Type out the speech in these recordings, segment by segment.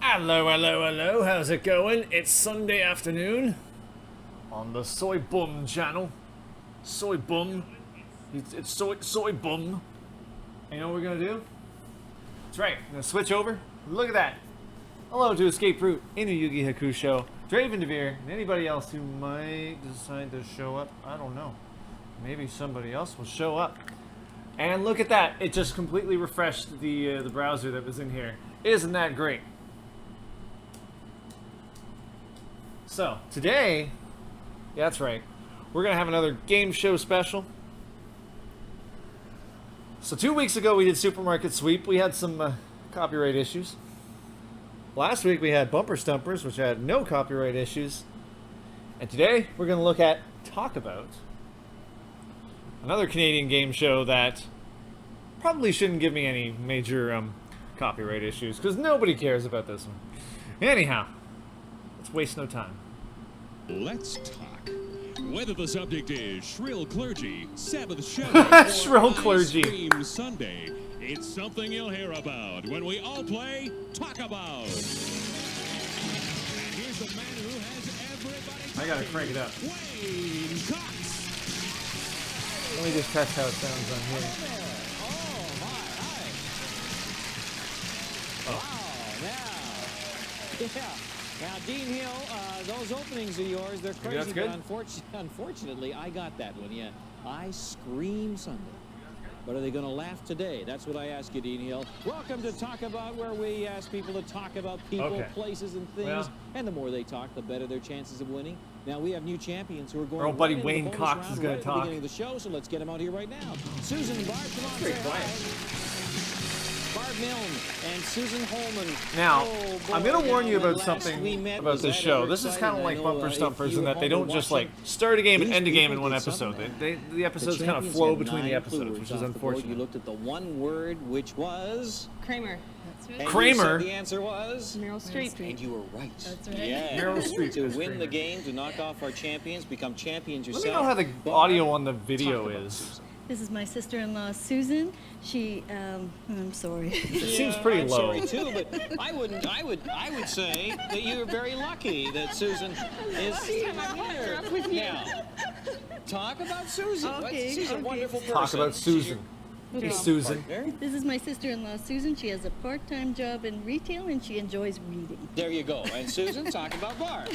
Hello, hello, hello, how's it going? It's Sunday afternoon on the SoyBomb channel. SoyBomb. It's SoyBomb. And you know what we're gonna do? That's right, I'm gonna switch over. Look at that. Hello to Escape Route in a Yu-Gi Hakusho, Draven DeVere, and anybody else who might decide to show up. I don't know. Maybe somebody else will show up. And look at that, it just completely refreshed the browser that was in here. Isn't that great? So, today, yeah, that's right, we're going to have another game show special. So 2 weeks ago we did Supermarket Sweep. We had some copyright issues. Last week we had Bumper Stumpers, which had no copyright issues. And today we're going to look at Talk About, another Canadian game show that probably shouldn't give me any major copyright issues, because nobody cares about this one. Anyhow, let's waste no time. Let's talk. Whether the subject is shrill clergy, Sabbath show, or Shrill clergy. Ice Cream Sunday, it's something you'll hear about when we all play Talk About. And here's the man who has everybody. I gotta crank it up. Wayne Cox. Let me just test how it sounds on here. Oh, my, hi. Wow, now. Yeah. Now, Dean Hill, those openings of yours, they're Maybe crazy, that's but unfortunately, I got that one, yeah. Ice Cream Sunday. But are they going to laugh today? That's what I ask you, Dean Hill. Welcome to Talk About, where we ask people to talk about people, places, and things. Well, and the more they talk, the better their chances of winning. Now, we have new champions who are going our old buddy right Wayne into the bonus Cox is round gonna right at talk. the beginning of the show, so let's get him out here right now. Susan and Barb, come on, Pretty say quiet. hi. Barb Milne and Susan Holman. Now, Oh, boy, I'm going to warn you about last we something met, about was this that show. ever This is exciting? kind of I like know, Bumper if Stumpers you in were that they home don't just like watching, start a game and these end a game in people one did some episode. of that. The episodes kind of champions flow had between the 9 episodes, clues which is off the board. unfortunate. You looked at the one word, which was Kramer. That's right. and Kramer? You said the answer was Meryl Streep. and you were right. That's right. Yeah. Meryl Streep To is win Kramer. the game, to knock off our champions, become champions Let yourself. me know how the Barb, audio on the video talk about is. Susan. This is my sister-in-law, Susan. She, I'm sorry. It seems pretty I'm low. sorry too, but I would say that you're very lucky that Susan is here. Now, talk about Susan. Okay, She's a okay. wonderful person. Talk about Susan. Okay. Hey, Susan. Partner. This is my sister-in-law, Susan. She has a part-time job in retail, and she enjoys reading. There you go. And Susan, talk about Barb.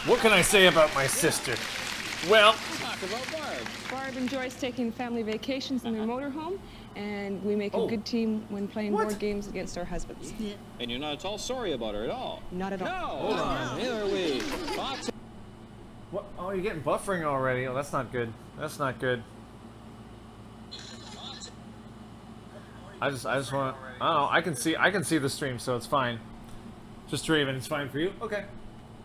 What can I say about my sister? Well, Talk about Barb. Barb enjoys taking family vacations in their motorhome, and we make Oh. a good team when playing What? board games against our husbands. Yeah. And you're not at all sorry about her at all. Not at all. No. Hold on. Here are we. what? Oh, you're getting buffering already. Oh, that's not good. That's not good. I just want. I don't know. I can see the stream, so it's fine. Just Draven, it's fine for you. Okay.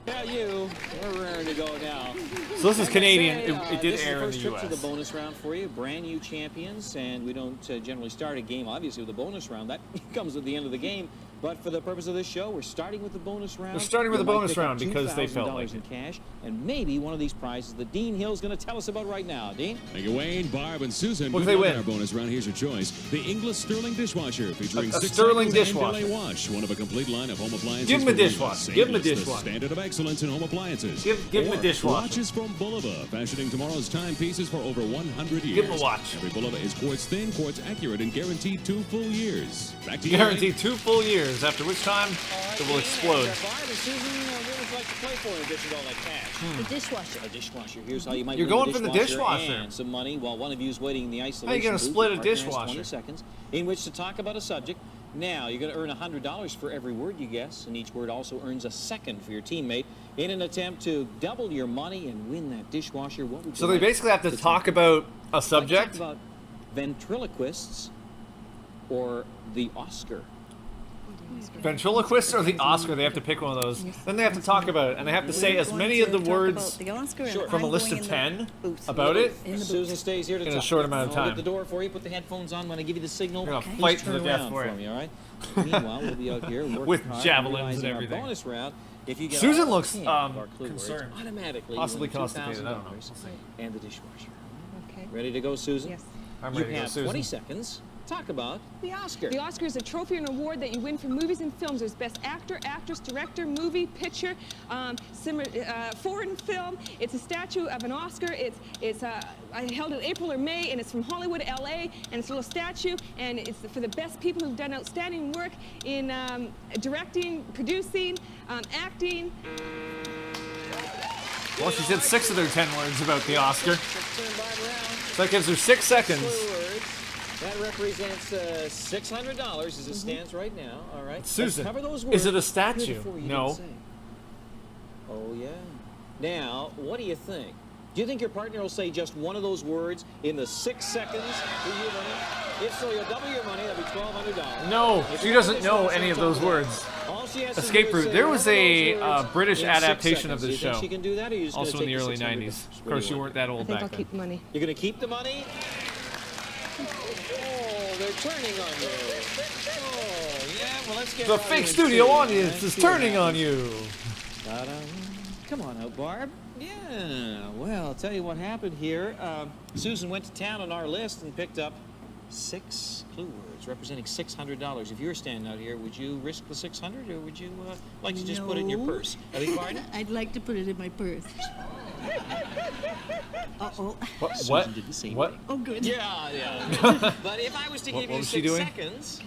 Yeah, you. We're raring to go now. So this is Canadian. It did this air in is the the first trip to U.S. the bonus round for you. Brand new champions, and we don't generally start a game, obviously, with a bonus round. That comes at the end of the game. But for the purpose of this show, we're starting with the bonus round. We're starting with You the might bonus pick up round because they felt $2,000 like in it. cash, and maybe one of these prizes that Dean Hill's going to tell us about right now. Dean? Thank you, Wayne, Barb, and Susan. What if Good they luck win? in our bonus round. Here's your choice. The English Sterling dishwasher featuring A 6 Sterling cycles and dishwasher. delay wash. One of a complete line of home appliances. Give him a for English. dishwasher. Give him a Stainless, dishwasher. The standard of excellence in home appliances. Give him a Or dishwasher. Watches from Bulova, fashioning tomorrow's timepieces for over 100 years. Give him a watch. Every Bulova is quartz thin, quartz accurate, and guaranteed 2 full years. Back to you, Guaranteed 2 full years, after which time it will explode. Barb and Susan, what would you like to play for in addition to all that cash? The dishwasher. A dishwasher. Here's how you might You're win going for the dishwasher. and some money while one of you is waiting in the isolation gonna booth. split a Your partner has dishwasher? 20 seconds in which to talk about a subject. Now, you're going to earn $100 for every word you guess, and each word also earns a second for your teammate in an attempt to double your money and win that dishwasher. What would you So they like basically have to talk about a subject, Like, talk about ventriloquists or the Oscar? Ventriloquists or the Oscar? They have to pick one of those. Then they have to talk about it, and they have to say as many of the words from a list of 10 about it Susan stays here to in a talk. short amount of I'll time. get the door for you. Put the headphones on when I give you the signal. You're gonna Please fight to turn the death around for it. me, all right? Meanwhile, we'll be out here working With hard, javelins and realizing our everything. bonus round. If you get Susan all looks 10 of our clue words, concerned. automatically Possibly you win constipated, I don't know. $2,000 We'll see. and the dishwasher. Okay. Ready to go, Susan? Yes. I'm You ready to go, have Susan. 20 seconds. Talk about the Oscar. The Oscar is a trophy and award that you win for movies and films. There's Best Actor, Actress, Director, Movie, Picture, foreign film. It's a statue of an Oscar. I held it April or May, and it's from Hollywood, LA, and it's a little statue, and it's for the best people who've done outstanding work in directing, producing, acting. Well, she said 6 of their 10 words about the Oscar. So that gives her 6 seconds. That represents $600 as it stands right now. All right. Susan, Let's cover those is it a words statue? before you No. didn't say. Oh, yeah. Now, what do you think? Do you think your partner will say just one of those words in the 6 seconds for your money? If so, you'll double your money. That'll be $1,200. No, she doesn't know any of those words. All she has to Escape do is Route. say There one was of a those words British in 6 adaptation of seconds. this Do you think show. she can do that, or are you just gonna Also in take the early $600? 90s. What Of do course, you you want? weren't that I old think back I'll then. keep the money. You're going to keep the money? Oh, they're turning on you. Oh, yeah, well, let's get The right fake into studio it. audience Let's is see what turning on happens. you. Ta-da. Come on out, Barb. Yeah, well, I'll tell you what happened here. Susan went to town on our list and picked up 6 clue words representing $600. If you were standing out here, would you risk the $600, or would you like to just put it in your No. purse? I beg your pardon? I'd like to put it in my purse. Uh-oh. What? Susan What? did the same What? thing. Oh, good. Yeah, yeah. But if I was to What- give what you was she 6 doing? seconds,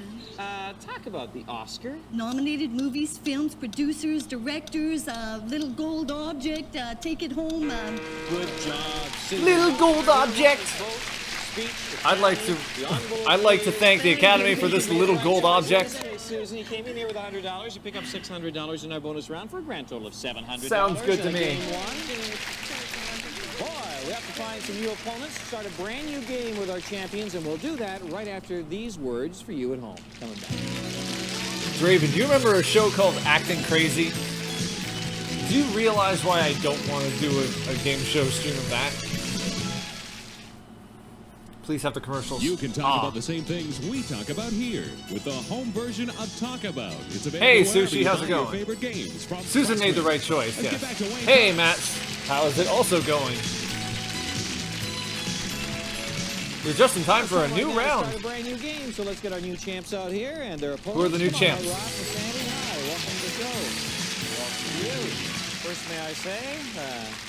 talk about the Oscar. Nominated movies, films, producers, directors, little gold object, take it home. Good job, Susan. Little gold object. Speech, I'd like to. the envelope I'd like to thank the Academy for this little gold object. Hey, Susan, you came in here with $100. You pick up $600 in our bonus round for a grand total of $700. Sounds good to me. Game 1. Boy, we have to find some new opponents, start a brand new game with our champions, and we'll do that right after these words for you at home. Coming back. Draven, do you remember a show called Acting Crazy? Do you realize why I don't want to do a game show stream of that? Please have the commercials. You can talk about the same things we talk about here with the home version of Talk About. It's available Hey, wherever Sushi, you how's buy it your going? favorite games from Susan made the Frostbite. right choice, Let's yes. get back to Wayne Hey, Cox. Matt. How is it also going? You're just in time for a new round. Start a brand new game, so let's get our new champs out here and their opponents. Who are the new Come on, champs? Ross and Sandy, hi, welcome to the show. Welcome to you. First, may I say,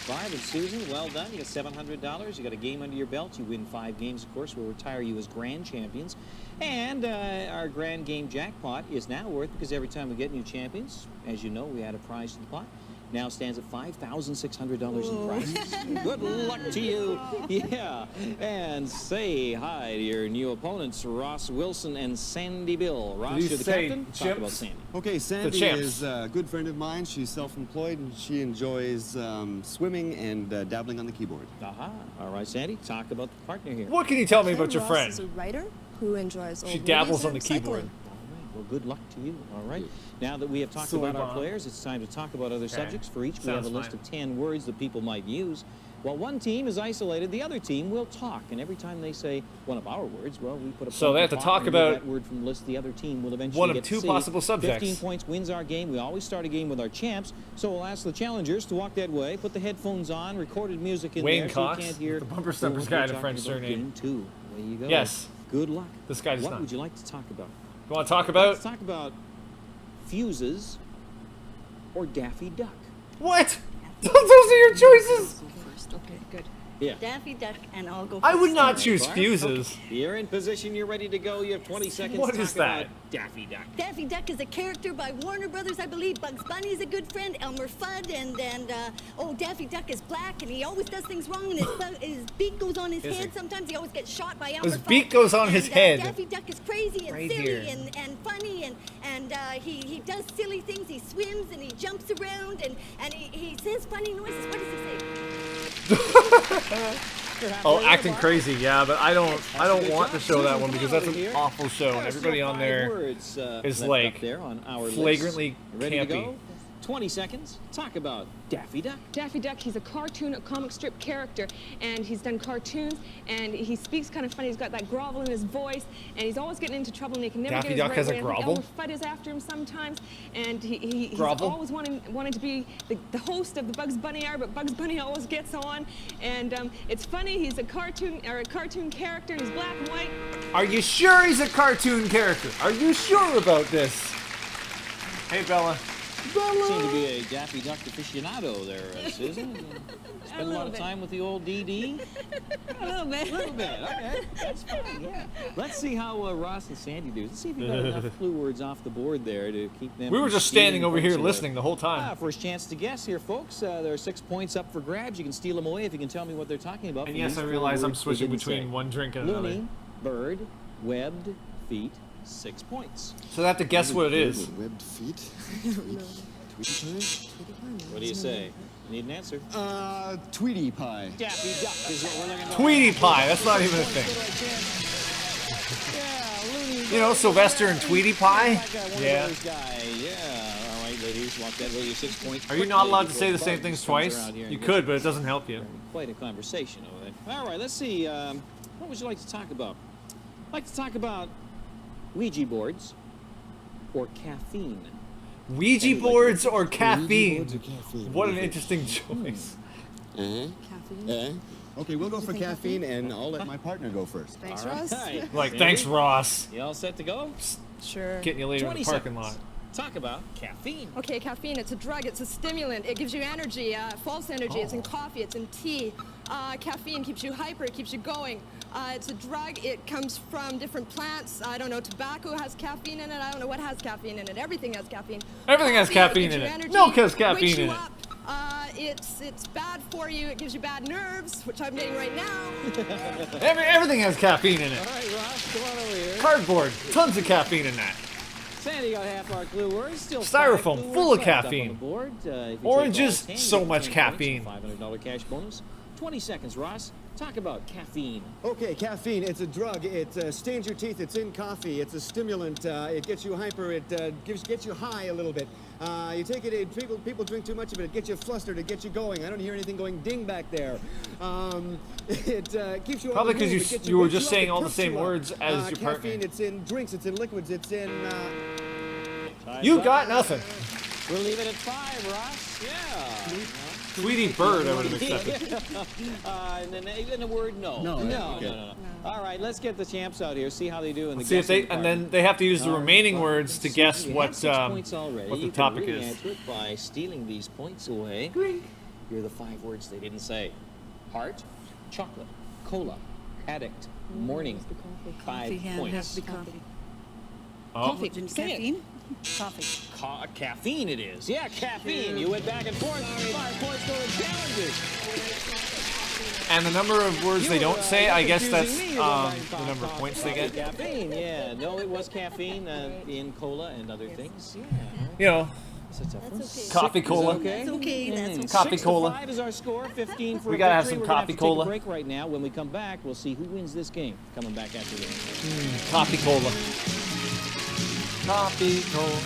Barb and Susan, well done. You got $700. You got a game under your belt. You win 5 games, of course. We'll retire you as grand champions. And our grand game jackpot is now worth, because every time we get new champions, as you know, we add a prize to the pot. Now stands at $5,600 in prizes. Good luck to you. Yeah. And say hi to your new opponents, Ross Wilson and Sandy Bill. Ross, Did you you're the say captain. Talk about chimps? Sandy. Okay, Sandy champs. is a good friend of mine. She's self-employed and she enjoys swimming and dabbling on the keyboard. Aha. All right, Sandy, talk about the partner here. What can you tell me about your Ross friend? is a writer who enjoys old She dabbles movies on and the keyboard. cycling. All right. Well, good luck to you. All right. Now that we have talked about our SoyBomb. players, it's time to talk about other subjects. For each, we have a Sounds list fine. of 10 words that people might use. While one team is isolated, the other team will talk. And every time they say one of our words, well, we put a So point they at have to the talk bottom of about that word from the list. The other team will eventually one of get two C. possible subjects. 15 points wins our game. We always start a game with our champs. So we'll ask the challengers to walk that way, put the headphones on, recorded music in Wayne there Cox, so you can't hear the bumper what stumpers we're guy had a talking French about. surname. Game 2. There you go. Yes. Good luck. This guy does What not. would you like to talk about? You want to talk Let's about talk about fuses or Daffy Duck. what? Those are your choices. First, okay, good. Yeah. Daffy Duck, and I'll go I would first. not All choose right, fuses. okay. You're in position. You're ready to go. You have 20 seconds What to talk is that? about Daffy Duck. Daffy Duck is a character by Warner Brothers, I believe. Bugs Bunny is a good friend. Elmer Fudd, and Daffy Duck is black, and he always does things wrong, and his beak goes on his Is head. it? Sometimes he always gets shot by Elmer His Fudd. beak goes on his And, head. Daffy Duck is crazy and Right silly here. and funny, and he does silly things. He swims and he jumps around, and he says funny noises. What does he say? Actor halfway Oh, there, acting Barb. crazy, yeah, but I don't That's a good want to job. show that Susan, one come because on that's over an here. awful show, and everybody on there is like flagrantly Ready to campy. go? 20 seconds. Talk about Daffy Duck. Daffy Duck, he's a cartoon, a comic strip character, and he's done cartoons, and he speaks kind of funny. He's got that grovel in his voice, and he's always getting into trouble, and he can never Daffy get his Duck right has a way. I think grovel? Elmer Fudd is after him sometimes, and he's Grovel? always wanting to be the host of the Bugs Bunny Hour, but Bugs Bunny always gets on, and it's funny. He's a cartoon character, and he's black and white. Are you sure he's a cartoon character? Are you sure about this? Hey, Bella. Seem to be a Daffy Duck aficionado there, Susan. Spend a lot little of bit. time with the old DD? A little bit. A little bit, okay. That's fine, yeah. Let's see how Ross and Sandy do. Let's see if we got enough clue words off the board there to keep them We were from just standing stealing over here points away. listening the whole time. First chance to guess here, folks. There are 6 points up for grabs. You can steal them away if you can tell me what they're talking about. And from yes, these I four realize I'm words they switching didn't between say. one drink and another. Looney, bird, webbed, feet, 6 points. So I have to guess what it is. Webbed feet. Tweety pie. What do you say? Need an answer? Tweety pie. Daffy Duck is what we're looking for. Tweety pie, that's not even a thing. Yeah, Looney. You know, Sylvester and Tweety pie? Like one Yeah. of those guys. Yeah. All right, ladies, walk that way. Your 6 points. Are you not allowed to quickly say the before same Bug things comes twice? around here and You gets could, but it doesn't help you. Quite a conversation over there. All right, let's see. What would you like to talk about? I'd like to talk about Ouija boards or caffeine. Ouija boards or caffeine? boards or caffeine? What an interesting choice. Caffeine. Okay, we'll go for caffeine, and I'll let my partner go first. Thanks, All Ross. right. Like, Sandy, thanks, Ross. You all set to go? Sure. Getting you later in 20 the parking seconds. lot. Talk about caffeine. Okay, caffeine, it's a drug, it's a stimulant, it gives you energy, false energy, it's in coffee, it's in tea. Caffeine keeps you hyper, it keeps you going. It's a drug, it comes from different plants. I don't know, tobacco has caffeine in it, I don't know what has caffeine in it. Everything has caffeine. Everything has Coffee, caffeine gives in you it. energy, Milk has caffeine wakes you in it. up. It's bad for you, it gives you bad nerves, which I'm getting right now. Everything has caffeine in All it. right, Ross, come on over here. Cardboard, tons of caffeine in that. Sandy got half our clue words. Still Styrofoam, 5 clue full words of left up caffeine. on the board. If you take Oranges, all 10, so you get much 10 caffeine. points, $500 cash bonus. 20 seconds, Ross. Talk about caffeine. Okay, caffeine, it's a drug. It stains your teeth. It's in coffee. It's a stimulant. It gets you hyper. It gets you high a little bit. You take it, people drink too much of it. It gets you flustered. It gets you going. I don't hear anything going ding back there. It keeps you on Probably the 'cause move. you It you were wakes just up, saying it all the perks same you up. words as your partner. Caffeine, it's in drinks, it's in liquids, it's in... You got nothing. We'll leave it at 5, Ross. Yeah. Tweety bird, I would have accepted. And then even the word no. No, No, okay. no. All right, let's get the champs out here. See how they do in the See if they, guessing and then department. they have to use the All right, remaining Bob, words to Susan, guess you what have 6 points already. what the You topic can really is. answer it by stealing these points away. Here are the 5 words they didn't say: heart, chocolate, cola, addict, morning. 5 points. Oh, Caffeine? Caffeine it is. Yeah, caffeine. You went back and forth. 5 points for the challengers. and the number of words they don't say, I guess that's confusing me. You went back the and number of forth. points they get. Caffeine, yeah. No, it was caffeine in cola and other things. Yeah. You know, That's a tough one. coffee Is cola. okay? That's okay, that's okay. Coffee 6 cola. to 5 is our score. 15 for We a gotta have victory. some We're gonna coffee to cola. Take a break right now. When we come back, we'll see who wins this game. Coming back after this. Coffee cola. Coffee cola.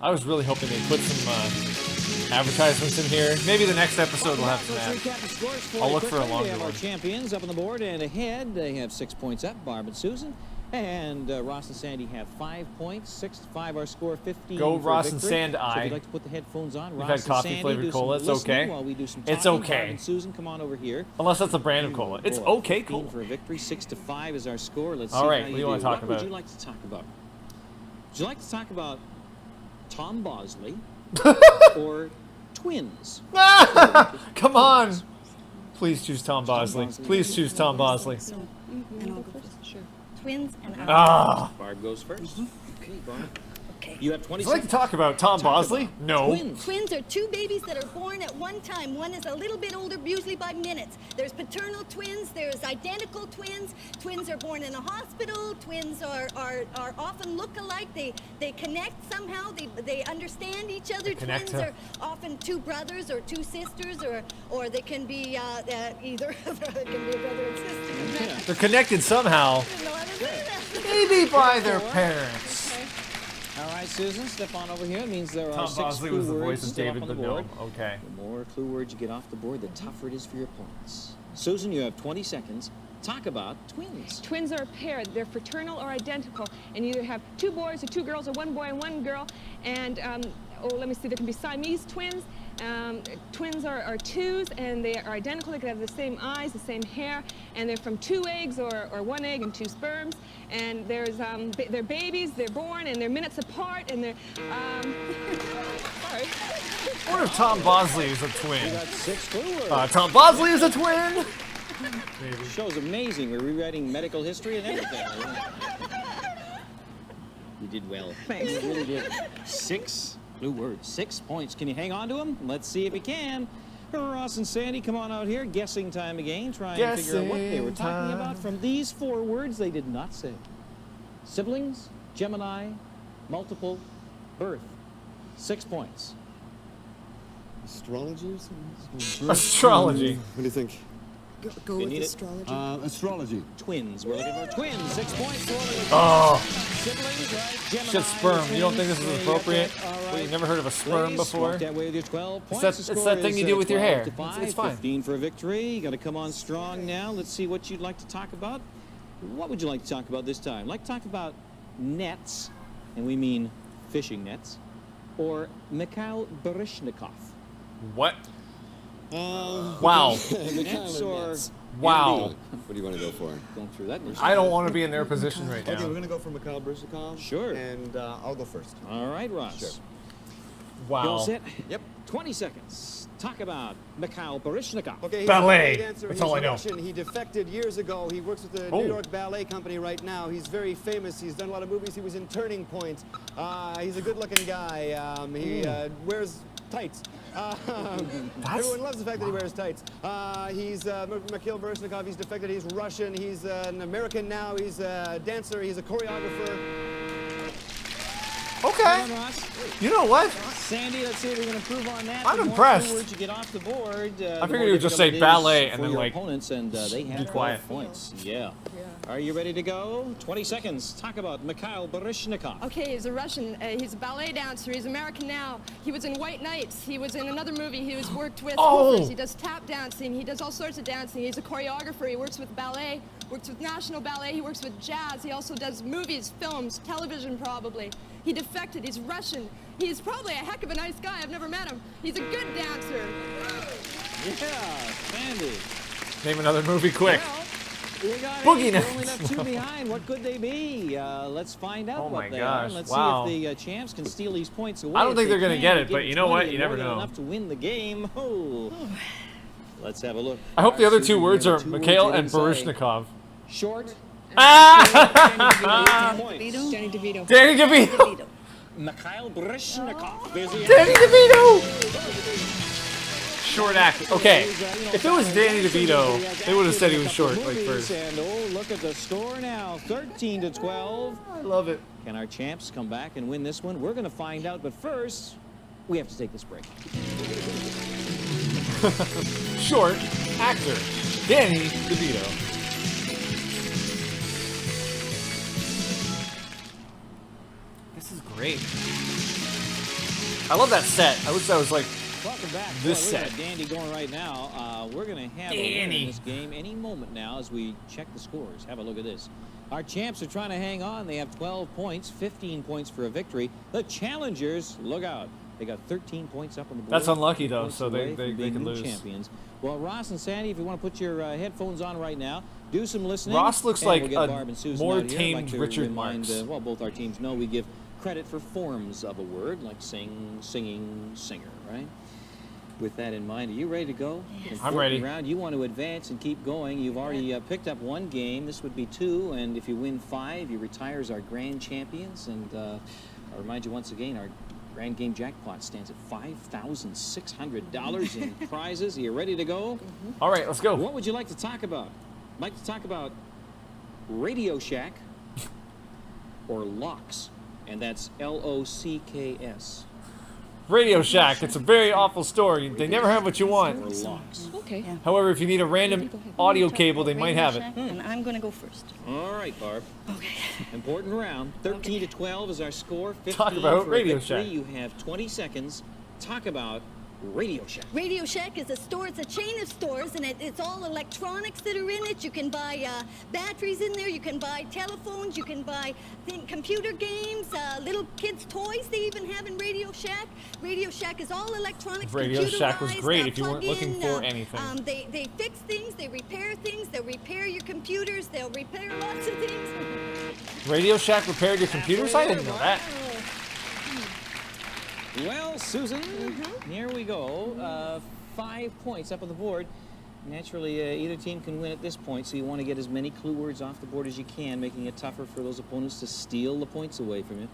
I was really hoping they'd put some advertisements in here. Maybe the next episode will have some Let's ads. recap the scores for I'll you look for a quickly. longer We have our one. champions up on the board and ahead. They have 6 points up. Barb and Susan. And Ross and Sandy have 5 points. 6 to 5 our score. 15. Go for Ross and victory. Sand So if I. you'd like to put the headphones on, We've Ross had and coffee Sandy flavored do some cola. It's listening okay. While we do some It's talking. okay. Barb and Susan, come on over here. Unless that's a brand of cola. It's Boy, okay 15 cola. for a victory. 6 to 5 is our score. Let's All see right, how what do you wanna talk What would about? you like to talk about? Would you like to talk about Tom Bosley or twins? Come on. Please choose Tom Bosley. Please choose Tom Bosley. And I'll go first. Sure. Twins and I. Ah. Barb goes first. Okay, Barb. Okay. You have 20 Would you like to talk about Tom Bosley? No. Twins. Twins are two babies that are born at one time. One is a little bit older, usually by minutes. There's paternal twins, there's identical twins. Twins are born in a hospital. Twins are often look alike. They connect somehow. They understand each other. Connect, Twins are often two brothers or two sisters, or they can be either. They can be a brother and sister. They're connected somehow. No, I don't say that. Maybe by their parents. All right, Susan, step on over here. It means there are Tom 6 Bosley clue was the voice words of still up David on the the board. Gnome. Okay. The more clue words you get off the board, the tougher it is for your opponents. Susan, you have 20 seconds. Talk about twins. Twins are a pair. They're fraternal or identical, and you either have 2 boys or 2 girls or 1 boy and 1 girl. And let me see, there can be Siamese twins. Twins are 2s, and they are identical. They could have the same eyes, the same hair, and they're from 2 eggs or 1 egg and 2 sperms. And there's they're babies. They're born, and they're minutes apart, and they're sorry. I wonder if Tom Bosley is a twin. You got 6 clue words. Tom Bosley is a twin. Maybe. Show's amazing. We're rewriting medical history and everything. You did well. Thanks. You really did. 6 clue words. 6 points. Can you hang on to them? Let's see if you can. Ross and Sandy, come on out here. Guessing time again. Try and figure out what they were talking about from these 4 words they did not say. Siblings, Gemini, multiple, birth. 6 points. Astrology or something? Astrology. What do you think? Go You with need it? astrology. Astrology. Twins. We're looking for twins. 6 points. Oh, Siblings, right? Gemini, shit, sperm. You don't think this is twins. appropriate? Yeah, you got that. All Well, right. you've never heard of a sperm Ladies, before? walk that way with your 12 It's points. that- The it's score that thing is, you do with your 12 hair. to 5, It's fine. 15 for a victory. You got to come on strong now. Let's see what you'd like to talk about. What would you like to talk about this time? Like to talk about nets, and we mean fishing nets, or Mikhail Baryshnikov. What? Wow. Nets or Wow. What do you want to go for? going through that. I don't want to be in their position right Okay, we're now. going to go for Mikhail Baryshnikov. Sure. And I'll go first. All right, Ross. Sure. You all Wow. set? Yep. 20 seconds. Talk about Mikhail Baryshnikov. Okay, he's Ballet. a ballet dancer. That's He's all I know. Russian. He defected years ago. He works with the Oh. New York Ballet Company right now. He's very famous. He's done a lot of movies. He was in Turning Point. He's a good-looking guy. He wears tights. Everyone loves the fact that he wears tights. He's Mikhail Baryshnikov. He's defected. He's Russian. He's an American now. He's a dancer. He's a choreographer. Come on, Okay. Ross. You know what? Sandy, let's see if we can improve on that. I'm The more impressed. words you get off the board, I figured you would just say ballet and then, like, opponents, and they have be 12 quiet. points. Yeah. Are you ready to go? 20 seconds. Talk about Mikhail Baryshnikov. Okay, he's a Russian. He's a ballet dancer. He's American now. He was in White Nights. He was in another movie. He was worked with hoopers. He does tap dancing. He does all sorts of dancing. He's a choreographer. He works with ballet, works with National Ballet. He works with jazz. He also does movies, films, television probably. He defected. He's Russian. He's probably a heck of a nice guy. I've never met him. He's a good dancer. Yeah, Sandy. Name another movie quick. Well, we got Boogie 8. Nights. We only left 2 behind. What could they be? Let's find out Oh what my they gosh, are. Let's wow. see if the champs can steal these points away. I don't If think they they're gonna can, get it, give but them you know 20 what? and You more never than know. Enough to win the game. Oh. Let's have a look. I hope the other 2 Susan, words you are have 2 Mikhail words you and didn't say. Baryshnikov. Short. Ah! Points. Danny DeVito. Danny DeVito. Mikhail Baryshnikov. Busy. Danny DeVito. Short actor. Okay. If it was Danny DeVito, they would have said he was short, like first. And oh, look at the score now, 13 to 12. I love it. Can our champs come back and win this one? We're going to find out, but first, we have to take this break. Short actor. Danny DeVito. This is great. I love that set. I wish I was like Welcome back. This Boy, look at set. that Dandy going right now. We're going to have a winner Danny. in this game any moment now as we check the scores. Have a look at this. Our champs are trying to hang on. They have 12 points, 15 points for a victory. The challengers, look out. They got 13 points up on the board. That's unlucky, 2 though, points so they- away they from being could new lose. champions. Well, Ross and Sandy, if you want to put your headphones on right now, do some listening. Ross looks And like we'll get a Barb and Susan more out here. I'd like tamed to Richard remind, Marx. well, both our teams know we give credit for forms of a word, like sing, singing, singer, right? With that in mind, are you ready to go? Yes. I'm ready. Round, you want to advance and keep going. You've already picked up 1 game. This would be 2, and if you win 5, you retire as our grand champions. And I'll remind you once again, our grand game jackpot stands at $5,600 in prizes. Are you ready to go? All right, let's go. What would you like to talk about? Like to talk about Radio Shack or Locks? And that's L-O-C-K-S. Radio Shack. It's a very awful store. They never have what you Or want. Locks. Okay. However, if you need a random audio cable, they might have it. And I'm going to go first. All right, Barb. Okay. Important round. 13 to 12 is our score. 15 Talk about for Radio victory. Shack. You have 20 seconds. Talk about Radio Shack. Radio Shack is a store. It's a chain of stores, and it's all electronics that are in it. You can buy batteries in there. You can buy telephones. You can buy computer games, little kids' toys. They even have in Radio Shack. Radio Shack is all electronics. Radio Shack was computerized, great if you weren't plug-in, looking for anything. They fix things. They repair things. They'll repair your computers. They'll repair lots of things. Radio Shack repaired your computers? I didn't know that. Well, Susan, here we go. 5 points up on the board. Naturally, either team can win at this point, so you want to get as many clue words off the board as you can, making it tougher for those opponents to steal the points away from you.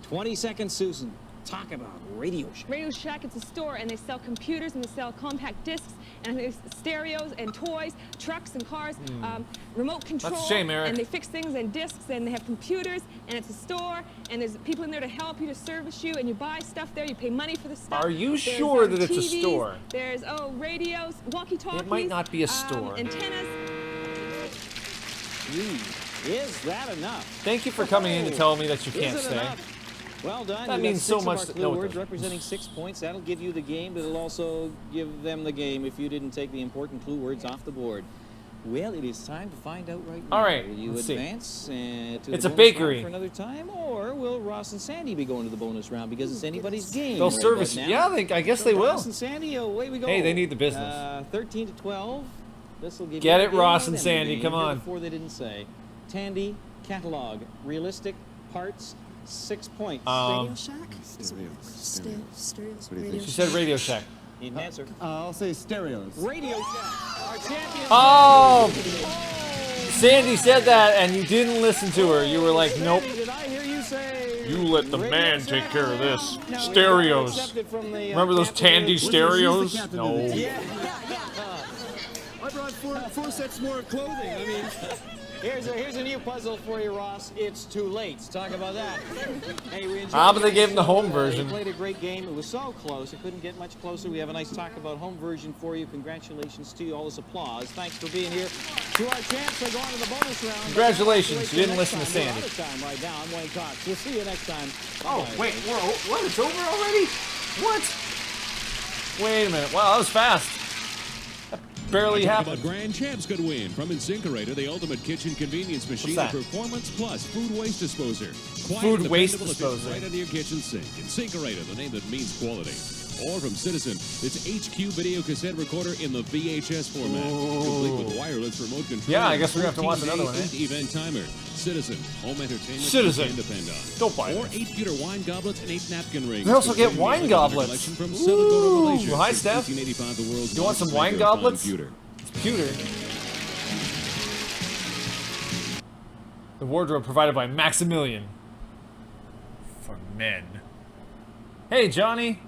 20 seconds, Susan. Talk about Radio Shack. Radio Shack, it's a store, and they sell computers, and they sell compact discs, and there's stereos and toys, trucks and cars, remote control. That's a shame, Eric. And they fix things and discs, and they have computers, and it's a store, and there's people in there to help you, to service you, and you buy stuff there. You pay money for the stuff. Are you There's, sure that it's a TVs, store? There's radios, walkie-talkies. It might not be a store. Antennas. Is that enough? Thank you for coming in to tell me that you can't Is it stay. enough? Well done. That You means got so 6 much of to our clue know it words does. representing 6 points. That'll give you the game, but it'll also give them the game if you didn't take the important clue words off the board. Well, it is time to find out right now. All right, Will you let's see. advance to It's the a bonus bakery. round for another time, or will Ross and Sandy be going to the bonus round because it's anybody's game? They'll right service about you. now? Yeah, I guess they will. Ross and Sandy, away we go. Hey, they need the business. 13 to 12. This will give Get you it, the Ross game and Sandy, game. come on. Before they didn't say. Tandy, catalog, realistic parts, 6 points. Radio Shack? She said Radio Shack. Need an answer. I'll say stereos. Radio Shack, our champion. Oh! Sandy said that, and you didn't listen to her. You were like, nope. Did I hear you say? You let the Radio man Shack? take care of this. No, Stereos. accepted from the, Remember those captain Tandy of the- stereos? captain No. of the team. Yeah. I brought four sets more of clothing. I mean, Here's a new puzzle for you, Ross. It's too late. Let's talk about that. Hey, we enjoyed Ah, but they it. gave him the home You version. played a great game. It was so close. It couldn't get much closer. We have a nice talk about home version for you. Congratulations to you. All this applause. Thanks for being here. To our champs, they go on to the bonus round. Congratulations. You didn't listen to Next time. We're Sandy. out of time right now. I'm Wayne Cox. We'll see you next time. Oh, Bye. wait, what? It's over already? What? Wait a minute. Wow, that was fast. That barely Talk happened. about Grand Champs could win from Incinerator, the ultimate kitchen convenience machine What's and that? Performance Plus food waste disposer. Quiet, Food waste dependable, disposer. right under your kitchen sink. Incinerator, the name that means quality. Or from Citizen, its HQ video cassette recorder in the VHS format, complete with wireless remote control. Yeah, I guess we're gonna have to watch 14-day another one, eh? Event timer. Citizen, home entertainment Citizen. you can depend on. Don't buy Or it. 8 pewter wine goblets and 8 napkin rings. They also get Complete wine with goblets. collection From Ooh. Southern Malaysia. Hi, Since Steph. 1985, the world's You want some largest wine maker of fine goblets? pewter. Pewter. The wardrobe provided by Maximilian. For men. Hey, Johnny.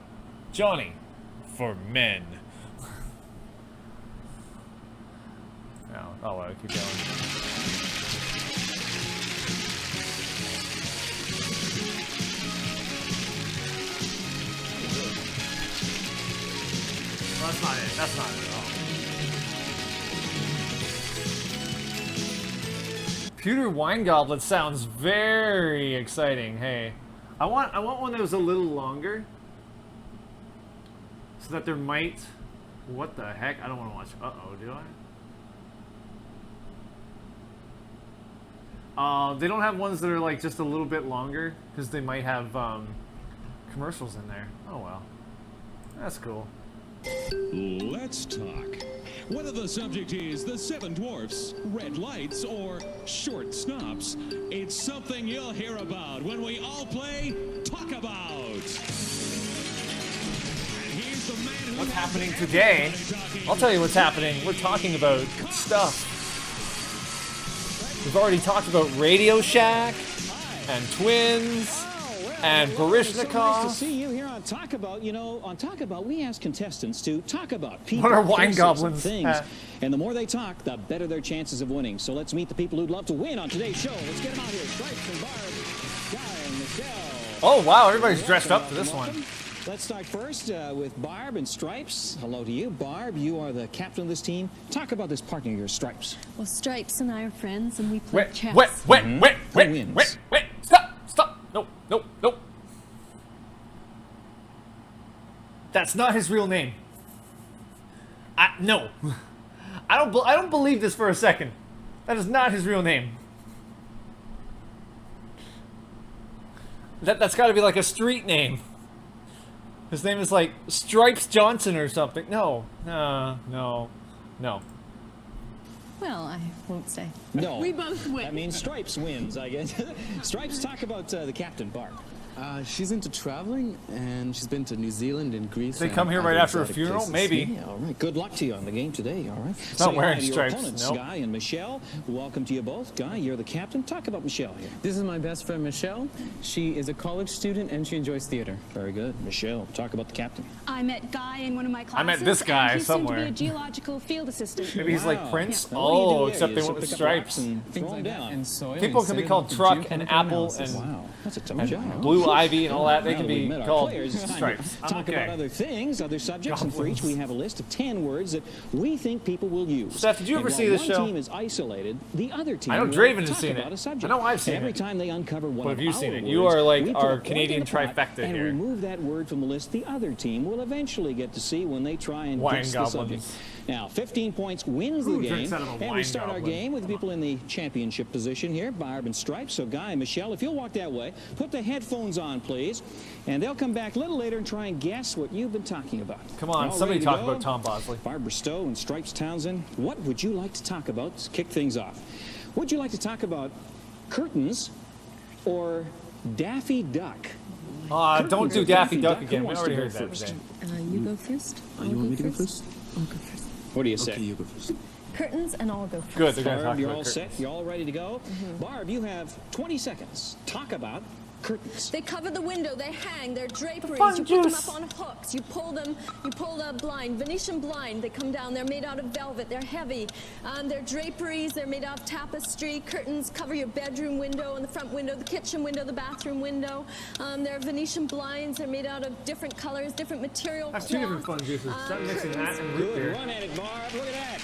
Johnny. For men. No, oh well, keep going. Well, that's not it. That's not it at all. Pewter wine goblet sounds very exciting. Hey, I want one that was a little longer, so that there might. What the heck? I don't want to watch. Uh-oh, do I? They don't have ones that are like just a little bit longer because they might have commercials in there. Oh well, that's cool. Let's talk. Whether the subject is the Seven Dwarfs, red lights, or short stops, it's something you'll hear about when we all play Talk About. And here's the man who What's has happening today? everybody talking. I'll tell you what's happening. We're talking about stuff. We've already talked about Radio Shack and Twins and It's so nice to Barishnikov. see you here on Talk About. You know, on Talk About, we ask contestants to talk about people, What are wine places, goblins? things. And the more they talk, the better their chances of winning. So let's meet the people who'd love to win on today's show. Let's get them out here. Stripes and Barb, Guy and Michelle. Oh, wow, everybody's dressed up for this Welcome. one. Let's start first with Barb and Stripes. Hello to you. Barb, you are the captain of this team. Talk about this partner of yours, Stripes. Well, Stripes and I are friends, and we play Wait, chess. wait, wait, Mhm. wait, Who wait, wins? wait, wait, stop. No. That's not his real name. No. I don't believe this for a second. That is not his real name. That's got to be like a street name. His name is like Stripes Johnson or something. No. Well, I won't say. No. We both win. That means Stripes wins, I guess. Stripes, talk about the captain, Barb. She's into traveling, and she's been to New Zealand and Greece. They and come here right other after a exotic funeral? places. Maybe. Yeah, all right. Good luck to you on the game today, all right? Not Say wearing hi to your stripes, opponents, nope. Guy and Michelle. Welcome to you both. Guy, you're the captain. Talk about Michelle here. This is my best friend, Michelle. She is a college student, and she enjoys theater. Very good. Michelle, talk about the captain. I met Guy in one of my classes. I met this guy and he's somewhere. soon to be a geological field assistant. Maybe he's like Wow. Prince. Yeah. Now, what do you do Oh, there? except You they just went with pick up rocks stripes. and throw Things them like that. down. And soil. People and can be set it called up for Truck and geochemical Apple analysis. and Wow, that's a tough and job. Blue Ivy and all that. They Now can that we've be met our called players, it's time to stripes. I'm talk about okay. other things, other subjects, and for each we have a list of 10 words that we think people will use. Steph, did you And ever while see this one show? team is isolated, the other team I know will Draven has talk seen about it. a subject. I know I've seen Every it. time they uncover one But of have you our seen it? words, You are like we put our a point Canadian in the pot trifecta and here. remove that word from the list. The other team will eventually get to see when they try and Wine guess the goblins. subject. Now, 15 points wins Who the game. drinks out of a And we wine start our goblin? game with people in the championship position here, Barb and Stripes. So, Guy and Michelle, if you'll walk that way, put the headphones on, please. And they'll come back a little later and try and guess what you've been talking about. Come on, All somebody ready to talk go? about Tom Bosley. Barbara Stowe and Stripes Townsend, what would you like to talk about to kick things off? Would you like to talk about curtains or Daffy Duck? Don't Curtains do or Daffy Duck Who again. We wants already to go heard that first? today. You go first. You want me to go first? I'll go first. What do you say? Okay, you go first. Curtains, and I'll go first. Good, they're going to Barb, talk you're about all curtains. set? You're all ready to go? Barb, you have 20 seconds. Talk about curtains. They cover the window, they hang, they're draperies. Fun You put them juice. up on hooks, you pull the blind, Venetian blind, they come down, they're made out of velvet, they're heavy. They're draperies, they're made out of tapestry, curtains cover your bedroom window and the front window, the kitchen window, the bathroom window. They're Venetian blinds, they're made out of different colors, different material. That's two different fun juices. Start mixing that and root Good beer. run at it, Barb. Look at that.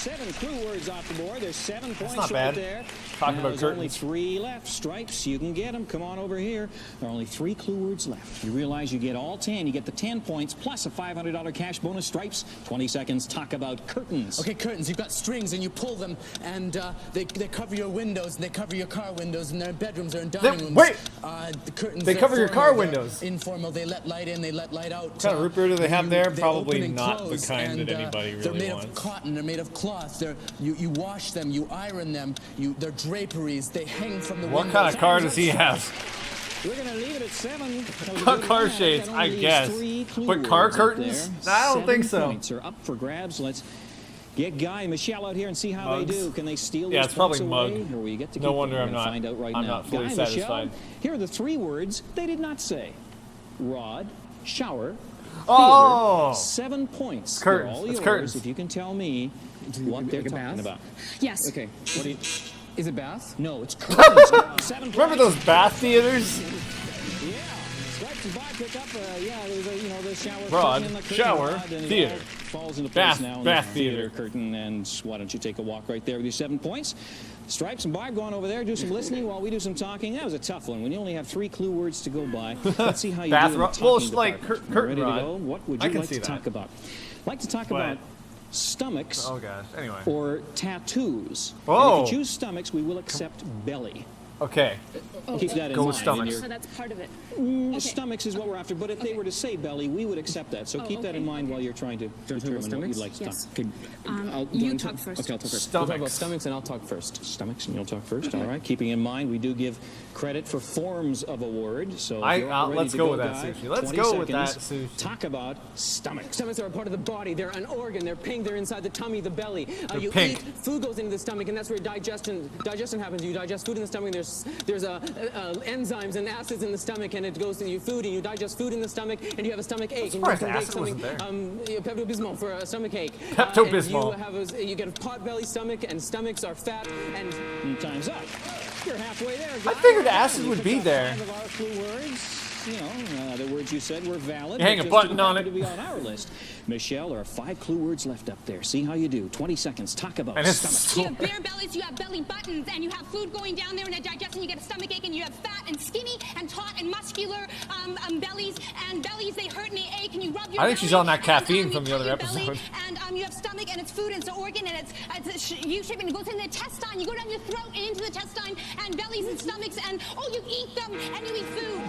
7 clue words off the board. There's 7 points not right bad. there. Talking Now about there's only curtains. 3 left. Stripes, you can get them. Come on over here. There are only 3 clue words left. You realize you get all 10. You get the 10 points plus a $500 cash bonus. Stripes, 20 seconds. Talk about curtains. Okay, curtains. You've got strings, and you pull them, and they cover your windows, and they cover your car windows, and they're in bedrooms, they're in dining rooms. wait! The curtains. They they're cover your formal, car they're windows. Informal. They let light in. They let light out. What kind of root beer do they have there? they Probably open and not the close, kind that and, anybody They're really made wants. of cotton. They're made of cloth. You wash them. You iron them. They're draperies. They hang from the What windows. kind of car does he have? We're going to leave it at 7. That was a Car good run. shades, That I only leaves guess. 3 clue But car words up curtains? there. I don't think 7 so. points are up for grabs. Let's get Guy and Michelle out here and see how Mugs. they do. Can they steal Yeah, these it's probably points mug. away, or will you get to No keep wonder them? I'm We're gonna not- find out right I'm now. not fully Guy and Michelle, satisfied. here are the 3 words they did not say. Rod, shower, Oh! theater. 7 points. It's They're curtains. all It's yours curtains. if you can tell me what they're like a talking bath? about. Yes. Okay. What do you... Is it bath? No, it's curtains. 7 Remember points. those bath theaters? Yeah, Stripes and Bob pick up. There's a the shower Rod, curtain and the curtain shower, rod, and it theater. all falls into place Bath- now. in bath the theater theater. curtain, and why don't you take a walk right there with your 7 points? Stripes and Barb going over there, do some listening while we do some talking. That was a tough one when you only have 3 clue words to go by. Let's see how you Bath do in the rod- talking well, it's like department. curtain Ready to rod. go? What would I you can like see to that. talk about? Like to talk What? about stomachs Oh gosh. Anyway. or tattoos. Oh. And if you choose stomachs, we will accept belly. Okay. Keep that in Go mind. with stomachs. in your- So that's part of it. Stomachs is what we're after, but if they were to say belly, we would accept that. So keep that in mind while you're trying to determine what you'd like to Yes. talk. Okay. You talk first. Okay, I'll talk first. Stomachs. We'll talk about stomachs, and I'll talk first. Stomachs, and you'll talk first. All right. Keeping in mind, we do give credit for forms of a word. So if you're all ready let's to go with that, Guy, Sushi. Let's 20 go with that, seconds. Sushi. Talk about stomachs. Stomachs are a part of the body. They're an organ. They're pink. They're inside the tummy, the belly. They're You pink. eat, food goes into the stomach, and that's where digestion happens. You digest food in the stomach, and there's there's enzymes and acids in the stomach, and it goes into your food, and you digest food in the stomach, and you have a stomach ache. And you can take something, Pepto-Bismol for a stomach ache. Pepto-Bismol. You get a pot-belly stomach, and stomachs are fat, and time's up. You're halfway there. I figured acid would be there. Five of our clue words. You know, the words you said were valid. You hang a button on it. To be on our list. Michelle, there are 5 clue words left up there. See how you do. 20 seconds. Talk about stomach. You have bare bellies, you have belly buttons, and you have food going down there in a digestion. You get a stomach ache, and you have fat and skinny and taut and muscular bellies, and bellies, they hurt and they ache, and you rub your I think she's on that caffeine from the other belly, episode. and you have stomach, and it's food, and it's an organ, and it's U-shaped, and it goes in the intestine. You go down your throat and into the intestine, and bellies and stomachs, and you eat them, and you eat food.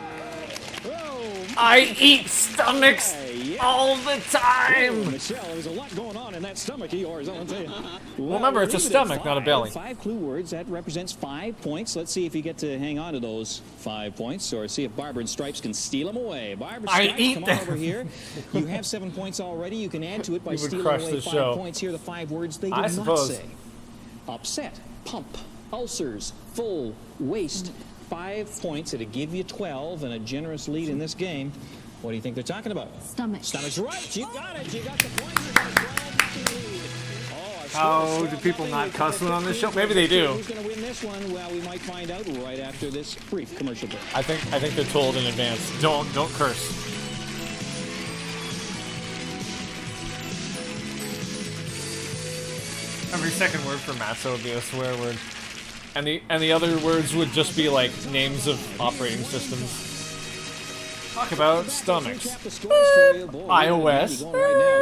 I eat stomachs all the time. Michelle, there's a lot going on in that stomach of yours, I'll tell you. Well, remember, it's a stomach, not a belly. 5 clue words. That represents 5 points. Let's see if you get to hang on to those 5 points, or see if Barbara and Stripes can steal them away. Barbara Stripes, come on over here. You have 7 points already. You can add to it by stealing away 5 points. Here are the 5 words they did not say. Upset, pump, ulcers, full, waste. 5 points. It'll give you 12 and a generous lead in this game. What do you think they're talking about? Stomach. Stomach's right. You got it. You got the point. You got 12 lead. How do people not cuss when on this show? Maybe they do. Who's going to win this one? Well, we might find out right after this brief commercial break. I think they're told in advance. Don't curse. Every second word for Matzo would be a swear word. And the other words would just be like names of operating systems. Talk about stomachs. iOS.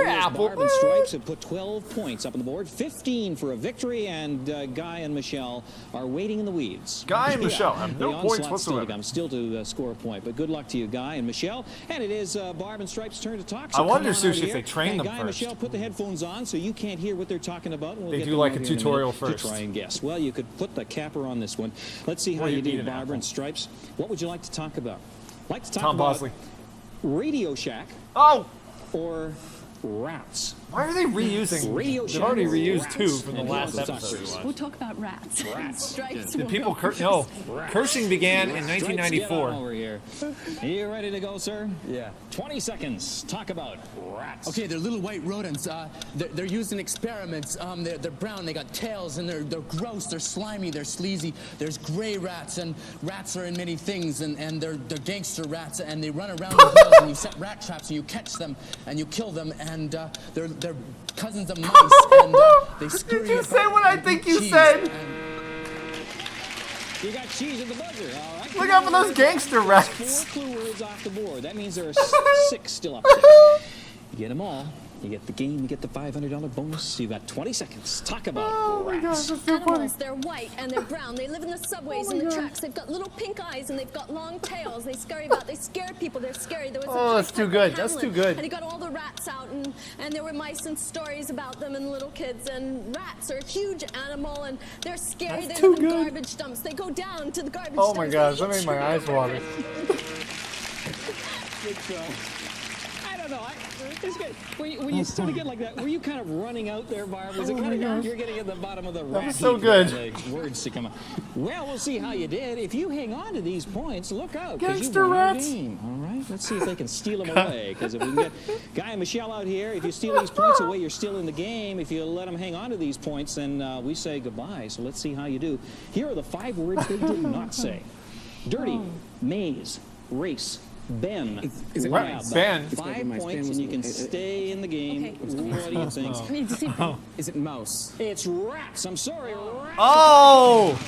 Apple. Barb and Stripes have put 12 points up on the board. 15 for a victory, and Guy and Michelle are waiting in the weeds. Guy and Michelle have no points whatsoever. Still to score a point, but good luck to you, Guy and Michelle. And it is Barb and Stripes' turn to talk. So I wonder, Sushi, if they train them Guy and Michelle, put the headphones on so you can't hear what they're talking about. We'll they do like a tutorial first. To try and guess. Well, you could put the capper on this one. Let's see how you do, Barbara and Stripes. What would you like to talk about? Like to talk Tom about Bosley. Radio Shack. Oh! Or rats. Why are they reusing? Radio They've Shack already or reused rats? 2 from the And last who wants to episode. talk first? We'll talk about rats. Stripes. Did people curse? No. Cursing began in Stripes, 1994. get on over here. You ready to go, sir? Yeah. 20 seconds. Talk about rats. Okay, they're little white rodents. They're used in experiments. They're brown. They got tails, and they're gross. They're slimy. They're sleazy. There's gray rats, and rats are in many things, and they're gangster rats, and they run around the hills, and you set rat traps, and you catch them, and you kill them, and they're cousins of mice, and they scurry. Did you say what I think you said? You got cheese at the buzzer. All right. Look out for those gangster rats. 4 clue words off the board. That means there are 6 still up there. You get them all. You get the game, you get the $500 bonus. You got 20 seconds. Talk about rats. Gosh, so animals, they're white and they're brown. They live in the subways and the tracks. They've got little pink eyes and they've got long tails. They scurry about. They scare people. They're scary. There was that's too good. That's too good. And he got all the rats out, and there were mice and stories about them and little kids. And rats are a huge animal, and they're scary. They live in garbage dumps. They go down to the garbage dumps. Oh my gosh, that made my eyes water. I don't know. It's good. When you start to get like that, were you kind of running out there, Barb? Was it kind of you're getting at the bottom of the rat? That was so good. The words to come out. Well, we'll see how you did. If you hang on to these points, look out. Gangster rats. All right. Let's see if they can steal them away. Because if we can get Guy and Michelle out here, if you steal these points away, you're still in the game. If you let them hang on to these points, then we say goodbye. So let's see how you do. Here are the 5 words they did not say: dirty, maze, race, Ben. Is it lab. Ben? 5 points, and you can stay in the game. Okay. What do you think? I need to see. Is it mouse? It's rats. I'm sorry, rats. Oh!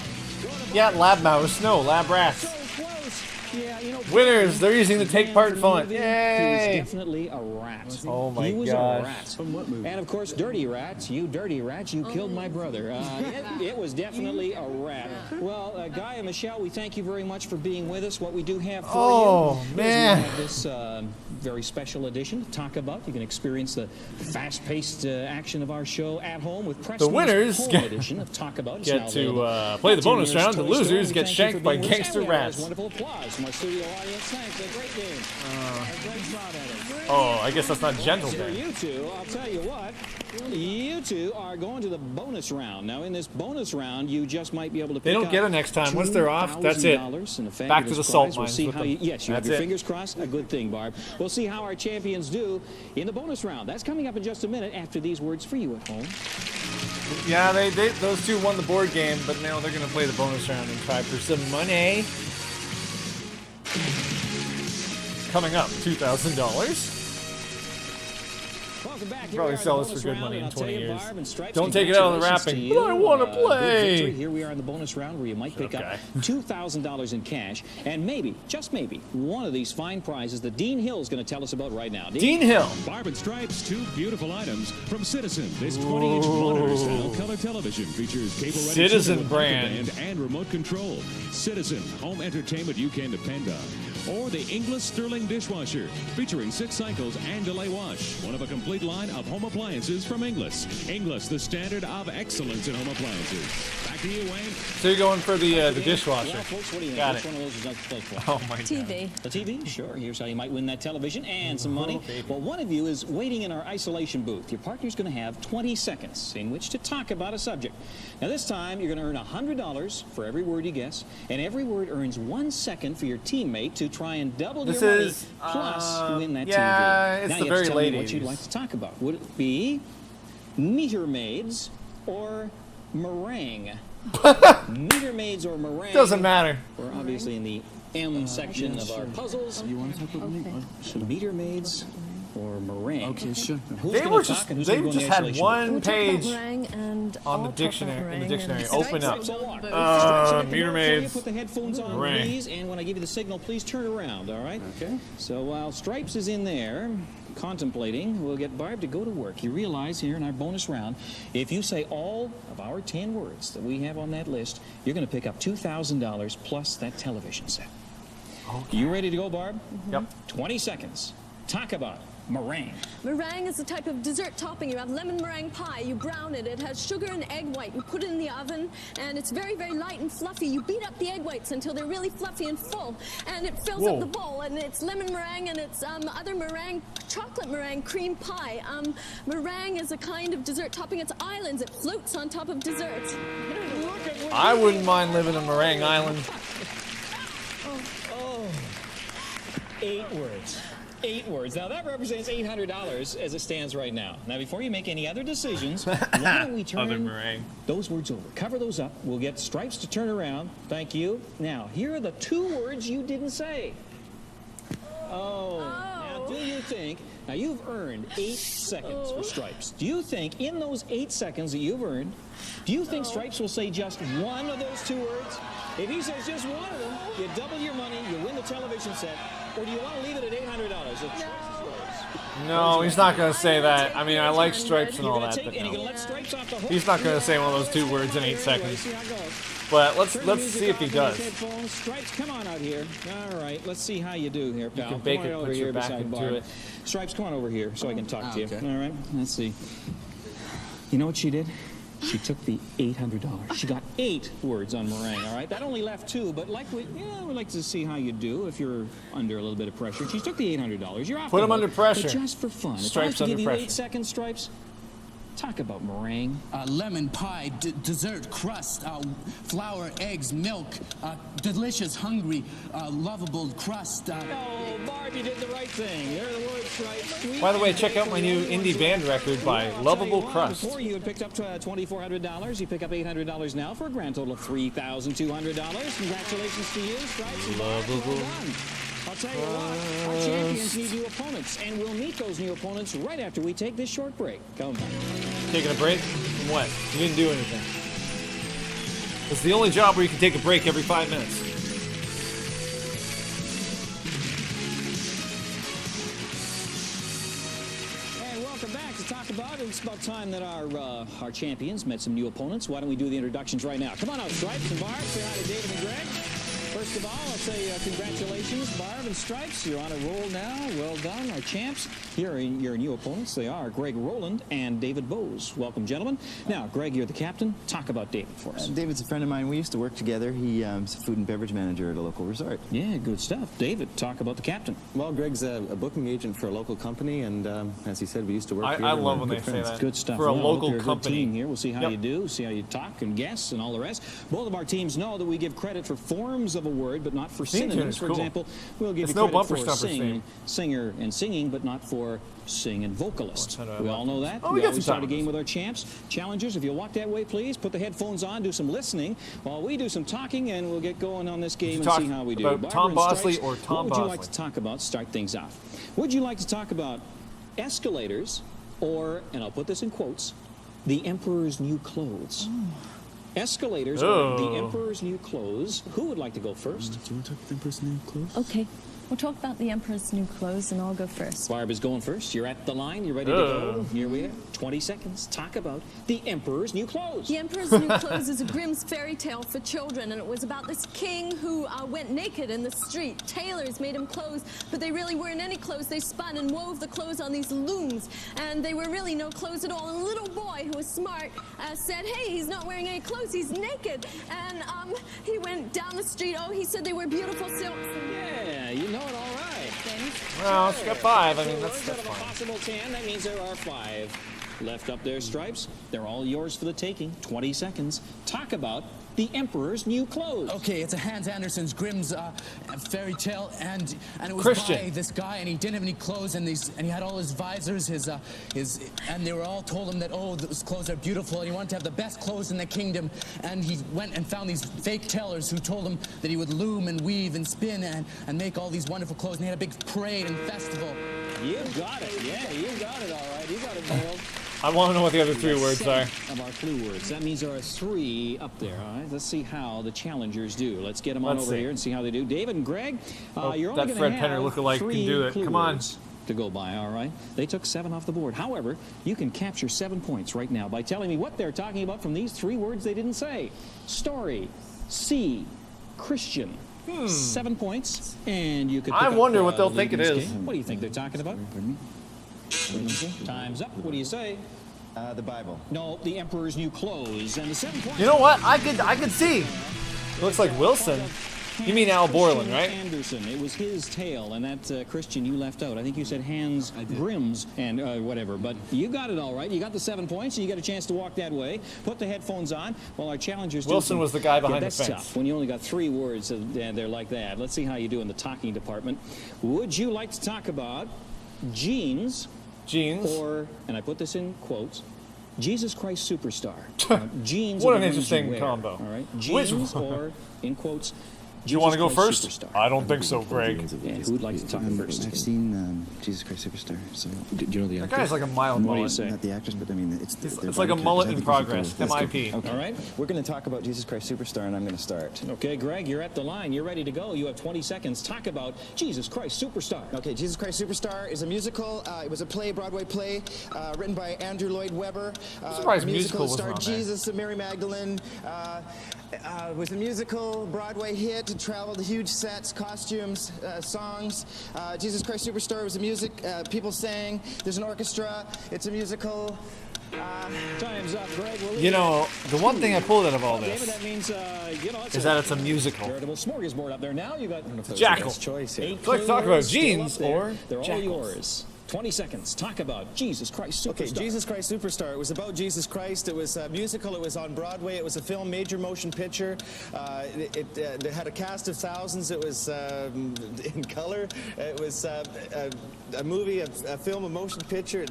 Yeah, lab mouse. No, lab rats. So close. Yeah, you know, Winners, they're using the take part font. He was Yay! definitely a rat. Oh my He was gosh. a rat. And of course, dirty rats. You dirty rats. You killed my brother. It was definitely a rat. Well, Guy and Michelle, we thank you very much for being with us. What we do have for you man. is we have this very special edition to talk about. You can experience the fast-paced action of our show at home with Preston's The winners home edition of Talk About. It's get now to available. play the bonus Toy round. The Store. losers We get thank you shanked for by being with us. gangster And we have rats. Wonderful applause from our studio audience. Thanks. A great game. A great shot at it. Oh, I guess that's not For gentleman. you two, I'll tell you what. You two are going to the bonus round. Now, in this bonus round, you just might be able to pick They don't get it next time. Once they're off, that's it. Back to the salt mines. Yes, you have your fingers crossed. A good thing, Barb. We'll see how our champions do in the bonus round. That's coming up in just a minute after these words for you at home. Yeah, those two won the board game, but now they're going to play the bonus round and try for some money. Coming up, $2,000. Welcome back. Probably sell this for good money in 20 years. Don't take it out of the wrapping. But I want to play. Here we are in the bonus round where you might pick up $2,000 in cash and maybe, just maybe, one of these fine prizes that Dean Hill is going to tell us about right now. Dean Hill. Barb and Stripes, two beautiful items from Citizen. This 20-inch monitor-style color television features cable-ready Citizen brand and remote control. Citizen, home entertainment you can depend on. Or the English Sterling dishwasher, featuring 6 cycles and delay wash. One of a complete line of home appliances from Inglis. Inglis, the standard of excellence in home appliances. Back to you, Wayne. So you're going for the dishwasher. Well, folks, what do you think? Got Which it. one of those would you like to play for? Oh, my God. TV. The TV? Sure. Here's how you might win that television and some money. Well, one of you is waiting in our isolation booth. Your partner's going to have 20 seconds in which to talk about a subject. Now, this time, you're going to earn $100 for every word you guess, and every word earns 1 second for your teammate to try and double your money, plus win that TV. Yeah, it's now the you have very to tell me late what you'd 80s. like to talk about. Would it be meter maids or meringue? Meter maids or meringue? Doesn't matter. We're obviously in the M section of our puzzles. You want to talk about meter maids or meringue? Okay, sure. They just had one page And on the dictionary. In the dictionary, and open up. Meter You maids. put the headphones on, Meringue. please, and when I give you the signal, please turn around, all right? Okay. So while Stripes is in there contemplating, we'll get Barb to go to work. You realize here in our bonus round, if you say all of our 10 words that we have on that list, you're going to pick up $2,000 plus that television set. Okay. You ready to go, Barb? Yep. 20 seconds. Talk about meringue. Meringue is a type of dessert topping. You have lemon meringue pie. You brown it. It has sugar and egg white. You put it in the oven, and it's very, very light and fluffy. You beat up the egg whites until they're really fluffy and full, and it fills up the bowl. And it's lemon meringue, and it's other meringue, chocolate meringue, cream pie. Meringue is a kind of dessert topping. It's islands. It floats on top of desserts. I wouldn't mind living in Meringue Island. 8 words. 8 words. Now that represents $800 as it stands right now. Now before you make any other decisions, why don't we turn those words over? Cover those up. We'll get Stripes to turn around. Thank you. Now here are the 2 words you didn't say. Now do you think, now you've earned 8 seconds for Stripes. Do you think in those 8 seconds that you've earned, do you think Stripes will say just one of those 2 words? If he says just one of them, you double your money, you win the television set. Or do you want to leave it at $800? No, he's not going to say that. I mean, I like Stripes and all that, but And you're no. gonna let Stripes off the hook? He's not going to say one of those 2 words in 8 seconds. But let's see if he does. Stripes, come on out here. All right, let's see how you do here, pal. You can bake Come on it, over put your here back beside into Barb. it. Stripes, come on over here so I can talk to you. Okay. All right, let's see. You know what she did? She took the $800. She got 8 words on meringue, all right? That only left 2, but like we'd like to see how you do if you're under a little bit of pressure. She took the $800. You're off Put the him hook, under pressure. But just for fun. Stripes if I was to under give you pressure. 8 seconds, Stripes, talk about meringue. Lemon pie, dessert, crust, flour, eggs, milk, delicious, hungry, lovable crust. Oh, Barb, you did the right thing. There are the words, Stripes. By the way, check out my new indie band record by Lovable Crust. Before you had picked up $2,400, you pick up $800 now for a grand total of $3,200. Congratulations to you, Stripes. Lovable. I'll tell you what, our champions need new opponents, and we'll meet those new opponents right after we take this short break. Come on. Taking a break from what? You didn't do anything. It's the only job where you can take a break every 5 minutes. And welcome back to talk about it. It's about time that our champions met some new opponents. Why don't we do the introductions right now? Come on out, Stripes and Barb. Say hi to David and Greg. First of all, I'll say congratulations, Barb and Stripes. You're on a roll now. Well done, our champs. Here are your new opponents. They are Greg Rowland and David Bowes. Welcome, gentlemen. Now, Greg, you're the captain. Talk about David for us. David's a friend of mine. We used to work together. He's a food and beverage manager at a local resort. Yeah, good stuff. David, talk about the captain. Well, Greg's a booking agent for a local company, and as he said, we used to work together. I love when they say that. Good stuff. For a local you're a company. good team here. We'll see how you do, see how you talk and guess and all the rest. Both of our teams know that we give credit for forms of a word, but not for synonyms. For example, we'll give you credit for singer and singing, but not for sing and vocalist. We all know that. We always start a game with our champs. Challengers, if you'll walk that way, please. Put the headphones on, do some listening while we do some talking, and we'll get going on this game and see how we do. About Tom Bosley or Tom Bosley? What would you like to talk about? Start things off. Would you like to talk about escalators or, and I'll put this in quotes, the Emperor's new clothes? Escalators or the Emperor's new clothes? Who would like to go first? Do you want to talk about the Emperor's new clothes? Okay. We'll talk about the Emperor's new clothes, and I'll go first. Barb is going first. You're at the line. You're ready to go. Here we are. 20 seconds. Talk about the Emperor's new clothes. The Emperor's New Clothes is a Grimm's fairy tale for children, and it was about this king who went naked in the street. Tailors made him clothes, but they really weren't any clothes. They spun and wove the clothes on these looms, and they were really no clothes at all. And a little boy who was smart said, hey, he's not wearing any clothes. He's naked. And he went down the street. Oh, he said they were beautiful silks. Yeah, you know it all right. Well, she got 5. I mean, that's out of a possible 10. That means there are 5 left up there, Stripes. They're all yours for the taking. 20 seconds. Talk about the Emperor's new clothes. Okay, it's a Hans Andersen's Grimm's fairy tale, and it was by this guy, and he didn't have any clothes, and he had all his visors, and they were all told him that, oh, those clothes are beautiful, and he wanted to have the best clothes in the kingdom, and he went and found these fake tailors who told him that he would loom and weave and spin and make all these wonderful clothes, and he had a big parade and festival. You got it. Yeah, you got it all right. You got it nailed. I want to know what the other 3 words are. Of our clue words. That means there are 3 up there. All right. Let's see how the challengers do. Let's get them on over here and see how they do. David and Greg, you're only going to have lookalike 3 can do it. clue Come on. words to go by. All right. They took 7 off the board. However, you can capture 7 points right now by telling me what they're talking about from these 3 words they didn't say. Story, see, Christian. 7 points, and you could. I wonder what they'll think it is. What do you think they're talking about? Time's up. What do you say? The Bible. No, the Emperor's new clothes, and the 7 points. You know what? I could see. It looks like Wilson. You mean Al Borland, right? Anderson. It was his tale, and that Christian you left out. I think you said Hans Grimm's and whatever, but you got it all right. You got the 7 points, and you got a chance to walk that way. Put the headphones on while our challengers. Wilson was the guy behind the fence. That's tough when you only got 3 words and they're like that. Let's see how you do in the talking department. Would you like to talk about jeans? Jeans. Or, and I put this in quotes, Jesus Christ Superstar. Jeans. What an interesting combo. All right. Jeans or, in quotes, do you want to go first? Superstar. I don't think so, Greg. Yeah, who'd like to talk first? I've seen Jesus Christ Superstar. So, do you know the actors? That guy's like a mild mullet. What do you say? Not the actors, but I mean, it's like a mullet in progress. MIP. Okay. All right. We're going to talk about Jesus Christ Superstar, and I'm going to start. Okay, Greg, you're at the line. You're ready to go. You have 20 seconds. Talk about Jesus Christ Superstar. Okay, Jesus Christ Superstar is a musical. It was a play, Broadway play, written by Andrew Lloyd Webber. I'm surprised musical was starred on there. Jesus and Mary Magdalene. It was a musical, Broadway hit. It traveled huge sets, costumes, songs. Jesus Christ Superstar was a music. People sang. There's an orchestra. It's a musical. Time's up, Greg. You know, the one thing I pulled out of all this that means, is that it's a musical. Veritable smorgasbord up there. Now you got Jackal. Choice here. So let's talk about jeans or they're all jackals. yours. 20 secones. Talk about Jesus Christ Superstar. Okay, Jesus Christ Superstar. It was about Jesus Christ. It was a musical. It was on Broadway. It was a film, major motion picture. It had a cast of thousands. It was in color. It was a movie, a film, a motion picture.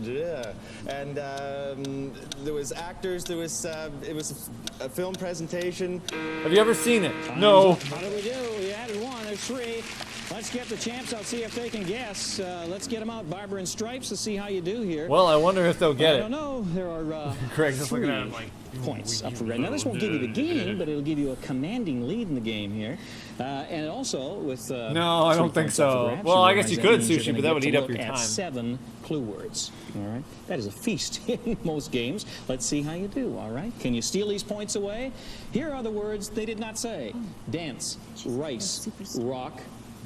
And there was actors. There was it was a film presentation. Have you ever seen it? No. How did we do? We added 1. There's 3. Let's get the champs. I'll see if they can guess. Let's get them out, Barbara and Stripes, to see how you do here. Well, I wonder if they'll get it. I don't know. There are Craig's just looking at him like. points up for red. Now, this won't give you the game, but it'll give you a commanding lead in the game here. And also with no, I don't think so. Well, I guess you could, Sushi, but that would eat up your time. 7 clue words. All right, that is a feast in most games. Let's see how you do. All right, can you steal these points away? Here are the words they did not say: dance, rice, rock,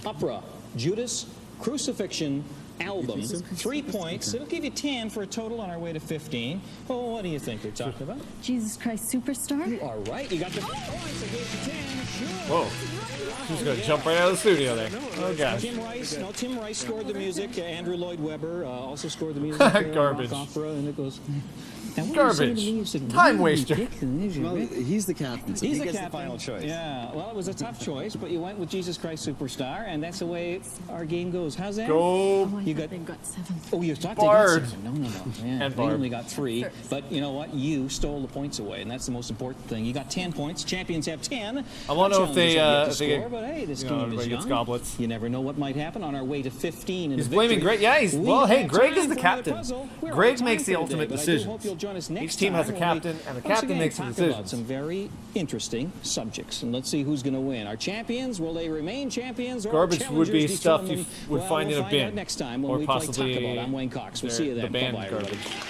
opera, Judas, crucifixion, album. 3 points. It'll give you 10 for a total on our way to 15. Oh, what do you think they're talking about? Jesus Christ Superstar? You are right. You got the points. I gave you 10. Sure. Whoa. She's going to jump right out of the studio there. Oh, gosh. Tim Rice scored the music. Andrew Lloyd Webber also scored the music. Garbage. Rock opera, and it goes... Garbage. Time waster. Well, he's the captain, so He's he the gets captain. the final choice. Yeah, well, it was a tough choice, but you went with Jesus Christ Superstar, and that's the way our game goes. How's that? Go. Oh, I thought they got 7. Oh, you thought Bard. they got 7. No. Yeah, And they Barb. only got 3. But you know what? You stole the points away, and that's the most important thing. You got 10 points. Champions have 10. I want to know if they score, but hey, this game is gets young. goblets. You never know what might happen on our way to 15. He's blaming Greg. Yeah, he's well. Hey, Greg is the captain. Greg makes the ultimate decisions. Each team has a captain, and the captain makes the decisions. About some very interesting subjects, and let's see who's going to win. Our champions, will they remain champions? Or Garbage would be stuff you would well, find in a bin, next time when or we possibly play Talk About. I'm Wayne Cox. We'll see you then. The band Bye-bye, garbage. everybody.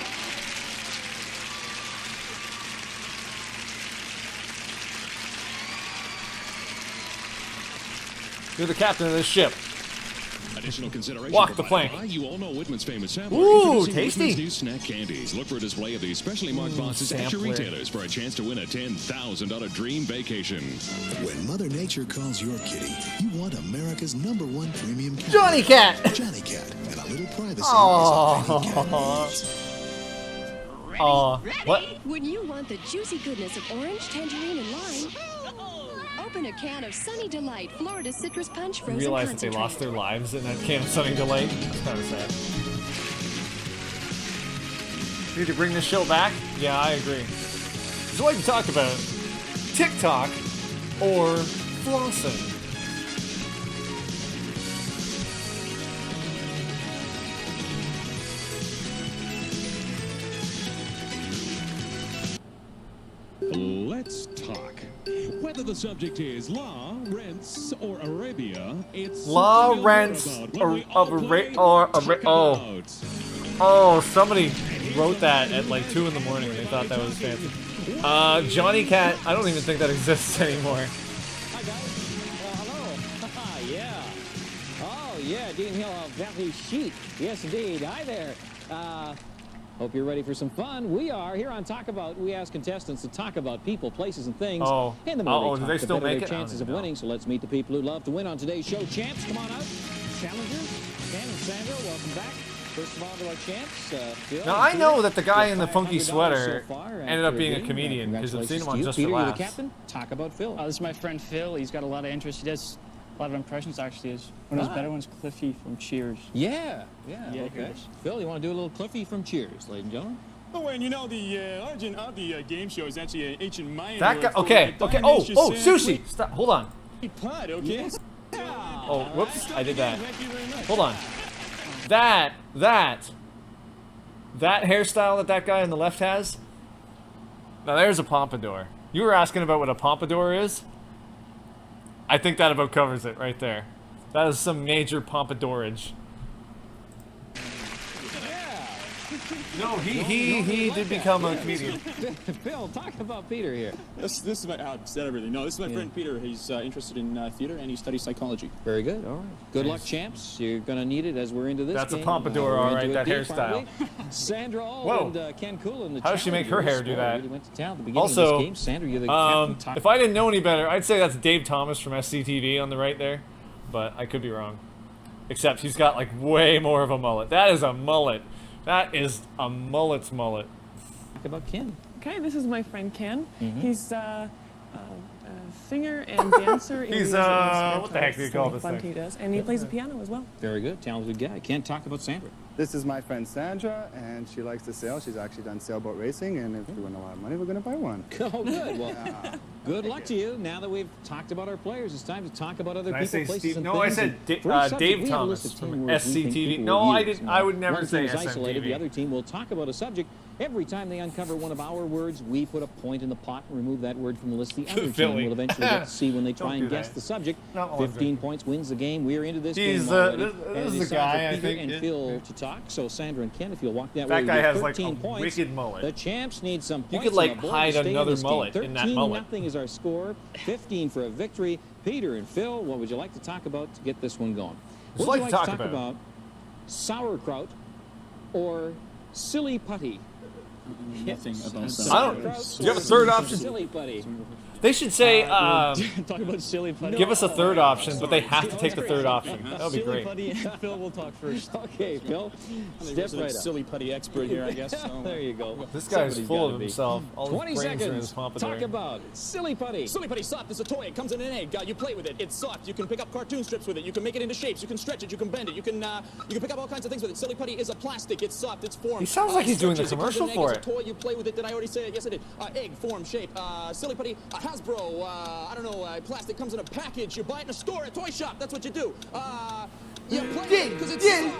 You're the captain of this ship. Additional consideration. Walk the plank. You all know Whitman's famous sampler. Ooh, Introducing tasty. Whitman's new snack candies. Look for a display of these specially marked boxes at your sampler. retailers for a chance to win a $10,000 dream vacation. When Mother Nature calls your kitty, you want America's #1 premium cat. Johnny Cat. Johnny Cat, and a little privacy Oh. is all any cat needs. Oh, what? When you want the juicy goodness of orange, tangerine, and lime, open a can of Sunny Delight Florida Citrus Punch You Frozen realize that they Concentrate. lost their lives in that can of Sunny Delight? That's kind of sad. Need to bring this show back? Yeah, I agree. So what you talk about? TikTok or flossing? Let's talk. Whether the subject is law, rents, or Arabia, it's Law, something you'll rents, hear about or when we all play Talk oh. About. Oh, somebody wrote that at like 2 in the morning. They thought that was fancy. Johnny Cat, I don't even think that exists anymore. Hi, guys. Hello. Yeah. Oh, yeah, Dean Hill of Valley Chic. Yes, indeed. Hi there. Hope you're ready for some fun. We are here on Talk About. We ask contestants to talk about people, places, and things. Oh. And the more Do they they talk, the still better make their it? I chances don't of know. winning. So let's meet the people who love to win on today's show. Champs, come on out. Challengers, Ken and Sandra, welcome back. First of all, to our champs. Phil Now, and I know Peter. that the guy in the $500 funky sweater so far ended up after being a win. comedian, because I've seen him on Congratulations Just to you. for Peter, you're the Laughs. captain. Talk about Phil. This is my friend Phil. He's got a lot of interest. He does a lot of impressions, actually. One of his better ones, Cliffy from Cheers. Yeah, okay. Phil, you want to do a little Cliffy from Cheers, ladies and gentlemen? Oh, and you know, the origin of the game show is actually an ancient Mayan That word guy, for, okay. dionysius Sushi! Stop, hold on. Pod, okay? Oh, whoops, I did that. Hold on. That hairstyle that guy on the left has, now there's a pompadour. You were asking about what a pompadour is? I think that about covers it right there. That is some major pompadourage. No, he did become a comedian. Phil, talk about Peter here. This is my, said everything. No, this is my friend Peter. He's interested in theater and he studies psychology. Very good, all right. Good luck, champs. You're going to need it as we're into this That's a game. pompadour, We're all into right, it that deep, hairstyle. aren't we? Sandra Whoa. and Ken Coolin, the How does she make her hair do challengers. that? Really went to town at the beginning Also, of this game. Sandra, you're the captain. if I didn't know any better, I'd say that's Dave Thomas from SCTV on the right there, but I could be wrong. Except he's got like way more of a mullet. That is a mullet. That is a mullet's mullet. Talk about Ken. Okay, this is my friend Ken. Mhm. He's a singer and dancer. in He's, music and what the heck do you call spirituals. this Fun thing? he does, and he plays the piano as well. Very good, talented guy. Ken, talk about Sandra. This is my friend Sandra, and she likes to sail. She's actually done sailboat racing, and if we win a lot of money, we're going to buy one. Oh, good. Well, good luck to you. Now that we've talked about our players, it's time to talk about other Did I people, say places, Steve? and No, things. I said And Dave for each subject, we have a Thomas list of 10 from words we think SCTV. people No, will I use. didn't. I would never One say team is isolated, the SMTV. other team will talk about a subject. Every time they uncover one of our words, we put a point in the pot and remove that word from the list. The other team Philly. will eventually get to see when they try Don't and do guess that. the subject. Not while 15 points wins the game. We're into this He's, game already. this And is it the is guy, time I for Peter think. and Phil to talk. So Sandra and Ken, if you'll walk that That way, guy you get has like 13 a points. wicked mullet. The champs need some points. You could like on the board hide to stay in another this game. mullet in that mullet. 13-0 is our score. 15 for a victory. Peter and Phil, what would you like to talk about to get this one going? What Would would you you like like to talk about sauerkraut or silly putty? Nothing about that. I don't. Do you have a third option? Silly putty. They should say, Talk about silly putty. give us a third option, but they have to take the third option. That would be Silly great. putty, and Phil will talk first. Okay, Phil. Step There's a right up. silly putty expert here, I guess. So. There you go. This guy is Somebody's full gotta of be. himself. All 20 his brains are in his seconds. pompadour. Talk about silly putty. Silly putty soft. It's a toy. It comes in an egg. You play with it. It's soft. You can pick up cartoon strips with it. You can make it into shapes. You can stretch it. You can bend it. You can pick up all kinds of things with it. Silly putty is a plastic. It's soft. It's formed. He sounds like he's doing the Stretches. commercial It comes in an egg. for It's a toy. You play with it. Did I already say it? Yes, I did. Egg, form, shape. Silly putty. Hasbro. I don't know. Plastic comes in a package. You buy it in a store, a toy shop. That's what you do. You play because it's that's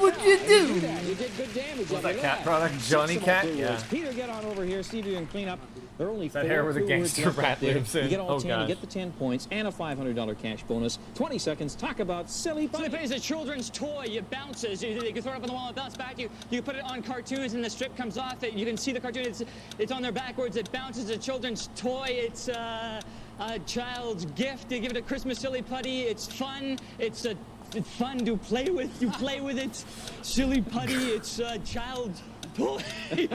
what you do. You did good damage. What's that cat product? Johnny Cat? Yeah. Peter, get on over here. See if you can clean up. There are only That 4 hair where the clue words gangster left rat up there. lives in. You get all Oh, 10, gosh. you get the 10 points and a $500 cash bonus. 20 seconds. Talk about silly putty. Silly putty is a children's toy. It bounces. You can throw it up on the wall. It bounces back. You put it on cartoons, and the strip comes off. You can see the cartoon. It's on there backwards. It bounces. It's a children's toy. It's a child's gift. You give it a Christmas silly putty. It's fun. It's fun to play with. You play with it. Silly putty. It's a child's toy. It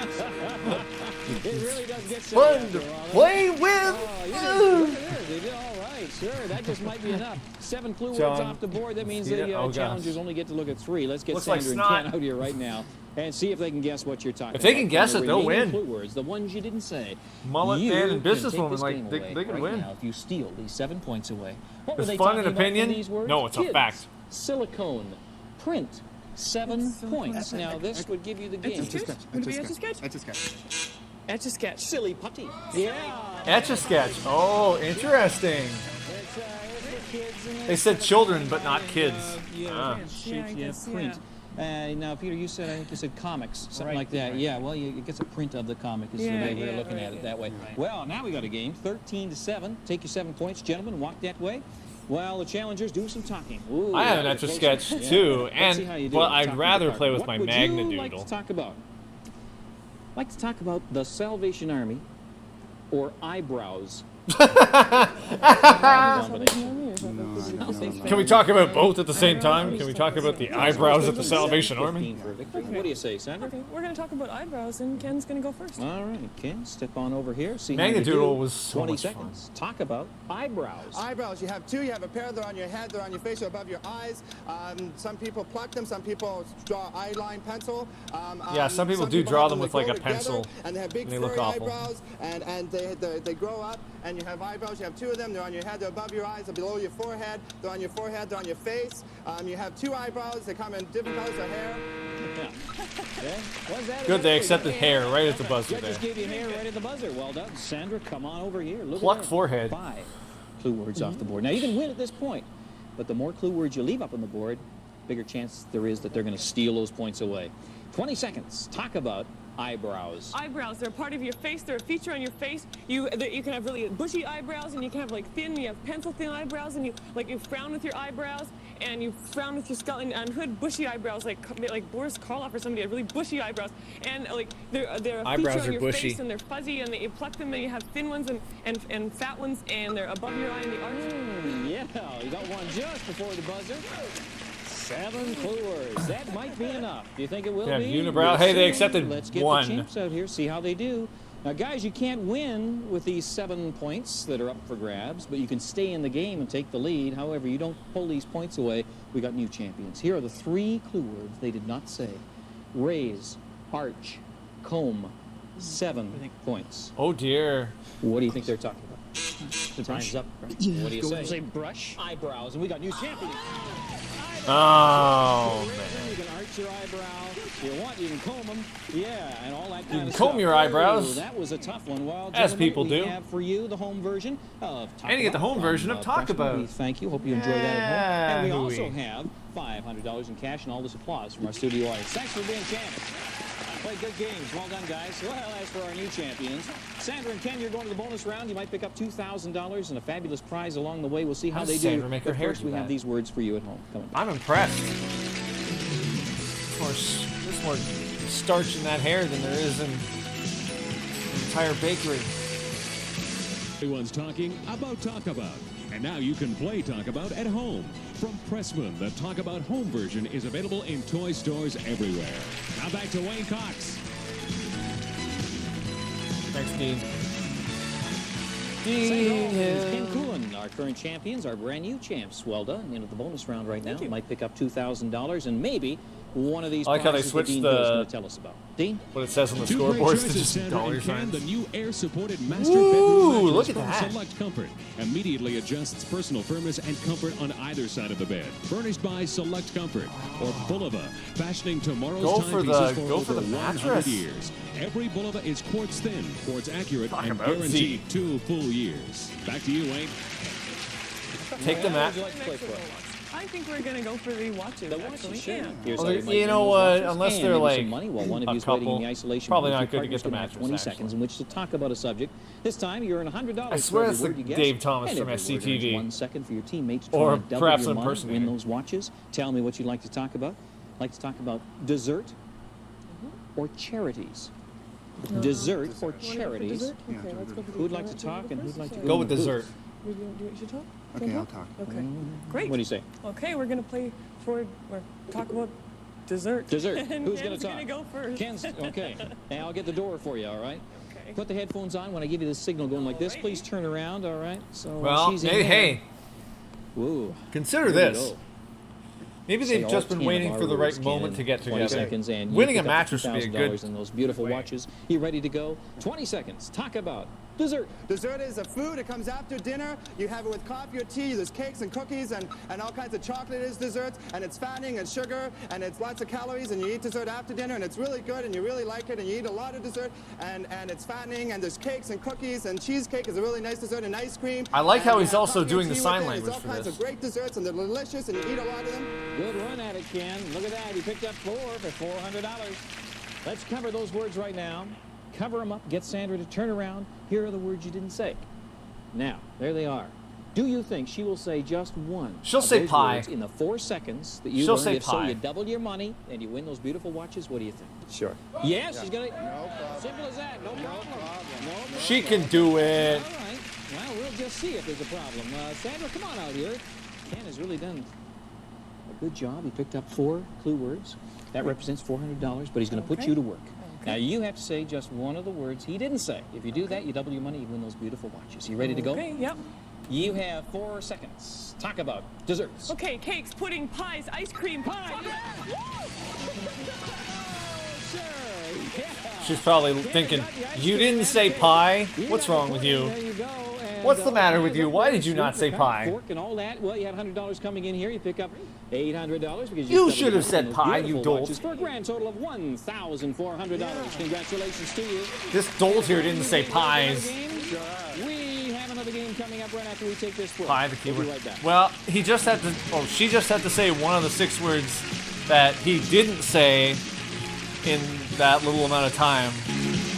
really does get silly. Fun after to a while. play with. Oh, you did all right. Sure, that just might be enough. 7 clue words John, off the board. That means see the that? Oh, gosh. challengers only get to look at 3. Let's get Looks like Sandra and snot. Ken out here right now and see if they can guess what you're talking If they about. can guess The it, they'll remaining win. Clue words, the ones you didn't say. Mullet You man and can businesswoman, take this like, game they away can right win. now if you steal these 7 points away. What were Is they fun talking an about from opinion? these words? No, it's a Kids, fact. Silicone, print, 7 points. Now this would give you the game. Would it be Etch-a-Sketch? Etch-a-Sketch. Etch-a-Sketch. Silly putty. Yeah. Etch-a-Sketch. Oh, interesting. It's for kids and They said children, but not kids. Ah. Print. Now, Peter, you said, I think you said comics, something Right. like that. Yeah, well, it gets a print of the comic is the way we're looking at it that way. Well, now we got a game, 13-7. Take your 7 points, gentlemen, walk that way. Well, the challengers do some talking. Ooh, I have an that was Etch-a-Sketch close. too, Let's see how you and do well, at the I'd top of rather the card. play with What my would Magna you like Doodle. to talk about? Like to talk about the Salvation Army or eyebrows? Can we talk about both at the same time? Can we talk about the eyebrows of the Salvation Army? What do you say, Sandra? Okay, we're going to talk about eyebrows, and Ken's going to go first. All right, Ken, step on over here. See how you Magna do. Doodle was so 20 much fun. seconds. Talk about eyebrows. Eyebrows, you have 2. You have a pair. They're on your head. They're on your face or above your eyes. Some people pluck them. Some people draw eyeline pencil. Yeah, some people do draw have them that with like grow a together, pencil, and they have big and they look furry awful. eyebrows, and they grow up. And you have eyebrows. You have 2 of them. They're on your head. They're above your eyes. They're below your forehead. They're on your forehead. They're on your face. You have 2 eyebrows. They come in different colors of hair. Good, they accepted hair right at the buzzer Yeah, there. just gave you hair right at the buzzer. Well done. Sandra, come on over here. Look Pluck at that. forehead. 5 clue words off the board. Now, you can win at this point, but the more clue words you leave up on the board, bigger chance there is that they're going to steal those points away. 20 seconds. Talk about eyebrows. Eyebrows, they're a part of your face. They're a feature on your face. You can have really bushy eyebrows, and you can have like thin. You have pencil thin eyebrows, and you frown with your eyebrows, and you frown with your skull. And hood bushy eyebrows, like Boris Karloff or somebody had really bushy eyebrows, and like they're a Eyebrows feature on are your bushy. face, and they're fuzzy, and you pluck them, and you have thin ones and fat ones, and they're above your eye in the arch. Yeah, you got one just before the buzzer. 7 clue words. That might be enough. Do you think it will Yeah, be? unibrow. We'll Hey, they see. accepted Let's get 1. the champs out here, see how they do. Now, guys, you can't win with these 7 points that are up for grabs, but you can stay in the game and take the lead. However, you don't pull these points away. We got new champions. Here are the 3 clue words they did not say. Raise, arch, comb. 7 points. Oh dear. What do you think they're talking about? The time's up. What do you say? Say brush. Eyebrows, and we got new champions. Oh man. You can arch your eyebrow. You want, you can comb them. Yeah, and all that kind You of can stuff. comb your eyebrows. Ooh, that was a tough one. Well, As gentlemen, people we do. have for you the home version of Talk And you get the About home from, version of Talk Freshman. About. We thank you. Hope you enjoy that at home. And we Yeah, also hooey. have $500 in cash and all this applause from our studio audience. Thanks for being champions. played good games. Well done, guys. Well, as for our new champions, Sandra and Ken, you're going to the bonus round. You might pick up $2,000 and a fabulous prize along the way. We'll see how they do. Sandra make her But hair first, do we have that? these words for you at home. Come on. I'm impressed. There's more starch in that hair than there is in the entire bakery. Everyone's talking about Talk About. And now you can play Talk About at home. From Pressman, the Talk About home version is available in toy stores everywhere. Now back to Wayne Cox. Thanks, Dean. Ken Coolin, our current champions, our brand new champs. Well done. Into the bonus round right now. Might pick up $2,000 and maybe one of these I like how they prizes that switched Dean Hill's going to tell us about. Dean? What it says on the Two great scoreboards to choices, just Sandra dollar and Ken, signs. the new air-supported master Ooh, bedroom look mattress at from that. Select Comfort. Immediately adjusts personal firmness and comfort on either side of the bed. Furnished by Select Comfort or Bulova, fashioning tomorrow's Go for timepieces the- for go over for the 100 mattress. years. Every Bulova is quartz thin, quartz accurate, Talk and about guaranteed Z. 2 full years. Back to you, Wayne. Take the mat. I think we're going to go for the watches. The watches, actually. sure. Yeah. Here's Well, how you might win know those what, watches unless and they're maybe like some money while one of a you is waiting in the couple, isolation probably booth. not Your good to partner's get the gonna have mattress, 20 actually. seconds in which to talk about a subject. This time, you earn $100 I swear for it's every the word you guess. Dave Thomas And from every word SCTV. earns 1 second for your teammate to try Or and double perhaps your an money, impersonator. win those watches. Tell me what you'd like to talk about. Like to talk about dessert or charities? Dessert or charities? Dessert? Okay, let's go for Who'd like to talk and who'd like to Go in with the booth? dessert. We're going to do it. You should talk? Okay, I'll talk. Okay. Great. What do you say? Okay, we're going to play for, or talk about dessert. Dessert. And Who's going Ken's to talk? gonna go first. Ken's, okay. Hey, I'll get the door for you, all right? Okay. Put the headphones on. When I give you the signal going like this, please turn around, all right? So Well, she's in hey, there. hey, Whoa. consider Here we this. go. Maybe Say they've all just been 10 waiting of for the our right words, moment Ken, to get 20 together. seconds and you Winning a pick up mattress would be a good. $2,000 in those beautiful watches. You ready to go? 20 seconds. Talk about dessert. Dessert is a food. It comes after dinner. You have it with coffee or tea. There's cakes and cookies and all kinds of chocolate is desserts. And it's fattening and sugar. And it's lots of calories. And you eat dessert after dinner. And it's really good. And you really like it. And you eat a lot of dessert. And it's fattening. And there's cakes and cookies. And cheesecake is a really nice dessert. And ice cream. I like And how you he's have also coffee or doing the tea sign with it. language There's for all kinds this. of great desserts. And they're delicious. And you eat a lot of them. Good run at it, Ken. Look at that. You picked up 4 for $400. Let's cover those words right now. Cover them up. Get Sandra to turn around. Here are the words you didn't say. Now, there they are. Do you think she will say just one? She'll of say those pie. words in the 4 seconds that you She'll learned? say If so, pie. you double your money and you win those beautiful watches. What do you think? Sure. Yes, she's gonna. No problem. Simple as that. No problem. No problem. She can do it. All right. Well, we'll just see if there's a problem. Sandra, come on out here. Ken has really done a good job. He picked up 4 clue words. That represents $400, but he's going to put you to work. Now, you have to say just one of the words he didn't say. If you do that, you double your money, you win those beautiful watches. You ready to go? Okay, yep. You have 4 seconds. Talk about desserts. Okay, cakes, pudding, pies, ice cream, pie. She's probably thinking, you didn't say pie? What's wrong with you? There you go. And, What's the matter with you? Why did you not say pie? Fork and all that. Well, you have $100 coming in here. You pick up $800 because You doubled should your have said money. pie, you Beautiful dolt. watches For a grand total of $1,400. Congratulations to you. This dolt here didn't say pies. We have another game coming up right after we take this break. Pie, the We'll keyword. be right back. Well, he just had to, oh, she just had to say one of the 6 words that he didn't say in that little amount of time,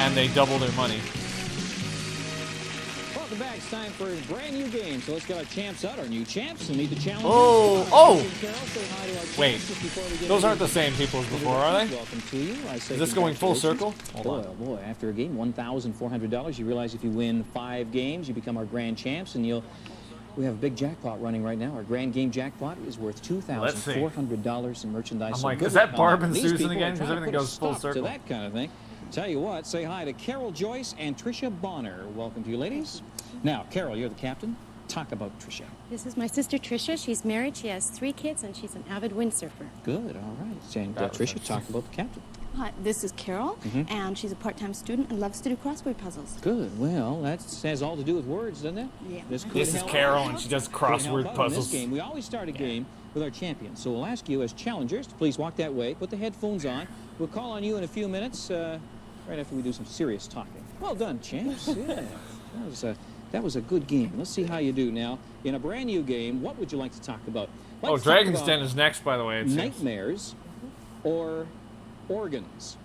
and they double their money. Welcome back. It's time for a brand new game. So let's get our champs out, our new champs, and meet the challengers. Oh, Carol, oh! say hi to our Wait, champs just before we get those into aren't the same people as before, are they? Welcome to you. I say Is this going full congratulations. circle? Hold Boy, on. oh boy, after a game, $1,400. You realize if you win 5 games, you become our grand champs, and we have a big jackpot running right now. Our grand game jackpot is worth $2,400 in merchandise. I'm So like, good is that luck on Barb and These Susan people are again? 'Cause trying to everything put a goes full stop circle. To that kind of thing. Tell you what, say hi to Carol Joyce and Tricia Bonner. Welcome to you, ladies. Now, Carol, you're the captain. Talk about Tricia. This is my sister Tricia. She's married. She has 3 kids, and she's an avid windsurfer. Good, all right. And That was Tricia, nice. talk about the captain. Hi, this is Carol, and she's a part-time student and loves to do crossword puzzles. Good. Well, that has all to do with words, doesn't it? Yeah. This could This is help Carol, out. and she does Could help crossword out in puzzles. This game. We always start a game with our champions. So we'll ask you as challengers to please walk that way, put the headphones on. We'll call on you in a few minutes, right after we do some serious talking. Well done, champs. Yeah. That was a good game. Let's see how you do now. In a brand new game, what would you like to talk about? Oh, Let's talk Dragon's about Den is next, by the way. It seems. nightmares or organs.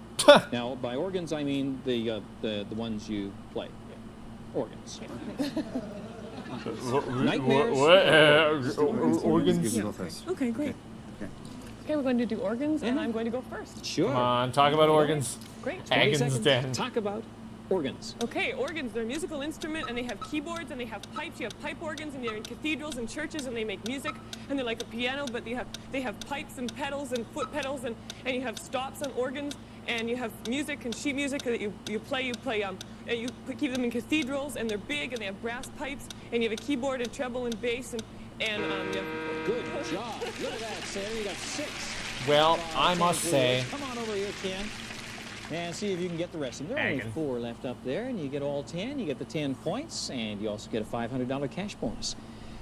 Now, by organs, I mean the ones you play. Yeah. Organs. Nightmares. Organs. You go first. Okay, great. Okay, we're going to do organs, and I'm going to go first. Sure. Come on, talk about organs. Great. 20 Agons seconds. Den. Talk about organs. Okay, organs, they're a musical instrument, and they have keyboards, and they have pipes. You have pipe organs, and they're in cathedrals and churches, and they make music, and they're like a piano, but they have pipes and pedals and foot pedals, and you have stops on organs, and you have music and sheet music that you play, and you keep them in cathedrals, and they're big, and they have brass pipes, and you have a keyboard and treble and bass, and you have... Good job. Look at that, Sarah. You got 6. Well, I must say... Come on over here, Ken. And see if you can get the rest of them. There are only 4 left up there, and you get all 10. You get the 10 points, and you also get a $500 cash bonus.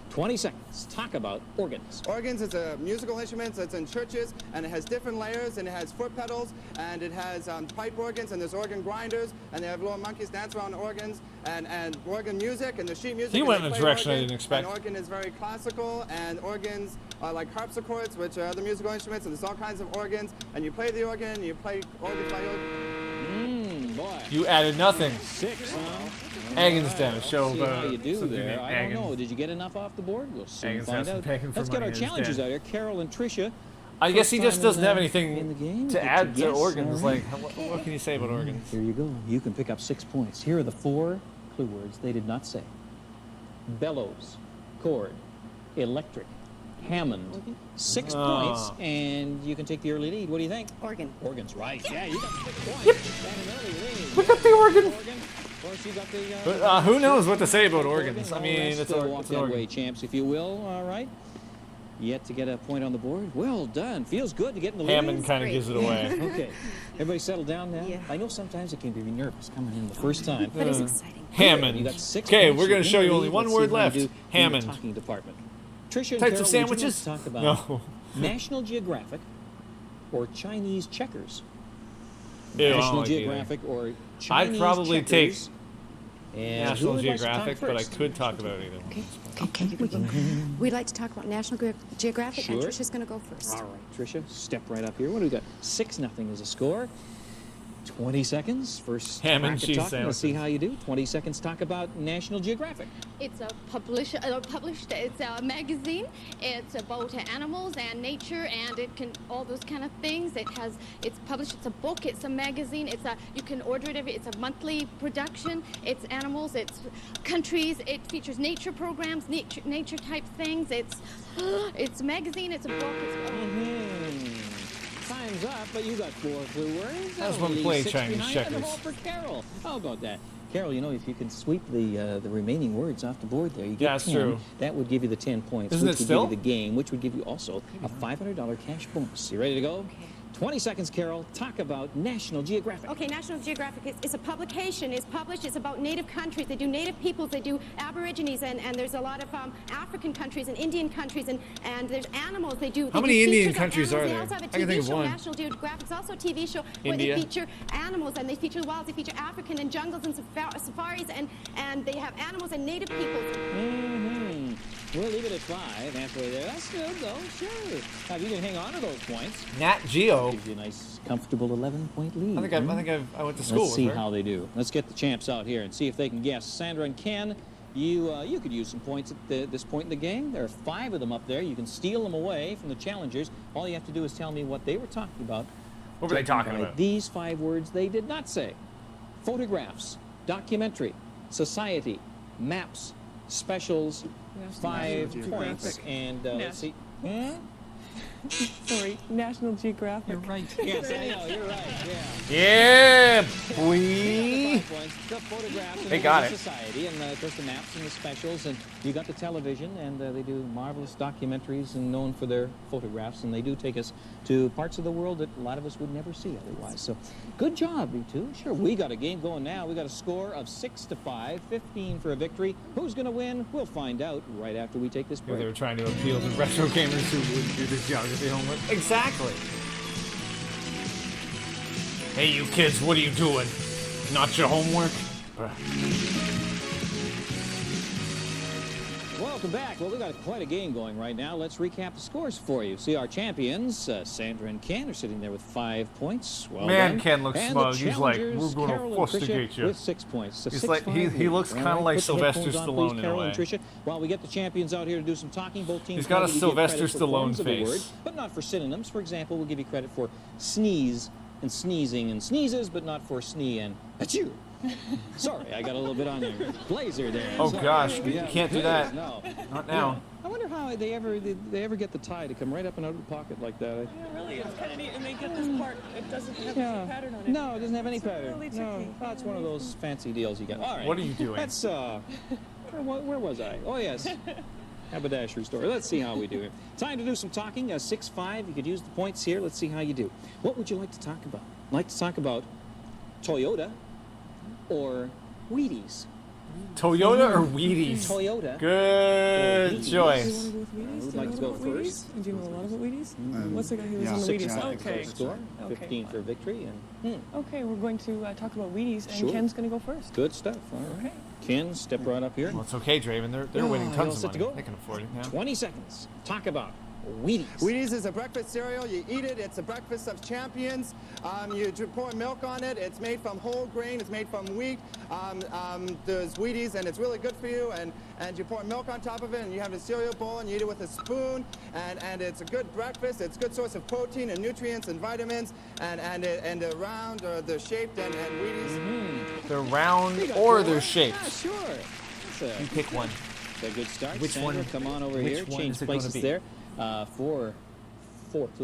20 seconds. Talk about organs. Organs is a musical instrument that's in churches, and it has different layers, and it has foot pedals, and it has pipe organs, and there's organ grinders, and they have little monkeys dance around organs, and organ music, and the sheet music. He went in a direction I didn't expect. And organ is very classical, and organs are like harpsichords, which are other musical instruments, and there's all kinds of organs, and you play the organ, and you play organs by organ. Boy. You added nothing. 6, huh? Agons Den, a show See about how you do something there. named I don't know. Agons. Did you get enough off the board? We'll soon Agons find has some out. packing for Let's get money our in his challengers den. out here. Carol and Tricia. I guess he First just time doesn't in have the anything game. to Get add to guess, organs. all Like, right. what can you say about organs? Here you go. You can pick up 6 points. Here are the 4 clue words they did not say. Bellows, chord, electric, Hammond. 6 points, and you can take the early lead. What do you think? Organ. Organ's right. Yeah, you got 6 points. Got an early lead. We got the organ. Of course, you got the... But, who knows what to say about organs? I mean, it's walk an that organ. way, champs, if you will. All right. Yet to get a point on the board. Well done. Feels good to get in the lead. Hammond kind of gives it away. Okay. Everybody settle down now? Yeah. I know sometimes it can be nervous coming in the first time. That is exciting. Hammond. You got 6 Okay, points. we're going to You're show in you the only lead. one Let's see word how you left. do in the Hammond. talking department. Tricia and Types Carol, of sandwiches? would you like to talk about No. National Geographic or Chinese checkers? Ew, I don't National like either. Geographic or I'd Chinese probably take checkers. And National who would like to talk Geographic, but I first? could talk about either one. Okay. We'd like to talk about National Geographic, and Sure. Tricia's going to go first. All right, Tricia, step right up here. What do we got? 6-0 is a score. 20 seconds. First Ham and crack at cheese talking. Let's see sandwiches. how you do. 20 seconds. Talk about National Geographic. It's a published, it's a magazine. It's about animals and nature, and it can, all those kind of things. It's published, it's a book, it's a magazine, you can order it it's a monthly production. It's animals, it's countries, it features nature programs, nature type things. It's a magazine, it's a book, Time's up, but you got 4 clue words. How's That'll one leave play 6 Chinese behind checkers? and a ball for Carol. How about that? Carol, you know, if you can sweep the remaining words off the board there, you get Yeah, that's 10. true. That would give you the 10 points, Isn't which it would still? give you the game, which would give you also a $500 cash bonus. You ready to go? Okay. 20 seconds, Carol. Talk about National Geographic. Okay, National Geographic is a publication. It's published. It's about native countries. They do native peoples. They do Aborigines, and there's a lot of African countries and Indian countries, and there's animals. They do. How they many do Indian features on countries are animals. there? They also have I a can think TV of show. one. National Geographic's also a TV show where India. they feature animals, and they feature the wilds. They feature African and jungles and safaris, and they have animals and native peoples. We'll leave it at 5 halfway there. That's good, though. Sure. Now, if you can hang on to those points. Nat Geo. Gives you a nice, comfortable 11-point lead. I went to school Let's see with her. how they do. Let's get the champs out here and see if they can guess. Sandra and Ken, you could use some points at this point in the game. There are 5 of them up there. You can steal them away from the challengers. All you have to do is tell me what they were talking about. What were they talking by about? These 5 words they did not say. Photographs, documentary, society, maps, specials, 5 points. And let's see. Sorry, National Geographic. You're right. Yes, I know. You're right. Yeah, boy. The photographs They got it. Society, and of course the maps and the specials, and you got the television, and they do marvelous documentaries and known for their photographs, and they do take us to parts of the world that a lot of us would never see otherwise. So, good job, you two. Sure, we got a game going now. We got a score of 6-5, 15 for a victory. Who's going to win? We'll find out right after we take this break. They were trying to appeal to retro gamers who wouldn't do the geography homework. Exactly. Hey, you kids, what are you doing? Not your homework? Welcome back. Well, we've got quite a game going right now. Let's recap the scores for you. See, our champions, Sandra and Ken, are sitting there with 5 points. Well Man, done. Ken looks And smug. the He's like, we're challengers, going Carol to and Tricia, fustigate you. with 6 points. So He's 6-5 like, he looks lead. kind of like Put the Sylvester headphones on, Stallone please, in a Carol way. and Tricia. While we get the champions out here to do some talking, both teams. He's got a will give you Sylvester credit for Stallone forms of a face. word, but not for synonyms. For example, we'll give you credit for sneeze and sneezing and sneezes, but not for snee and achoo. Sorry, I got a little bit on your blazer there. Oh Sorry. gosh, you can't do that. No, Not now. I wonder how they ever get the tie to come right up and out of the pocket like that. Yeah, really, it's kind of neat. And they get this part. It doesn't have Yeah. any pattern on it. No, it doesn't have any pattern. Really No, tricky. that's one of those fancy deals you get. All right. What are you doing? Let's where was I? Oh yes. Haberdashery store. Let's see how we do here. Time to do some talking. 6-5. You could use the points here. Let's see how you do. What would you like to talk about? Like to talk about Toyota or Wheaties? Toyota or Wheaties? Toyota. Good or Wheaties. choice. Who would like to go first? Do you know a lot about Wheaties? What's the guy who was on the Six Wheaties? points Okay. for score, Okay. 15 for victory, and Okay, we're going to talk about Wheaties, and Sure. Ken's going to go first. good stuff. All right. Ken, step right up here. Well, it's okay, Draven. They're winning you all tons of set to money. go? They can afford it now. 20 seconds. Talk about Wheaties. Wheaties is a breakfast cereal. You eat it. It's a breakfast of champions. You pour milk on it. It's made from whole grain. It's made from wheat. There's Wheaties, and it's really good for you. And you pour milk on top of it, and you have a cereal bowl, and you eat it with a spoon. And it's a good breakfast. It's a good source of protein and nutrients and vitamins. And they're round or they're shaped. And Wheaties. They're round or they're shaped. Yeah, sure. You pick one. It's a good start. Which Sandra, one- come on over which here. one Change is it gonna places be? there. Four.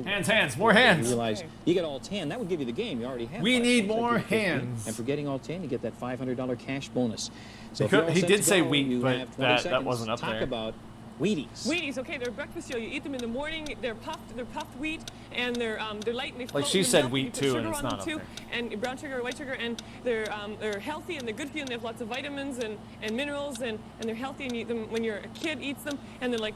Hands, more hands. You realize you get all 10. That would give you the game. You already have. We 5 need points. more That gives you 15. hands. And for getting all 10, you get that $500 cash bonus. He if you're could- all he set did to say go, wheat, you but have 20 that seconds wasn't up to talk there. about Wheaties. Wheaties, okay, they're a breakfast cereal. You eat them in the morning. They're puffed wheat, and they're light and they float she in the said milk. wheat You put too, sugar and it's on not them up too, there. and brown sugar or white sugar, and they're healthy and they're good for you, and they have lots of vitamins and minerals, and they're healthy, and you eat them when you're a kid eats them, and they're like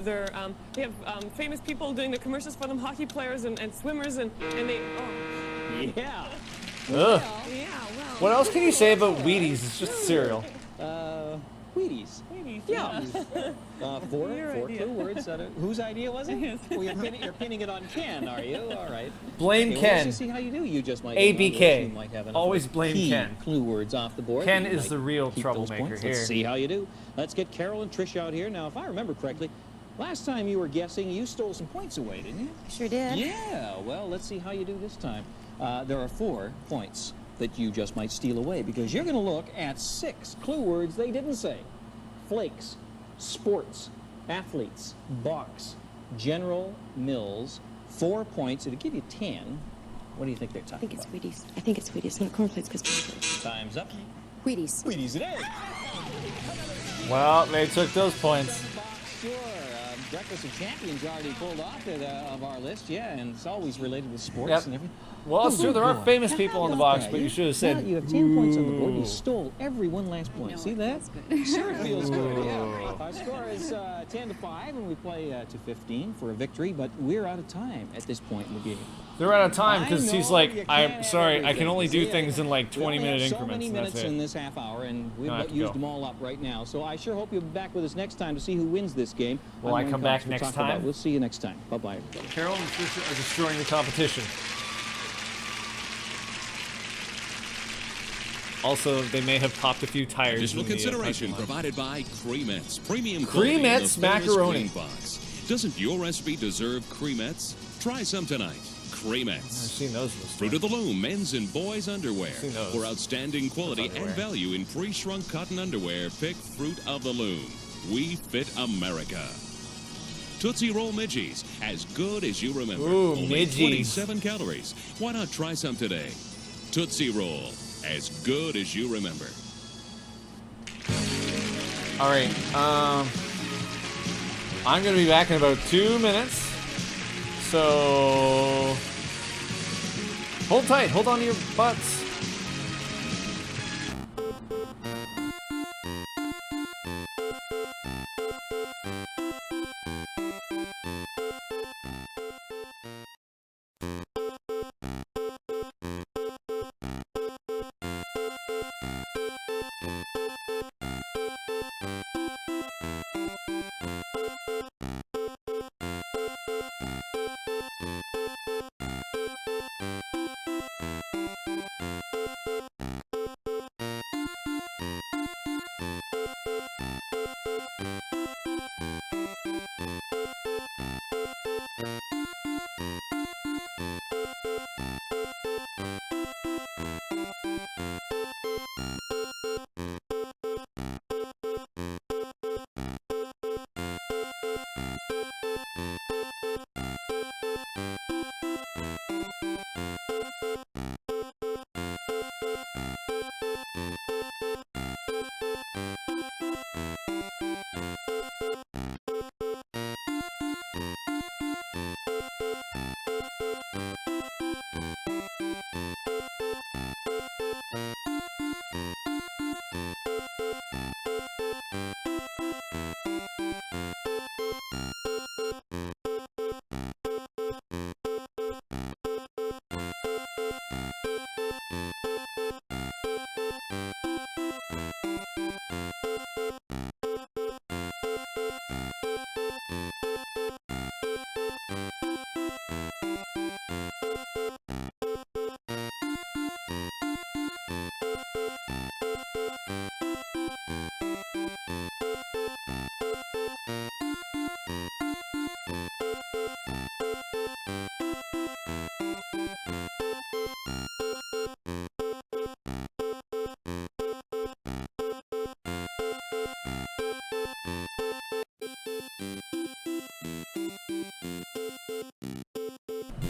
they have famous people doing the commercials for them, hockey players and swimmers, and they Yeah. Ugh. yeah, well. What else can you say about Wheaties? It's just cereal. Wheaties. Wheaties, Yeah. Four Your idea. clue words. Whose idea was it? Yes. Well, you're pinning it on Ken, are you? All right. Blame Okay, well, Ken. let's just see how you do. You just might. ABK. You might have enough Always of blame key Ken. Clue words off the board. Ken You is might the real keep those troublemaker points. here. Let's see how you do. Let's get Carol and Trish out here. Now, if I remember correctly, last time you were guessing, you stole some points away, didn't you? Sure did. Yeah. Well, let's see how you do this time. There are 4 points that you just might steal away because you're going to look at 6 clue words they didn't say. Flakes, sports, athletes, box, General Mills, 4 points. It'll give you 10. What do you think they're I talking think it's about? Wheaties. I think it's Wheaties. Not cornflakes, because Time's up. Wheaties. Wheaties it is. Well, they took those points. Sure. Breakfast of Champions already pulled off of our list, yeah, and it's always related with sports Yep. and everything. Well, it's true. There are Boy. famous people on the box, but you should have said. Well, you have 10 points on the board. "Ooh." You stole every one last point. See that? Sure, it feels good. Yeah. Our score is 10-5, and we play to 15 for a victory. But we're out of time at this point in the game. They're out of time because I he's know like, you I'm can't sorry, have I can only do everything. things in like We only 20-minute have so increments. many And minutes that's it. in this half hour, and we've Don't have to used go. them all up right now. So I sure hope you'll be back with us next time to see who wins this game. Will I I'm Wayne come back Cox. We'll next talk about- time? We'll see you next time. Bye-bye, everybody. Carol and Tricia are destroying the competition. Also, they may have popped a few tires. Additional in the, consideration parking lot. provided by Cremettes. Premium quality in the Cremettes famous macaroni. cream box. Doesn't your recipe deserve Cremettes? Try some tonight. Cremettes. I've seen those in the store. Fruit of the Loom men's and boys underwear. seen those. For outstanding quality and underwear. value in pre-shrunk cotton underwear, pick Fruit of the Loom. We fit America. Tootsie Roll Midgies, as good as you remember. Ooh, Only Midgies. 27 calories. Why not try some today? Tootsie Roll, as good as you remember. All right. I'm going to be back in about 2 minutes. So hold tight. Hold on to your butts.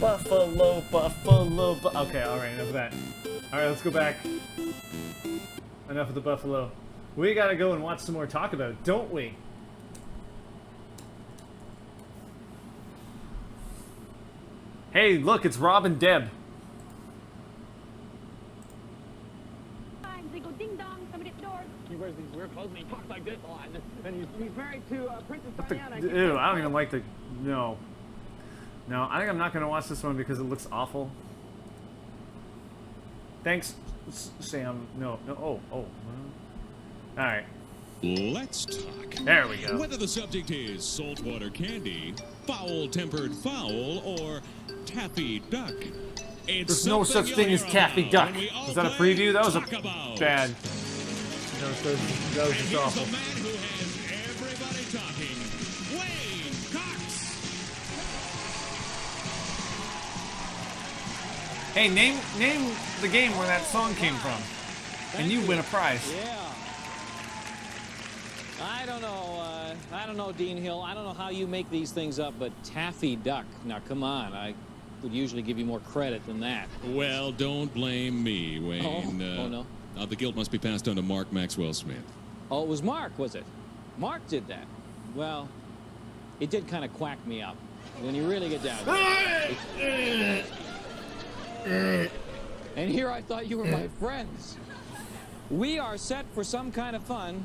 Buffalo, buffalo, okay, alright, enough of that. Alright, let's go back. Enough of the buffalo. We gotta go and watch some more Talk About, don't we? Hey, look, it's Rob and Deb. They go ding dong, somebody at the door. He wears these weird clothes and he talks like this a lot. And he's married to Princess Diana. Ew, I don't even like the... No. No, I think I'm not going to watch this one because it looks awful. Thanks, Sam. No. Oh. Alright. Let's talk. There we go. Whether the subject is saltwater candy, foul-tempered fowl, or taffy duck. There's no such thing as taffy duck. Was that a preview? That was a bad... That was just awful. Hey, name the game where that song came from, and you win a prize. Yeah. I don't know, Dean Hill. I don't know how you make these things up, but taffy duck. Now, come on. I would usually give you more credit than that. Well, don't blame me, Wayne. Oh no. The guilt must be passed on to Mark Maxwell Smith. Oh, it was Mark, was it? Mark did that. Well, it did kind of quack me up when you really get down to it. And here I thought you were my friends. We are set for some kind of fun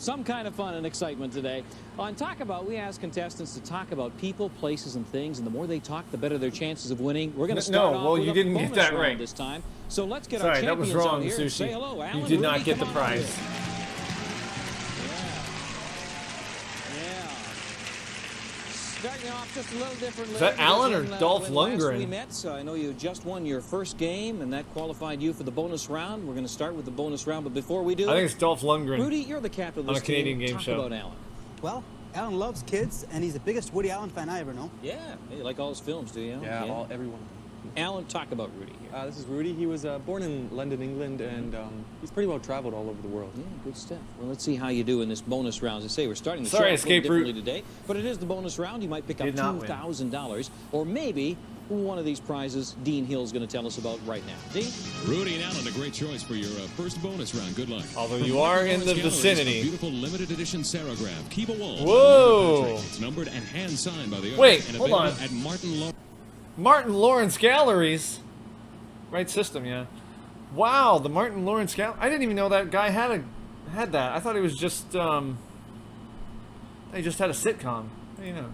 and excitement today. On Talk About, we ask contestants to talk about people, places, and things, and the more they talk, the better their chances of winning. We're going to start off with you didn't get that right this time. So let's get Sorry, our champions that was wrong, out here and Sushi. say hello. Alan, you did not Rudy, get the come on prize. here. Starting off just a little differently. Is that Alan or Dolph Lundgren? We met, so I know you just won your first game, and that qualified you for the bonus round. We're going to start with the bonus round, but before we do, I think it's Dolph Lundgren. Rudy, you're the captain of this on a Canadian team. game Talk show. about Alan. Well, Alan loves kids, and he's the biggest Woody Allen fan I ever know. Yeah, you like all his films, do you? Yeah, everyone. Alan, talk about Rudy here. This is Rudy. He was born in London, England, and he's pretty well traveled all over the world. Yeah, good stuff. Well, let's see how you do in this bonus round. As I say, we're starting the show Sorry, a little escape differently route. today, but it is the bonus round. You might pick up Did not win. $2,000, or maybe one of these prizes Dean Hill's going to tell us about right now. Dean? Rudy and Alan, a great choice for your first bonus round. Good luck. Although From you are in Lawrence the Galleries, vicinity. a beautiful limited edition Serograph. Keep a wall. Whoa! It's numbered and hand signed by the Wait, artist and hold available on. at Martin Lawrence Galleries. Right system, yeah. Wow, the Martin Lawrence Gallery. I didn't even know that guy had that. I thought he was just he just had a sitcom. How do you know?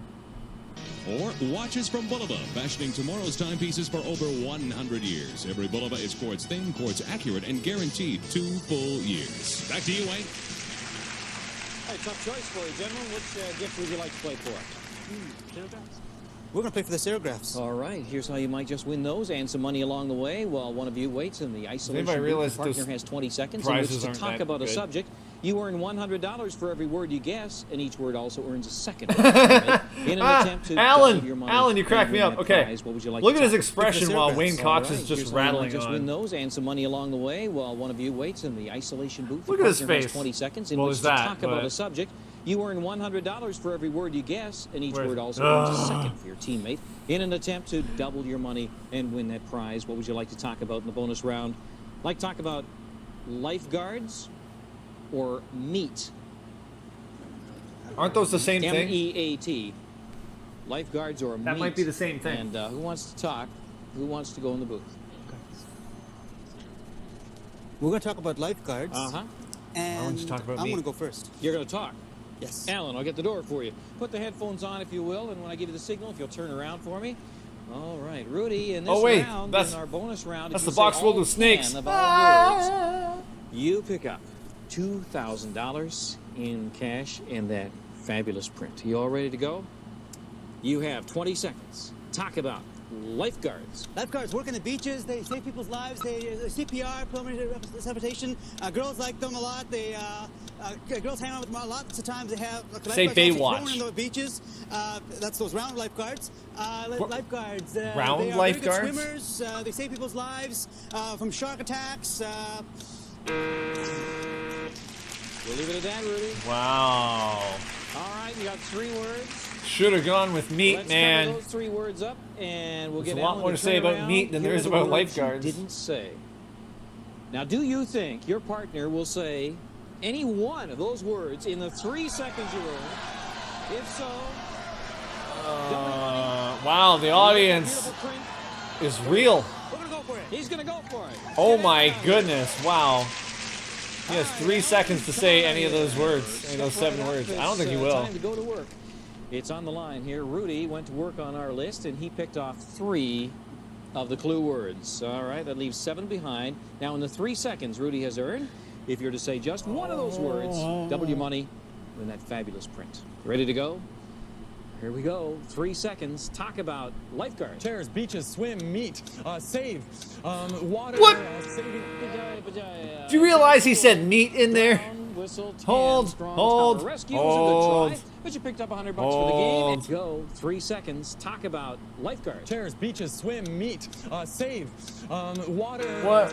Or watches from Bulova, fashioning tomorrow's timepieces for over 100 years. Every Bulova is quartz thin, quartz accurate, and guaranteed 2 full years. Back to you, Wayne. Hey, right, tough choice for you, gentlemen. Which gift would you like to play for? We're going to play for the serigraphs. All right, here's how you might just win those and some money along the way while one of you waits in the isolation anybody booth. realize The partner those has 20 seconds in which prizes to aren't talk that about a good? subject. You earn $100 for every word you guess, and each word also earns a second. In an attempt to double your money Alan, you cracked and me win up. that Okay, prize, what would you like look to at his talk expression about? while Wayne Cox All is right, just here's how you might rattling just on. win those and some money along the way while one of you waits in the isolation booth. Look The at his partner has face. 20 seconds in Well, which there's to that, talk about but- a subject. You earn $100 for every word you guess, and each Where's- word also earns a Ugh. second for your teammate. In an attempt to double your money and win that prize, what would you like to talk about in the bonus round? Like to talk about lifeguards or meat? Aren't those the same thing? M-E-A-T. Lifeguards or meat? That might be the same thing. And who wants to talk? Who wants to go in the booth? We're going to talk about lifeguards. Uh-huh. And I want you to talk about I'm meat. going to go first. You're going to talk? Yes. Alan, I'll get the door for you. Put the headphones on, if you will, and when I give you the signal, if you'll turn around for me. All right, Rudy, in this Oh, wait, round, that's- in our bonus round, that's if you the box say filled all with snakes. 10 of our words, you pick up $2,000 in cash and that fabulous print. You all ready to go? You have 20 seconds. Talk about lifeguards. Lifeguards work on the beaches. They save people's lives. They CPR, pulmonary resuscitation. Girls like them a lot. Girls hang out with them a lot. Lots of times they have Say lifeguards Baywatch. thrown in the beaches. That's those round lifeguards. Lifeguards. Round they are lifeguards? Very good swimmers. They save people's lives from shark attacks. We'll leave it at that, Rudy. Wow. All right, you got 3 words. Should have gone with meat, Let's man. cover those 3 words up, and we'll There's get a lot Alan more to say turn about around. meat than there Here is are the about words you lifeguards. didn't say. Now, do you think your partner will say any one of those words in the 3 seconds you earn? If so, Wow, the audience is real. he's going to go for it. Oh my goodness, wow. He has 3 seconds to say any of those words, any of those 7 words. I don't think he will. Time to go to work. It's on the line here. Rudy went to work on our list, and he picked off 3 of the clue words. All right, that leaves 7 behind. Now, in the 3 seconds Rudy has earned, if you're to say just one of those words, double your money, win that fabulous print. Ready to go? Here we go. 3 seconds. Talk about lifeguards. Chairs, beaches, swim, meat, save, water. What? Do you realize he said meat in there? Whistle, Hold, hold, rescue was a good hold. try, but you picked up $100 for the game. And go 3 seconds. Talk about lifeguards. Chairs, beaches, swim, meat, save, water. What?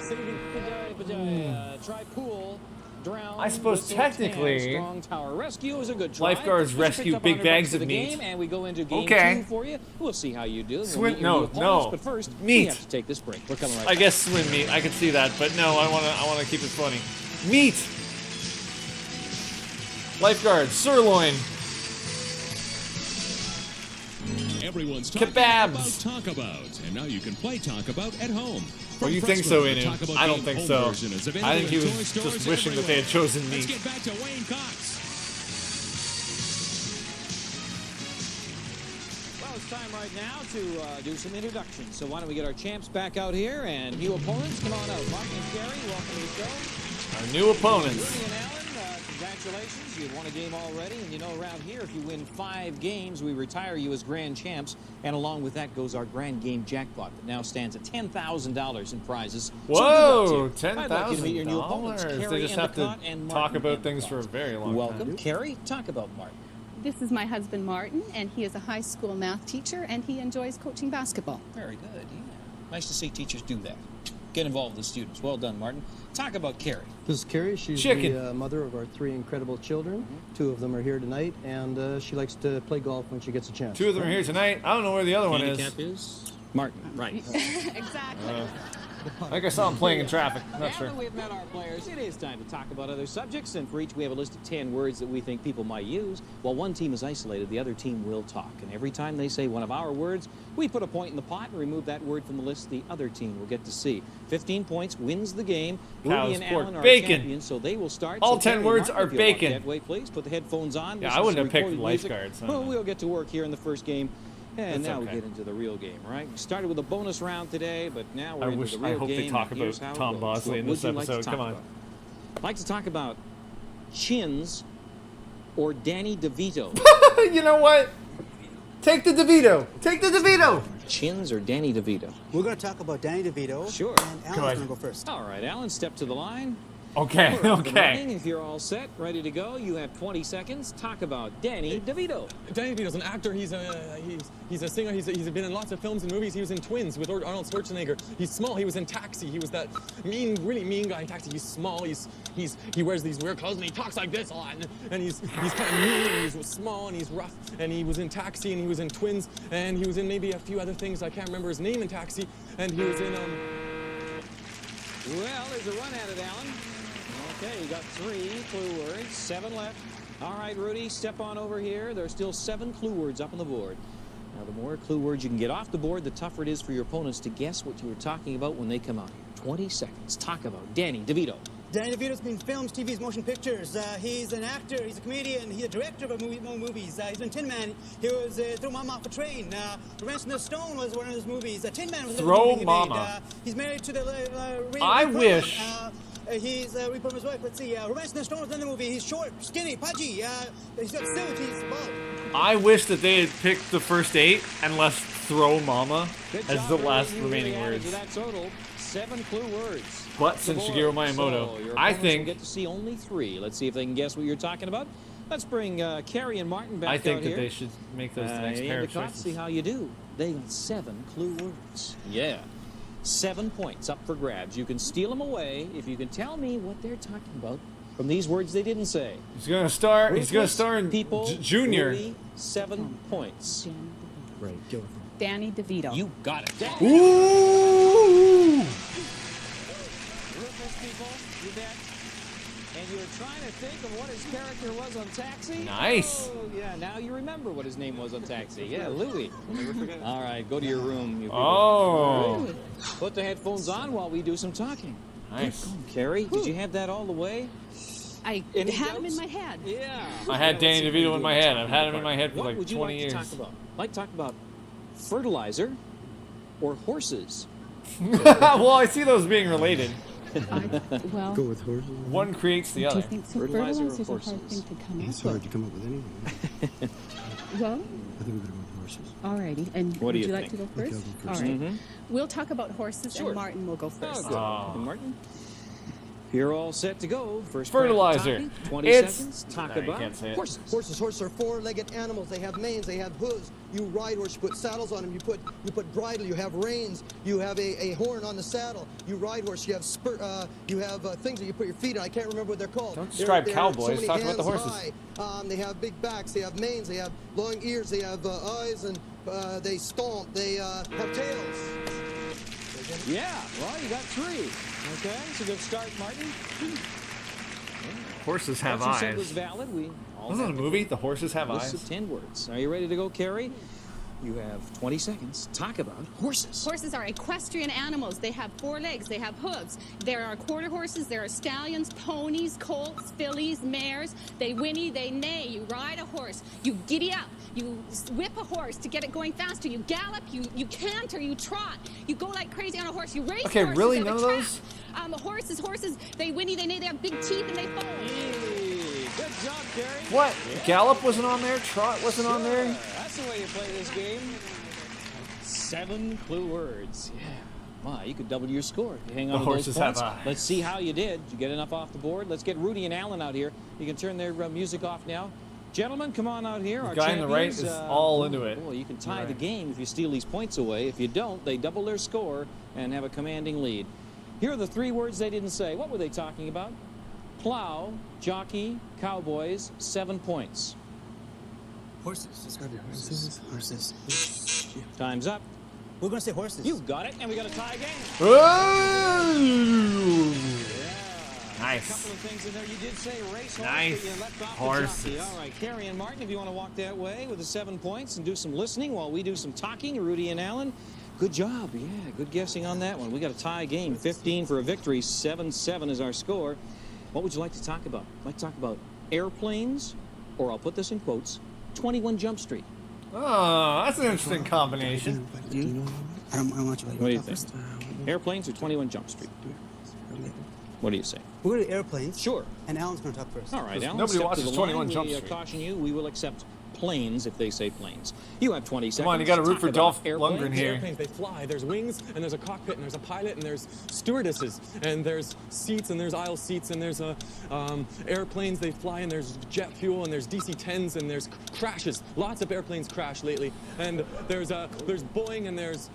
Try pool. Drown, I suppose whistle, technically, tan, strong tower rescue is a good try. lifeguards But you picked rescue up big $100 bags for of the meat. game, and we go into game Okay. 2 for you. We'll see how you do. We'll Swim- meet your no, new opponents, no. But first, we Meat. have to take this break. We're coming right I back. guess swim meat. I could see that, but no, I wanna keep it funny. Meat. Lifeguard, sirloin. Everyone's talking Kebabs. about Talk About, and now you can play Talk About at home. Oh, you think so, Inu? I don't think so. I think he was just wishing that they had chosen Let's meat. get back to Wayne Cox. Well, it's time right now to do some introductions. So why don't we get our champs back out here and new opponents? Come on out. Mark and Gary, welcome to the show. Our new opponents. Rudy and Alan, congratulations. You've won a game already. And you know, around here, if you win 5 games, we retire you as grand champs. And along with that goes our grand game jackpot that now stands at $10,000 in prizes. Whoa, So good luck to you. I'd like you to meet your new $10,000. opponents, They Carrie just have to Endicott and talk Martin about things Endicott. for a very long time. Welcome. Carrie, talk about Martin. This is my husband, Martin, and he is a high school math teacher, and he enjoys coaching basketball. Very good. Yeah. Nice to see teachers do that. Get involved with students. Well done, Martin. Talk about Carrie. This is Carrie. She's the mother of our 3 incredible children. 2 of them are here tonight, and she likes to play golf when she gets a chance. 2 of them are here tonight. I don't know where the other one is. Handicap is Martin. Right. Exactly. I think I saw him playing in traffic. I'm not Now sure. that we've met our players, it is time to talk about other subjects, and for each we have a list of 10 words that we think people might use. While one team is isolated, the other team will talk. And every time they say one of our words, we put a point in the pot and remove that word from the list the other team will get to see. 15 points wins the game. Cows, Rudy and pork, Alan are bacon. champions, so they will start. All So 10 Carrie, words Martin, are if you'll walk bacon. that way, please. Put the headphones on. Yeah, Listen I wouldn't to have picked recorded music. lifeguards. I Well, don't know. we'll get to work here in the first game. And That's now okay. we get into the real game, right? We started with a bonus round today, but now we're I into wish- the real I hope they game. talk and here's about how it Tom goes. Bosley What in would this you like to episode. talk Come on. about? I'd like to talk about chins or Danny DeVito? You know what? Take the DeVito. Take the DeVito. Chins or Danny DeVito? We're going to talk about Danny DeVito. Sure. And Alan's going to go first. All right, Alan, step to the line. Okay, We're up and okay. running. If you're all set, ready to go, you have 20 seconds. Talk about Danny DeVito. Danny DeVito's an actor. He's a singer. He's been in lots of films and movies. He was in Twins with Arnold Schwarzenegger. He's small. He was in Taxi. He was that really mean guy in Taxi. He's small. He wears these weird clothes and he talks like this a lot. And he's kind of mean and he's small and he's rough. And he was in Taxi and he was in Twins and he was in maybe a few other things. I can't remember his name in Taxi. And he was in Well, there's a run at it, Alan. Okay, you got 3 clue words, 7 left. All right, Rudy, step on over here. There's still 7 clue words up on the board. Now, the more clue words you can get off the board, the tougher it is for your opponents to guess what you were talking about when they come out here. 20 seconds. Talk about Danny DeVito. Danny DeVito's been in films, TVs, motion pictures. He's an actor, he's a comedian, he's a director of movies. He's been Tin Man. He was Throw Mama Off a Train. Ransom the Stone was one of his movies. Tin Man was another movie he made. He's married to the I wish. He's from his wife. Let's see. Ransom the Stone was in the movie. He's short, skinny, pudgy. He's got suits. He's bald. I wish that they had picked the first 8 and left Throw Mama as the last remaining words. That total, 7 clue words. But since Shigeru Miyamoto, I think will get to see only 3. Let's see if they can guess what you're talking about. Let's bring Carrie and Martin back out here. I think that they should make those the next pair of choices. See how you do. They got 7 clue words. Yeah. 7 points up for grabs. You can steal them away if you can tell me what they're talking about from these words they didn't say. He's gonna star. He's gonna star in Junior. Rudy, 7 points. Right. Go with Danny DeVito. You got it. Ooh. Rufus, people, you bet. And you were trying to think of what his character was on Taxi? Nice. Oh, yeah, now you remember what his name was on Taxi. Yeah, Louie. All right, go to your room. You Oh. Put the headphones on while we do some talking. Nice. Carrie, did you have that all the way? I Any had him doubts? in my head. Yeah. I had Danny DeVito in my head. I've had him in my head for What like would you 20 like years. to talk about? Like to talk about fertilizer or horses? Well, I see those being related. Well, Go with horses. One creates the do other. you think so? Fertilizer or Fertilizer's a hard horses? thing to come It's up hard with. to come up with anything. Well, I think we better go with horses. alrighty. And What do would you you like to think? go I think first? I'll go first. All right. Mhm. We'll talk about horses, Sure. and Martin will go Oh, first. good. Oh. And Martin? You're all set to go. First Fertilizer. crack at talking. 20 It's- seconds. Talk No, you about can't say it. horses. Horses are 4-legged animals. They have manes, they have hooves. You ride horse, you put saddles on them, you put bridle, you have reins, you have a horn on the saddle. You ride horse, you have things that you put your feet on. I can't remember what they're called. Don't describe They're cowboys. so many Talk about the hands horses. high. They have big backs, they have manes, they have long ears, they have eyes, and they stomp. They have tails. Yeah, well, you got 3. Okay, it's a good start, Martin. Horses have What you said was eyes. valid. We all Wasn't it a have movie? The horses have lists eyes. of 10 words. Are you ready to go, Carrie? You have 20 seconds. Talk about horses. Horses are equestrian animals. They have 4 legs. They have hooves. There are quarter horses. There are stallions, ponies, colts, fillies, mares. They whinny. They neigh. You ride a horse. You giddy up. You whip a horse to get it going faster. You gallop. You canter. You trot. You go like crazy on a horse. You race Okay, horses. really? They're None of the those? Horses. They whinny. They neigh. They have big teeth and they foam. Hey, good job, Carrie. What? Gallop wasn't on there? Trot wasn't on there? That's the way you play this game. 7 clue words. Yeah. My, you could double your score. You hang on The to horses those points. have eyes. Let's see how you did. Did you get enough off the board? Let's get Rudy and Alan out here. You can turn their music off now. Gentlemen, come on out here. The Our guy on the right champions, is all into it. Boy, you can tie Right. the game if you steal these points away. If you don't, they double their score and have a commanding lead. Here are the 3 words they didn't say. What were they talking about? Plow, jockey, cowboys, 7 points. Horses. It's got to be horses. Horses. Time's up. We're going to say horses. You got it, and we got a tie game. Ooh. A Nice. couple of things in there. You did say race horse, Nice. but you left off Horses. the jockey. All right, Carrie and Martin, if you want to walk that way with the 7 points and do some listening while we do some talking, Rudy and Alan. Good job. Yeah, good guessing on that one. We got a tie game. 15 for a victory. 7-7 is our score. What would you like to talk about? Like to talk about airplanes, or I'll put this in quotes, 21 Jump Street. Oh, that's an interesting combination. I don't want you to What do you think? Airplanes or 21 Jump Street? What do you say? We're going to airplanes. Sure. And Alan's going to talk first. All right, Alan. Nobody step watches to the 21 line. Jump We Street. caution you, we will accept planes if they say planes. You have 20 seconds. Come on, you got to root for Dolph airplanes. Lundgren here. Airplanes, they fly. There's wings, and there's a cockpit, and there's a pilot, and there's stewardesses, and there's seats, and there's aisle seats, and there's airplanes, they fly, and there's jet fuel, and there's DC-10s, and there's crashes. Lots of airplanes crash lately, and there's Boeing, and there's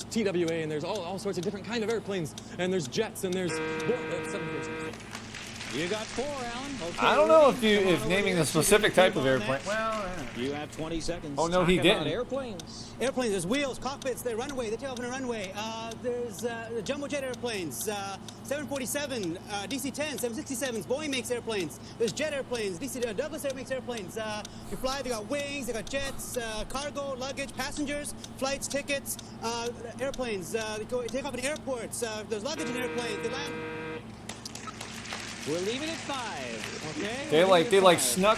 TWA, and there's all sorts of different kind of airplanes, and there's jets, and there's 747. You got 4, Alan. Okay, I don't know Rudy, if naming a specific type of airplane. Well, you have 20 seconds. Oh, no, he Talk about didn't. airplanes. Airplanes, there's wheels, cockpits, they runway, they take off on a runway. There's the jumbo jet airplanes, 747, DC-10, 767s, Boeing makes airplanes. There's jet airplanes, Douglas Air makes airplanes. You fly, they got wings, they got jets, cargo, luggage, passengers, flights, tickets, airplanes. They take off in airports, there's luggage in airplanes, they land. We're leaving at 5. Okay. They like snuck.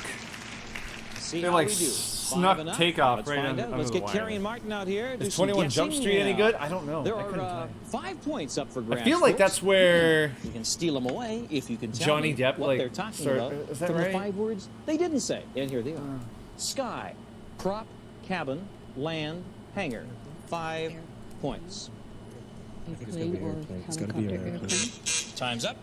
See They how like we do. snuck 5 enough? takeoff Let's right find under out. the Let's get wire. Carrie and Martin out here. Do Is some 21 Jump guessing. Street any good? I don't know. There I couldn't are tell 5 points up for grabs. I feel like folks. that's where You can steal them away if you can tell Johnny me Depp, what like, they're talking start- about is that from right? the 5 words they didn't say. And here they are. Sky, prop, cabin, land, hangar. 5 points. It's gotta be an airplane. Time's up.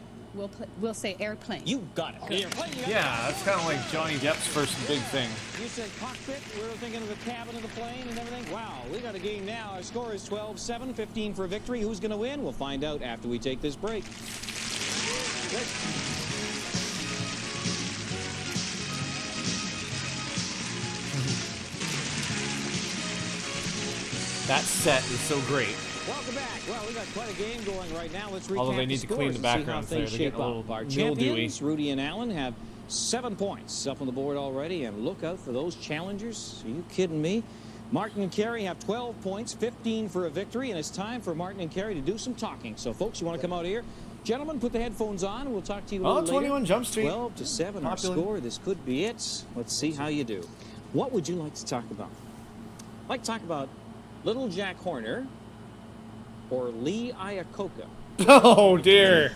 We'll say airplane. You got it. Airplane. You got Yeah, that's kind of like Johnny Depp's first big thing. You said cockpit. We were thinking of the cabin of the plane and everything. Wow, we got a game now. Our score is 12-7, 15 for victory. Who's going to win? We'll find out after we take this break. That set is so great. Welcome back. Well, we got quite a game going right now. Let's recap Although they need to the clean the scores and see how backgrounds there. things They're shape getting a little up. Our mildewy. champions, Rudy and Alan, have 7 points up on the board already, and look out for those challengers. Are you kidding me? Martin and Carey have 12 points, 15 for a victory, and it's time for Martin and Carey to do some talking. So, folks, you want to come out here? Gentlemen, put the headphones on, and we'll talk to you a little later. 21 Jump Street. 12-7, our Popular. score. This could be it. Let's see how you do. What would you like to talk about? I'd like to talk about Little Jack Horner or Lee Iacocca. Oh dear.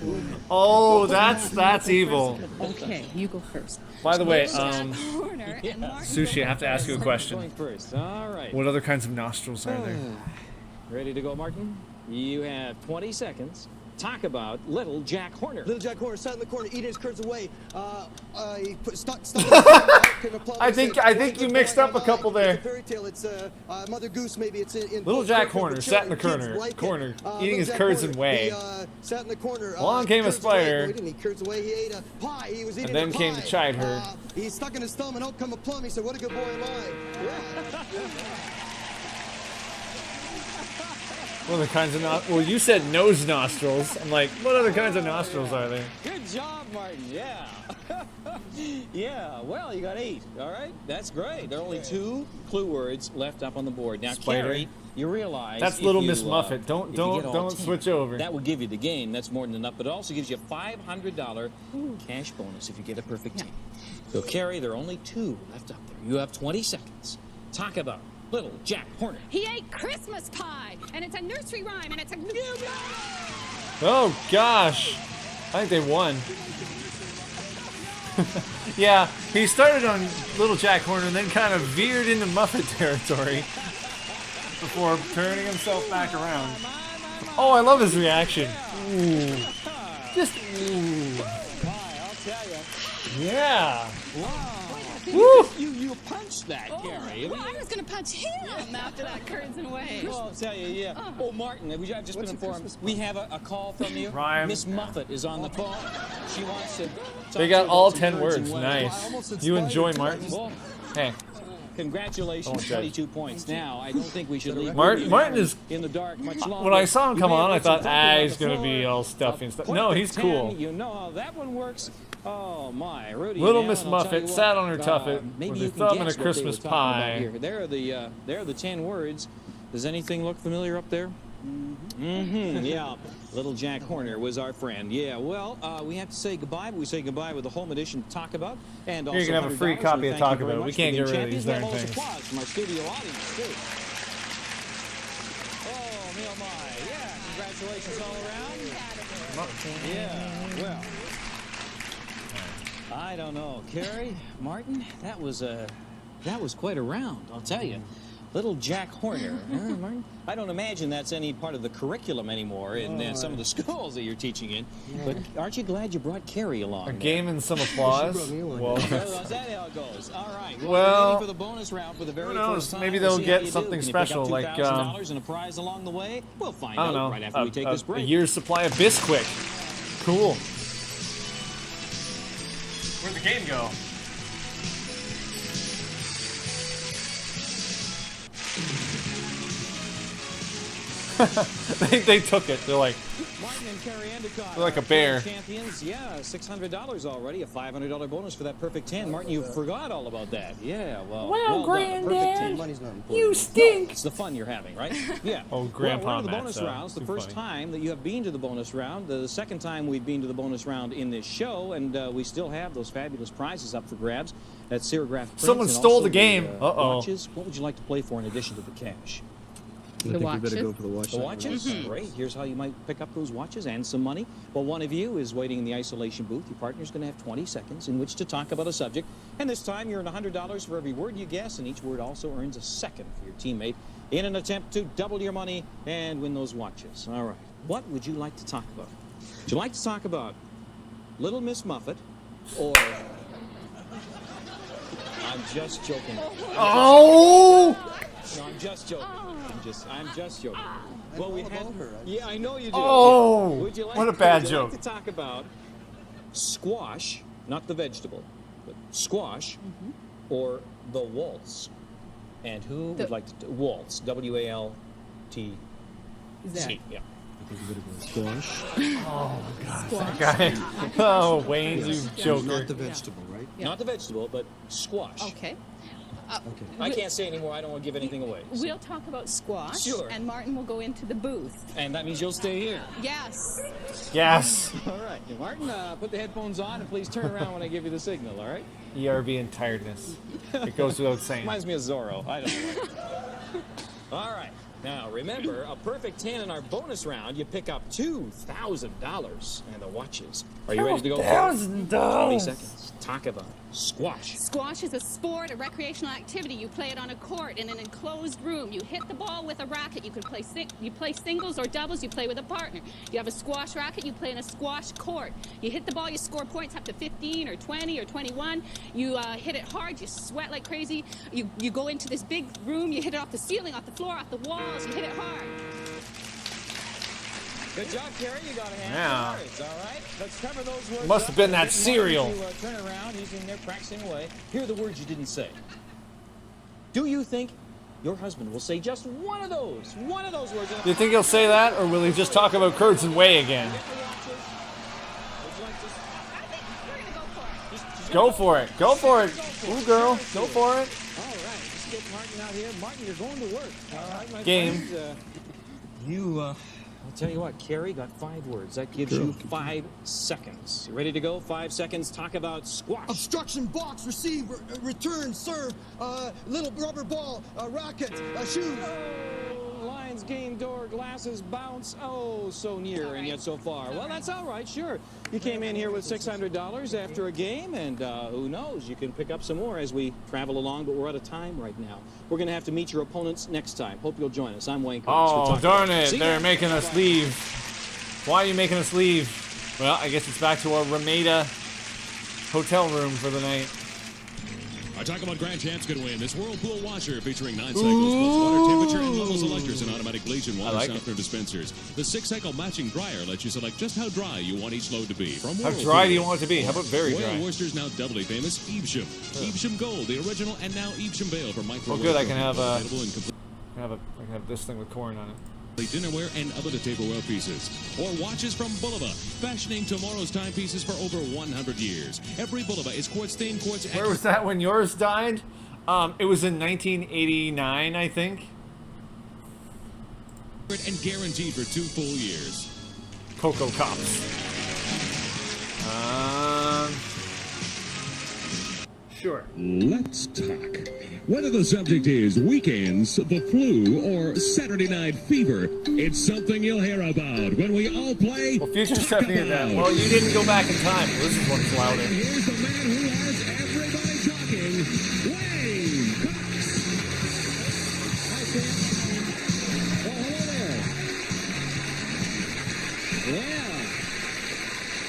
Oh, that's evil. Okay, you go first. By the way, Horner and Martin Sushi, I have to ask you a question. Going first. All right. What other kinds of nostrils are there? Ready to go, Martin? You have 20 seconds. Talk about Little Jack Horner. Little Jack Horner sat in the corner eating his curds away. He put stuck. I think you mixed up a couple there. It's a fairy tale. It's Mother Goose. Maybe it's in. Little Jack Horner Kids sat in the like corner, it. eating his Little Jack curds Horner, and whey. He sat in the corner. Along came a curds away. spider. No, he didn't eat curds away. He ate a pie. He was eating And then a pie. came the chide herd. He stuck in his thumb, and out come a plum. He said, "What a good boy am I?" What other kinds of well, you said nose nostrils. I'm like, what other kinds of nostrils are there? Good job, Martin. Yeah. Yeah. Well, you got 8. All right. That's great. There are only 2 clue words left up on the board. Now, Spider. Carrie, you realize That's if Little you, Miss Muffet. Don't if you get all 10, switch over. That would give you the game. That's more than enough. But it also gives you a $500 cash bonus if you get a perfect 10. So, Carrie, there are only 2 left up there. You have 20 seconds. Talk about Little Jack Horner. He ate Christmas pie, and it's a nursery rhyme, and it's a. Oh gosh, I think they won. Yeah, he started on Little Jack Horner and then kind of veered into Muffet territory before turning himself back around. Oh, I love his reaction. Ooh. Just ooh. I'll tell you. Yeah. Wow. Woo. You punched that, Carrie. Well, I was going to punch him after that curds and whey. Well, I'll tell you, yeah. Oh, Martin, I've just been informed. We have a call from you. Rhyme. Miss Muffet is on the phone. She wants to. They got all 10 words. Nice. You enjoy, Martin? Well, Hey. congratulations, Don't judge. 22 points. Now, I don't think we should leave Martin is. in the dark much longer. When I saw him You come may on, I have some thought, talking he's on the gonna be floor. all stuffy and stuff. Point No, to he's 10. cool. You know how that one works. Oh my, Rudy. Little and Miss Alan, I'll tell Muffet you what, sat on her tuffet maybe with you her can thumb in a guess what they Christmas were talking about pie. here. There are the 10 words. Does anything look familiar up there? Mm-hmm. Yeah. Little Jack Horner was our friend. Yeah. Well, we have to say goodbye, but we say goodbye with the home edition of Talk About, and also You're gonna have a free $100. copy of Thank Talk you very About. We much can't for get being rid of these champions. We have darn all this things. applause from our studio audience too. Oh, me oh my. Yeah. Congratulations all around. Yeah, well, I don't know. Carrie, Martin, that was quite a round, I'll tell you. Little Jack Horner, huh, Martin? I don't imagine that's any part of the curriculum anymore in some of the schools that you're teaching in. But aren't you glad you brought Carrie along? A game and some applause. Well, is that how it goes? All right. Well, waiting for the bonus round for the very who knows? first time. Maybe We'll they'll see how get you something do. Can special, you pick like up $2,000 and a prize along the way. We'll find I don't know. out right after we take this A break. year's supply of Bisquick. Cool. Where'd the game go? they took it. They're like, Martin and Carrie Endicott, they're like a bear. Champions, yeah, $600 already, a $500 bonus for that perfect 10. Martin, you forgot all about that. Yeah, well, well done. A perfect 10. Money's not important. You stink. No, it's the fun you're having, right? Yeah. Oh, Grandpa Well, we're in the Matt, bonus so rounds. The too first funny. time that you have been to the bonus round, the second time we've been to the bonus round in this show, and we still have those fabulous prizes up for grabs at Serigraph Prints. Someone and stole also the game. Uh-oh. Watches. What would you like to play for in addition to the cash? I think we better go for the watch. The watches? Great. Here's how you might pick up those watches and some money. Well, one of you is waiting in the isolation booth. Your partner's going to have 20 seconds in which to talk about a subject. And this time, you earn $100 for every word you guess, and each word also earns a second for your teammate in an attempt to double your money and win those watches. All right. What would you like to talk about? Would you like to talk about Little Miss Muffet or... I'm just joking. Oh! No, I'm just joking. I'm just joking. Well, we had her. Yeah, I know you do. Oh, Would you like, what a bad would you joke. like to talk about squash, not the vegetable, but squash, or the waltz? And who would like to waltz? W-A-L-T-C. Yeah. Squash. Oh my God, that guy. Oh, Wayne, you joker. Not the vegetable, right? Not the vegetable, but squash. Okay. I can't say anymore. I don't want to give anything away. We'll talk about squash, Sure. and Martin will go into the booth. And that means you'll stay here. Yes. Yes. All right. Martin, put the headphones on and please turn around when I give you the signal, all right? ERB and tiredness. It goes without saying. Reminds me of Zorro. I don't know. All right. Now, remember, a perfect 10 in our bonus round, you pick up $2,000 and the watches. Are you ready to go? $2,000. 20 seconds. Talk about squash. Squash is a sport, a recreational activity. You play it on a court in an enclosed room. You hit the ball with a racket. You can play singles or doubles. You play with a partner. You have a squash racket. You play in a squash court. You hit the ball. You score points up to 15 or 20 or 21. You hit it hard. You sweat like crazy. You go into this big room. You hit it off the ceiling, off the floor, off the walls. You hit it hard. Good job, Carrie. You got a hand. Yeah. Words, all right. Let's cover those words. Must have been that Martin, cereal. you, turn around. He's in there practicing away. Here are the words you didn't say. Do you think your husband will say just one of those words? Do you think he'll say that, or will he just talk about curds and whey again? Go for it. Go for it. Ooh, girl. Go for it. All right. Let's get Martin out here. Martin, you're going to work. All right, my Game. friends. I'll tell you what, Carrie got 5 words. That gives you 5 seconds. You ready to go? 5 seconds. Talk about squash. Obstruction, box, receive, return, serve, little rubber ball, racket, shoes. Lines, game, door, glasses, bounce. Oh, so near and yet so far. Well, that's all right, sure. You came in here with $600 after a game, and who knows, you can pick up some more as we travel along, but we're out of time right now. We're going to have to meet your opponents next time. Hope you'll join us. I'm Wayne Cox. Oh, darn it. They're making us leave. Why are you making us leave? Well, I guess it's back to our Ramada hotel room for the night. Our Talk About Grand Champs could win this Whirlpool washer featuring 9 cycles plus water temperature and level selectors and automatic bleach water softener dispensers. The 6-cycle matching dryer lets you select just how dry you want each load to be. From How dry do you want it to be? How about very dry? Royal Worcester's now doubly famous Evesham. Evesham Gold, the original, and now Evesham Bale for microwave. Oh, good. I can have I I can have this thing with corn on it. dinnerware and other tableware pieces. Or watches from Bulova, fashioning tomorrow's timepieces for over 100 years. Every Bulova is quartz stained quartz. Where was that when yours died? It was in 1989, I think. And guaranteed for 2 full years. Cocoa Cups. Sure. Let's talk. Whether the subject is weekends, the flu, or Saturday Night Fever, it's something you'll hear about when we all play. Well, Future Stephanie and that. Well, you didn't go back in time. Well, this is one's louder. Here's the man who has everybody talking, Wayne Cox. Hi, Sam. Well, hello there. Yeah.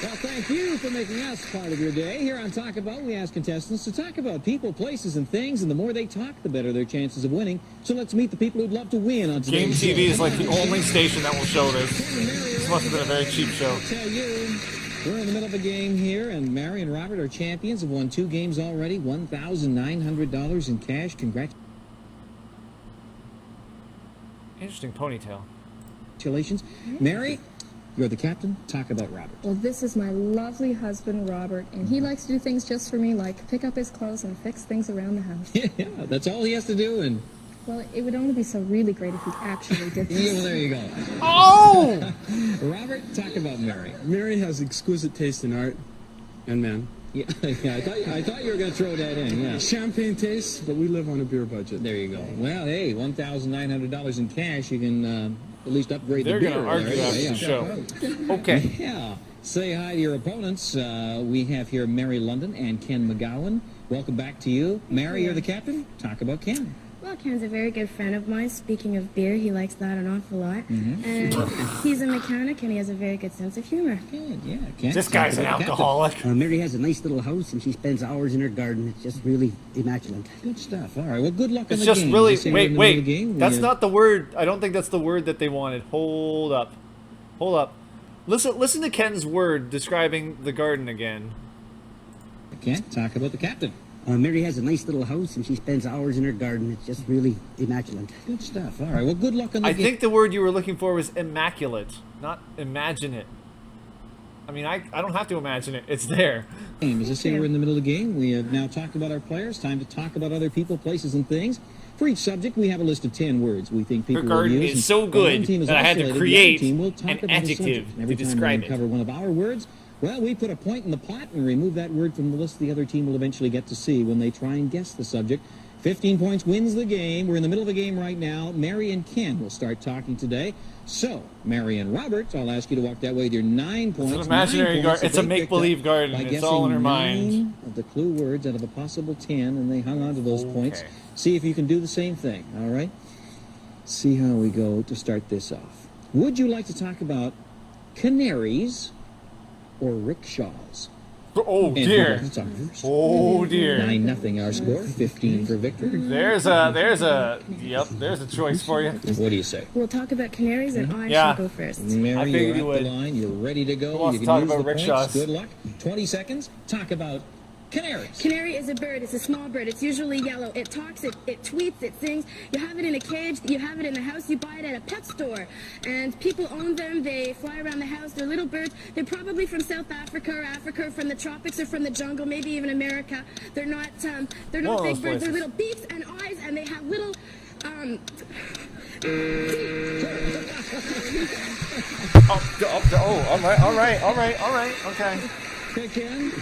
Well, thank you for making us part of your day. Here on Talk About, we ask contestants to talk about people, places, and things, and the more they talk, the better their chances of winning. So let's meet the people who'd love to win on Game today's TV show. is like the only station that will show this. This must have been a very cheap show. I'll tell you, we're in the middle of a game here, and Mary and Robert are champions, have won 2 games already, $1,900 in cash. Interesting ponytail. Congratulations. Mary, you're the captain. Talk about Robert. Well, this is my lovely husband, Robert, and he likes to do things just for me, like pick up his clothes and fix things around the house. Yeah, that's all he has to do, and... Well, it would only be so really great if he actually did this. Yeah, well, there you go. Oh! Robert, talk about Mary. Mary has exquisite taste in art and men. Yeah, I thought you were going to throw that in, yeah. Champagne taste, but we live on a beer budget. There you go. Well, hey, $1,900 in cash, you can at least upgrade They're the beer. They're going to argue after the show. Okay. Yeah. Say hi to your opponents. We have here Mary London and Ken McGowan. Welcome back to you. Mary, you're the captain. Talk about Ken. Well, Ken's a very good friend of mine. Speaking of beer, he likes that an awful lot. And he's a mechanic, and he has a very good sense of humor. Good, yeah. Ken, This guy's an alcoholic. Mary has a nice little house, and she spends hours in her garden. It's just really immaculate. Good stuff. All right, well, good luck on It's the just game. really... You say we're in Wait, the middle of the game. That's not the word. I don't think that's the word that they wanted. Hold up. Hold up. Listen to Ken's word describing the garden again. Ken, talk about the captain. Mary has a nice little house, and she spends hours in her garden. It's just really immaculate. Good stuff. All right, well, good luck on the game. I think the word you were looking for was immaculate, not imagine it. I mean, I don't have to imagine it. It's there. As I say, we're in the middle of the game. We have now talked about our players. Time to talk about other people, places, and things. For each subject, we have a list of 10 words we think people Her garden will use. is so good that I had to create an adjective to describe it. Every time we cover one of our words, well, we put a point in the pot and remove that word from the list the other team will eventually get to see when they try and guess the subject. 15 points wins the game. We're in the middle of a game right now. Mary and Ken will start talking today. So, Mary and Robert, I'll ask you to walk that way with your 9 points. It's an imaginary garden. It's a make-believe garden. It's all in her mind. 9 of the clue words out of a possible 10, and they hung on to those points. See if you can do the same thing, all right? See how we go to start this off. Would you like to talk about canaries or rickshaws? Oh, dear. Oh, dear. 9-0 our score, 15 for Victor. There's a choice for you. What do you say? We'll talk about canaries, and I Yeah. shall go first. Mary, figured you're you at the would. line. You're ready to go. Who wants You to can talk use about the points. rickshaws? Good luck. 20 seconds. Talk about canaries. Canary is a bird. It's a small bird. It's usually yellow. It talks, it tweets, it sings. You have it in a cage. You have it in the house. You buy it at a pet store. And people own them. They fly around the house. They're little birds. They're probably from South Africa or Africa, or from the tropics or from the jungle, maybe even America. They're not big birds. They're little beaks and eyes, and they have little all right, okay. Okay, Ken.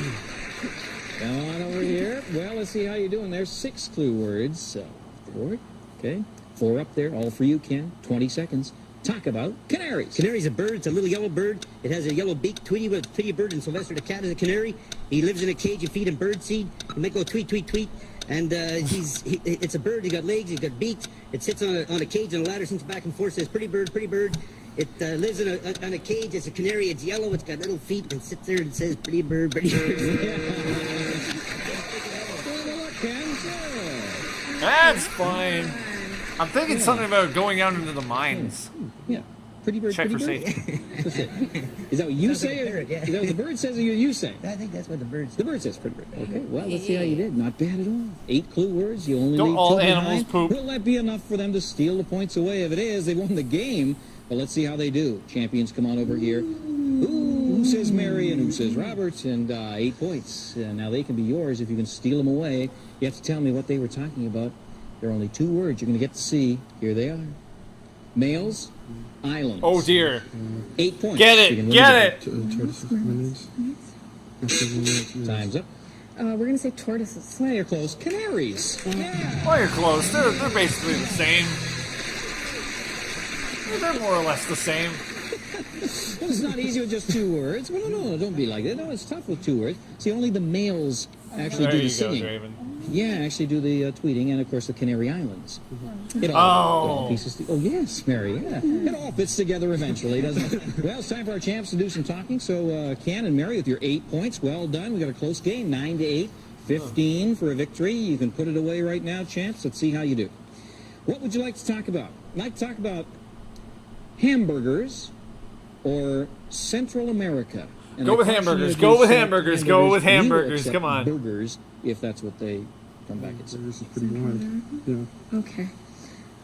Come on over here. Well, let's see how you're doing. There's 6 clue words. So, 4, okay. 4 up there, all for you, Ken. 20 seconds. Talk about canaries. Canary's a bird. It's a little yellow bird. It has a yellow beak, Tweety bird, and Sylvester the cat is a canary. He lives in a cage. You feed him bird seed. He might go tweet, tweet, tweet. And it's a bird. He got legs. He got beaks. It sits on a cage and a ladder, sinks back and forth. Says, "Pretty bird, pretty bird." It lives in a cage. It's a canary. It's yellow. It's got little feet and sits there and says, "Pretty bird, pretty bird." That's fine. I'm thinking something about going out into the mines. Yeah. Pretty bird, Check for pretty bird. safety. That's it. Is that what you say? Or, bird, yeah. Is that what the bird says or you say? I think that's what the bird says. The bird says pretty bird. Okay, well, let's see how you did. Not bad at all. 8 clue words. You only Don't leave all 2 animals behind. poop? Will that be enough for them to steal the points away? If it is, they won the game. But let's see how they do. Champions, come on over here. Who says Mary and who says Roberts? And 8 points. Now they can be yours if you can steal them away. You have to tell me what they were talking about. There are only 2 words you're going to get to see. Here they are. Males, islands. Oh, dear. 8 points. Get it. You can win Get the it. game. Time's up. We're going to say tortoises. Well, you're close. Canaries. Well, you're close. They're basically the same. They're more or less the same. Well, it's not easy with just 2 words. Well, no, don't be like that. No, it's tough with 2 words. See, only the males actually do the singing. Yeah, actually do the tweeting, and of course the Canary Islands. It all pieces. Oh yes, Mary. Yeah, it all fits together eventually, doesn't it? Well, it's time for our champs to do some talking. So, Ken and Mary, with your 8 points, well done. We got a close game, 9-8, 15 for a victory. You can put it away right now, champs. Let's see how you do. What would you like to talk about? I'd like to talk about hamburgers or Central America. And go with hamburgers. Go with hamburgers. Go with hamburgers. Come on. Burgers, if that's what they come back and say. This is pretty wide. Yeah. Okay.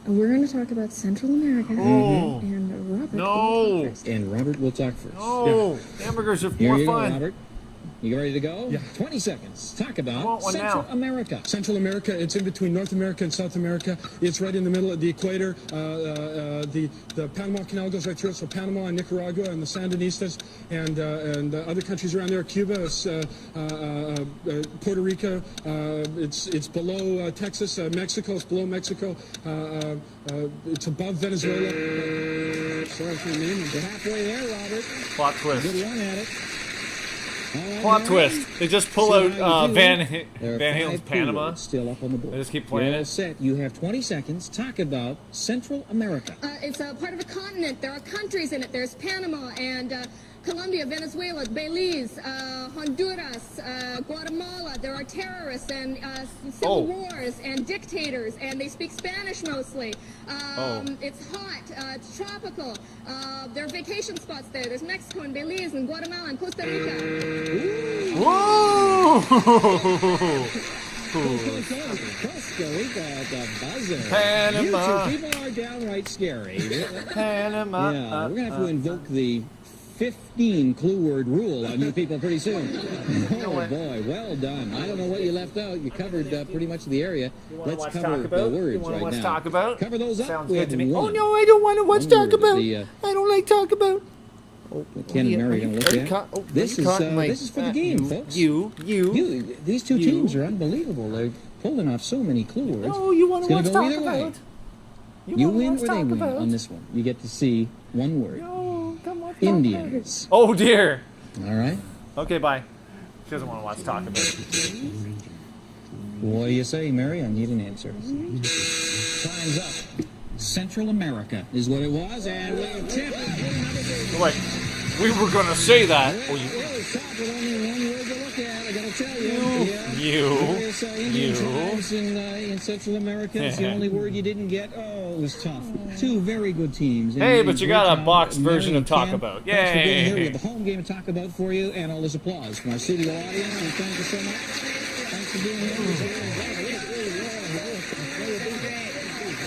We're going to talk about Central America. Oh. And Robert No. will talk first. And Robert will talk first. No. Hamburgers are Here more you fun. go, Robert. You ready to go? Yeah. 20 seconds. Talk I want about one Central now. America. Central America, it's in between North America and South America. It's right in the middle of the equator. The Panama Canal goes right through it, so Panama and Nicaragua and the Sandinistas and other countries around there. Cuba, Puerto Rico. It's below Texas. Mexico is below Mexico. It's above Venezuela. Sorry for the name. You're halfway there, Robert. Plot twist. Good run at it. Plot twist. They just pull out Van Halen's Panama. Still up on the board. They just keep playing You're all it. set. You have 20 seconds. Talk about Central America. It's a part of a continent. There are countries in it. There's Panama and Colombia, Venezuela, Belize, Honduras, Guatemala. There are terrorists and civil wars and dictators, and they speak Spanish mostly. It's hot. It's tropical. There are vacation spots there. There's Mexico and Belize and Guatemala and Costa Rica. Whoa! Costa Rica at the buzzer. Panama. You two people are downright scary. Panama. Yeah, we're going to have to invoke the 15 clue word rule on you people pretty soon. Oh boy, well done. I don't know what you left out. You covered pretty much the area. Let's cover the words right now. Talk about? Cover those up. Sounds We good have to me. one. Oh no, I don't want to watch talk about. I don't like talk about. Ken and Mary are going to look at. This is for the game, folks. These two teams are unbelievable. They're pulling off so many clue words. Oh, you want to watch go talk either way. about? You win or they win on this one. You get to see one word. No, come on. Indians. Oh dear. All right. Okay, bye. She doesn't want to watch talk about. What do you say, Mary? I need an answer. Time's up. Central America is what it was, and we have tipped. Wait, we were gonna say that. Oh, Only one word to look at. I gotta tell you. You. Tribes in Central America. It's the only word you didn't get. Oh, it was tough. Two very good teams. Hey, but you got a boxed version of Talk About. Thanks for being here. We Yay! have the home game to talk about for you, and all this applause from our studio audience. And thank you so much. Thanks for being here.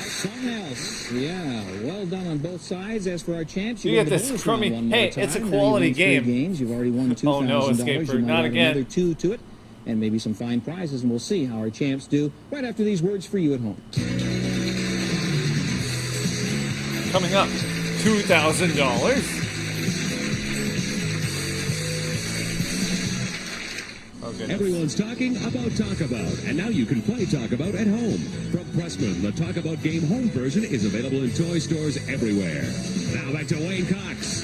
Something else. Yeah, well done on both sides. As for our champs, You won get the this bonus crummy- round one more hey, time. it's a Now quality you've won 3 game. games. You've already won $2,000. Oh, no, Escaper, You might not add again. another 2 to it, and maybe some fine prizes. And we'll see how our champs do right after these words for you at home. Coming up, $2,000. Oh, goodness. Everyone's talking about Talk About, and now you can play Talk About at home. From Pressman, the Talk About game home version is available in toy stores everywhere. Now back to Wayne Cox.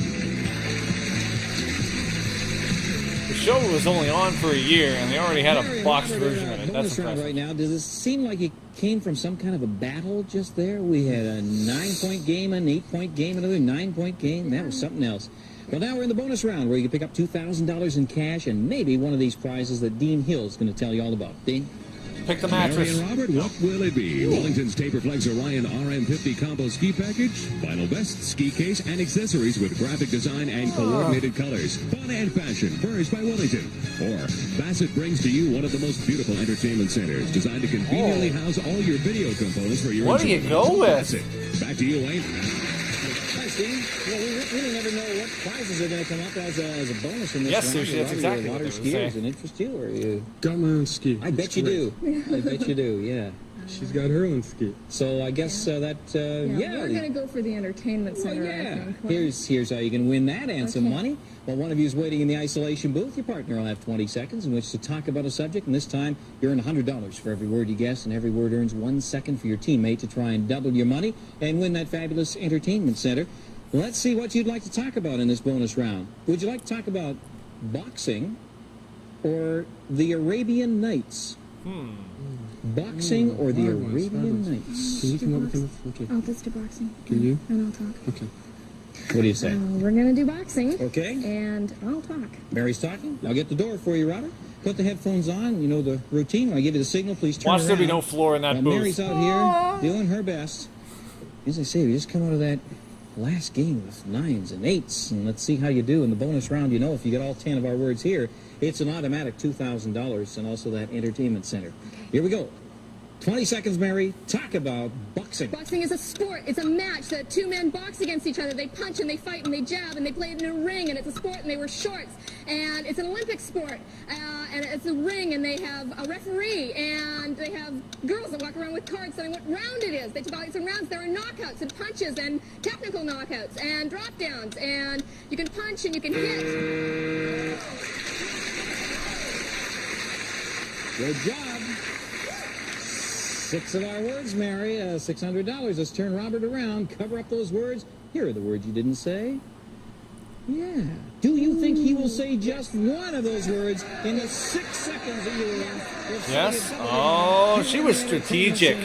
The show was only on for a year, and they already had Mary, a boxed Robert, version of it. That's bonus round impressive. right now. Does it seem like it came from some kind of a battle just there? We had a 9-point game, an 8-point game, another 9-point game. That was something else. Well, now we're in the bonus round where you can pick up $2,000 in cash and maybe one of these prizes that Dean Hill's going to tell you all about. Dean? Pick the Mary mattress. and Robert, what will it be? Wellington's Taperflex Orion RM50 Combo Ski Package, Vinyl Vest, ski case, and accessories with graphic design and coordinated colors. Fun and fashion, furnished by Wellington. Or Bassett brings to you one of the most beautiful entertainment centers, designed to conveniently house all your video components for your What do you enjoyment. go with? Bassett. Back to you, Wayne. Thanks, Dean. Well, we really never know what prizes are going to come up as a bonus in this Yes, round. Sushi, that's exactly Water what they would skiers say. and interest you, or you? Got my own ski. I bet you do. I bet you do. Yeah. She's got Hurlinski. So I guess that, We're going to go for the entertainment center, I think. Here's how you can win that and some money. While one of you is waiting in the isolation booth, your partner will have 20 seconds in which to talk about a subject, and this time you earn $100 for every word you guess, and every word earns 1 second for your teammate to try and double your money and win that fabulous entertainment center. Let's see what you'd like to talk about in this bonus round. Would you like to talk about boxing or the Arabian Nights? Boxing or the Arabian Nights? Can you come up with him? Okay. Let's do boxing. Can you? And I'll talk. Okay. What do you say? We're going to do boxing. Okay. And I'll talk. Mary's talking. I'll get the door for you, Robert. Put the headphones on. You know the routine. When I give you the signal, please turn Watch around. there be no floor in that While booth. Mary's out here doing her best. As I say, we just come out of that last game with 9s and 8s, and let's see how you do in the bonus round. You know, if you get all 10 of our words here, it's an automatic $2,000 and also that entertainment center. Here we go. 20 seconds, Mary. Talk about boxing. Boxing is a sport. It's a match that two men box against each other. They punch and they fight and they jab and they play it in a ring, and it's a sport and they wear shorts. And it's an Olympic sport. And it's a ring, and they have a referee, and they have girls that walk around with cards telling what round it is. They tell you some rounds. There are knockouts and punches and technical knockouts and drop downs, and you can punch and you can hit. Good job. 6 of our words, Mary. $600. Let's turn Robert around. Cover up those words. Here are the words you didn't say. Yeah. Do you think he will say just one of those words in the 6 seconds that you will? Yes. Oh, she was strategic.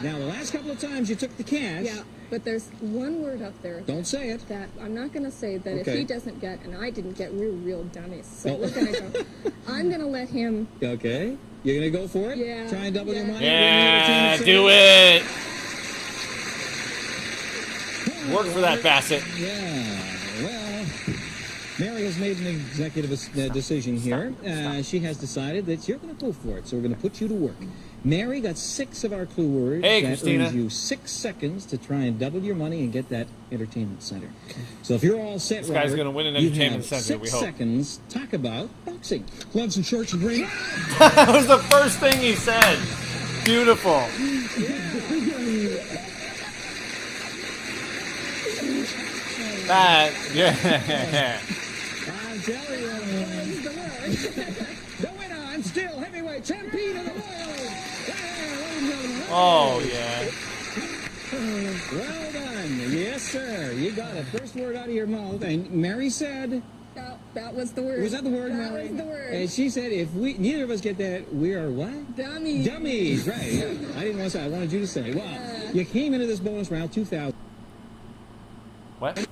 Now, the last couple of times you took the cash. Yeah, but there's one word up there. Don't say it. That I'm not going to say that if Okay. he doesn't get, and I didn't get, we're real dummies. So we're going to go. I'm going to let him. Okay. You're going to go for it? Yeah. Try and double your money? Yeah, do it. Work for that, Bassett. Yeah. Well, Mary has made an executive decision here. She has decided that you're going to go for it, so we're going to put you to work. Mary got 6 of our clue words. Hey, that Christina. earns you 6 seconds to try and double your money and get that entertainment center. So if you're all set, This guy's Robert, gonna win an you entertainment have center, we 6 hope. seconds. Talk about boxing. Gloves and shorts and green. That was the first thing he said. Beautiful. That, yeah. I'll tell you. The winner and still heavyweight champion of the world. Oh, yeah. Well done. Yes, sir. You got it. First word out of your mouth. And Mary said... That was the word. Was that the word, That Mary? was the word. And she said, if neither of us get that, we are what? Dummies. Dummies, right. Yeah. I didn't want to say. I wanted you to say. Wow. You came into this bonus round 2,000. What? No.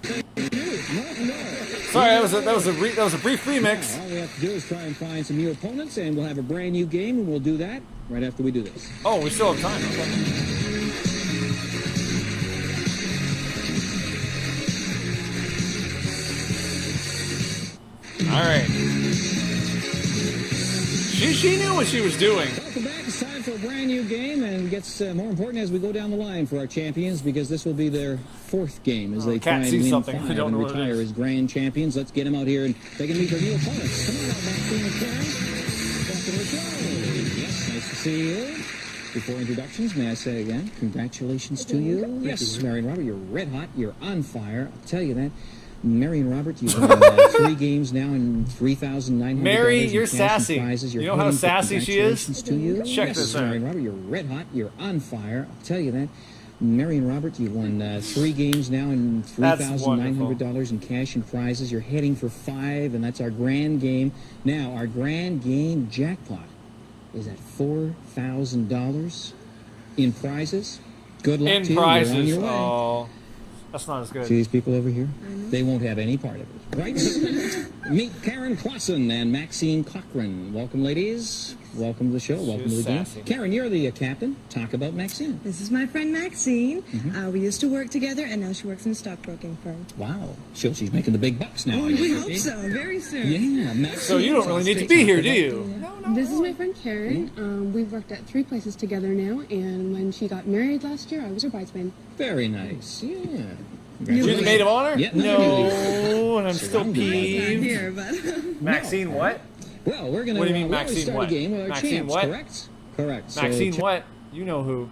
Sorry, that was a brief remix. All we have to do is try and find some new opponents, and we'll have a brand new game, and we'll do that right after we do this. Oh, we still have time. All right. She knew what she was doing. Welcome back. It's time for a brand new game, and it gets more important as we go down the line for our champions, because this will be their 4th game as they try Cat and sees win something. 5 We don't and know what it retire is. as grand champions. Let's get them out here, and they can meet their new opponents. Come on out, Maxine and Karen. Welcome to the show. Yes, nice to see you. Before introductions, may I say again, congratulations to you. Yes, Mary and Robert, you're red hot. You're on fire. I'll tell you that. Mary and Robert, you've won 3 games now and $3,900. Mary, you're in cash and sassy. prizes. You You're know how heading for sassy she is? congratulations to you. Check Yes, this out. Mary and Robert, you're red hot. You're on fire. I'll tell you that. Mary and Robert, you've won 3 games now and $3,900 in cash and prizes. You're heading for 5, and that's our grand game. Now, our grand game jackpot is at $4,000 in prizes. Good luck In to you. You're on prizes. your way. Oh, that's not as good. See these people over here? They won't have any part of it. Right? Meet Karen Clausen and Maxine Cochran. Welcome, ladies. Welcome to the show. Welcome to the game. sassy. Karen, you're the captain. Talk about Maxine. This is my friend Maxine. We used to work together, and now she works in a stockbroking firm. Wow. She's making the big bucks now. We I hope guess. so. Very soon. Yeah. Maxine. So you don't really need to be here, do you? This is my friend Karen. We've worked at 3 places together now, and when she got married last year, I was her bridesmaid. Very nice. Yeah. You're the maid of honor? Yeah, No, and I'm still Surrounded by peeved. Here, but Maxine, what? Well, we're going to What do you mean, always Maxine start what? a game with our Maxine champs, what? correct? Correct. So Maxine, what? You know who?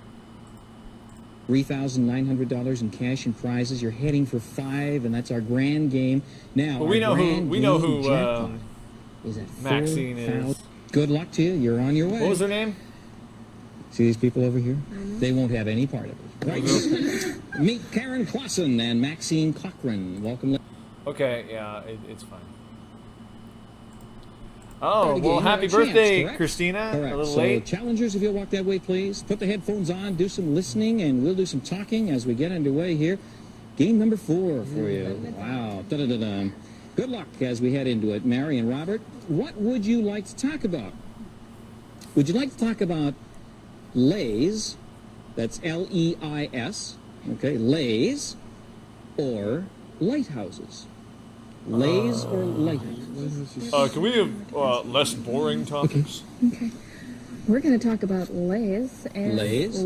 $3,900 in cash and prizes. You're heading for 5, and that's our grand game. Now, Well, we know who. We know who. Is at Maxine is. Good luck to you. You're on your way. What was her name? See these people over here? They won't have any part of it. Right. Meet Karen Clausen and Maxine Cochran. Welcome. Okay, yeah, it's fine. Oh, Again, well, you have happy a chance, birthday, correct? Christina. Correct. A little So, late. challengers, if you'll walk that way, please. Put the headphones on, do some listening, and we'll do some talking as we get underway here. Game number 4 for you. Wow. Da-da-da-dum. Good luck as we head into it. Mary and Robert, what would you like to talk about? Would you like to talk about Lays, that's L-E-I-S, okay, Lays, or lighthouses? Lays or lighthouses? Can we have less boring topics? Okay. We're going to talk about Lays. And Lays?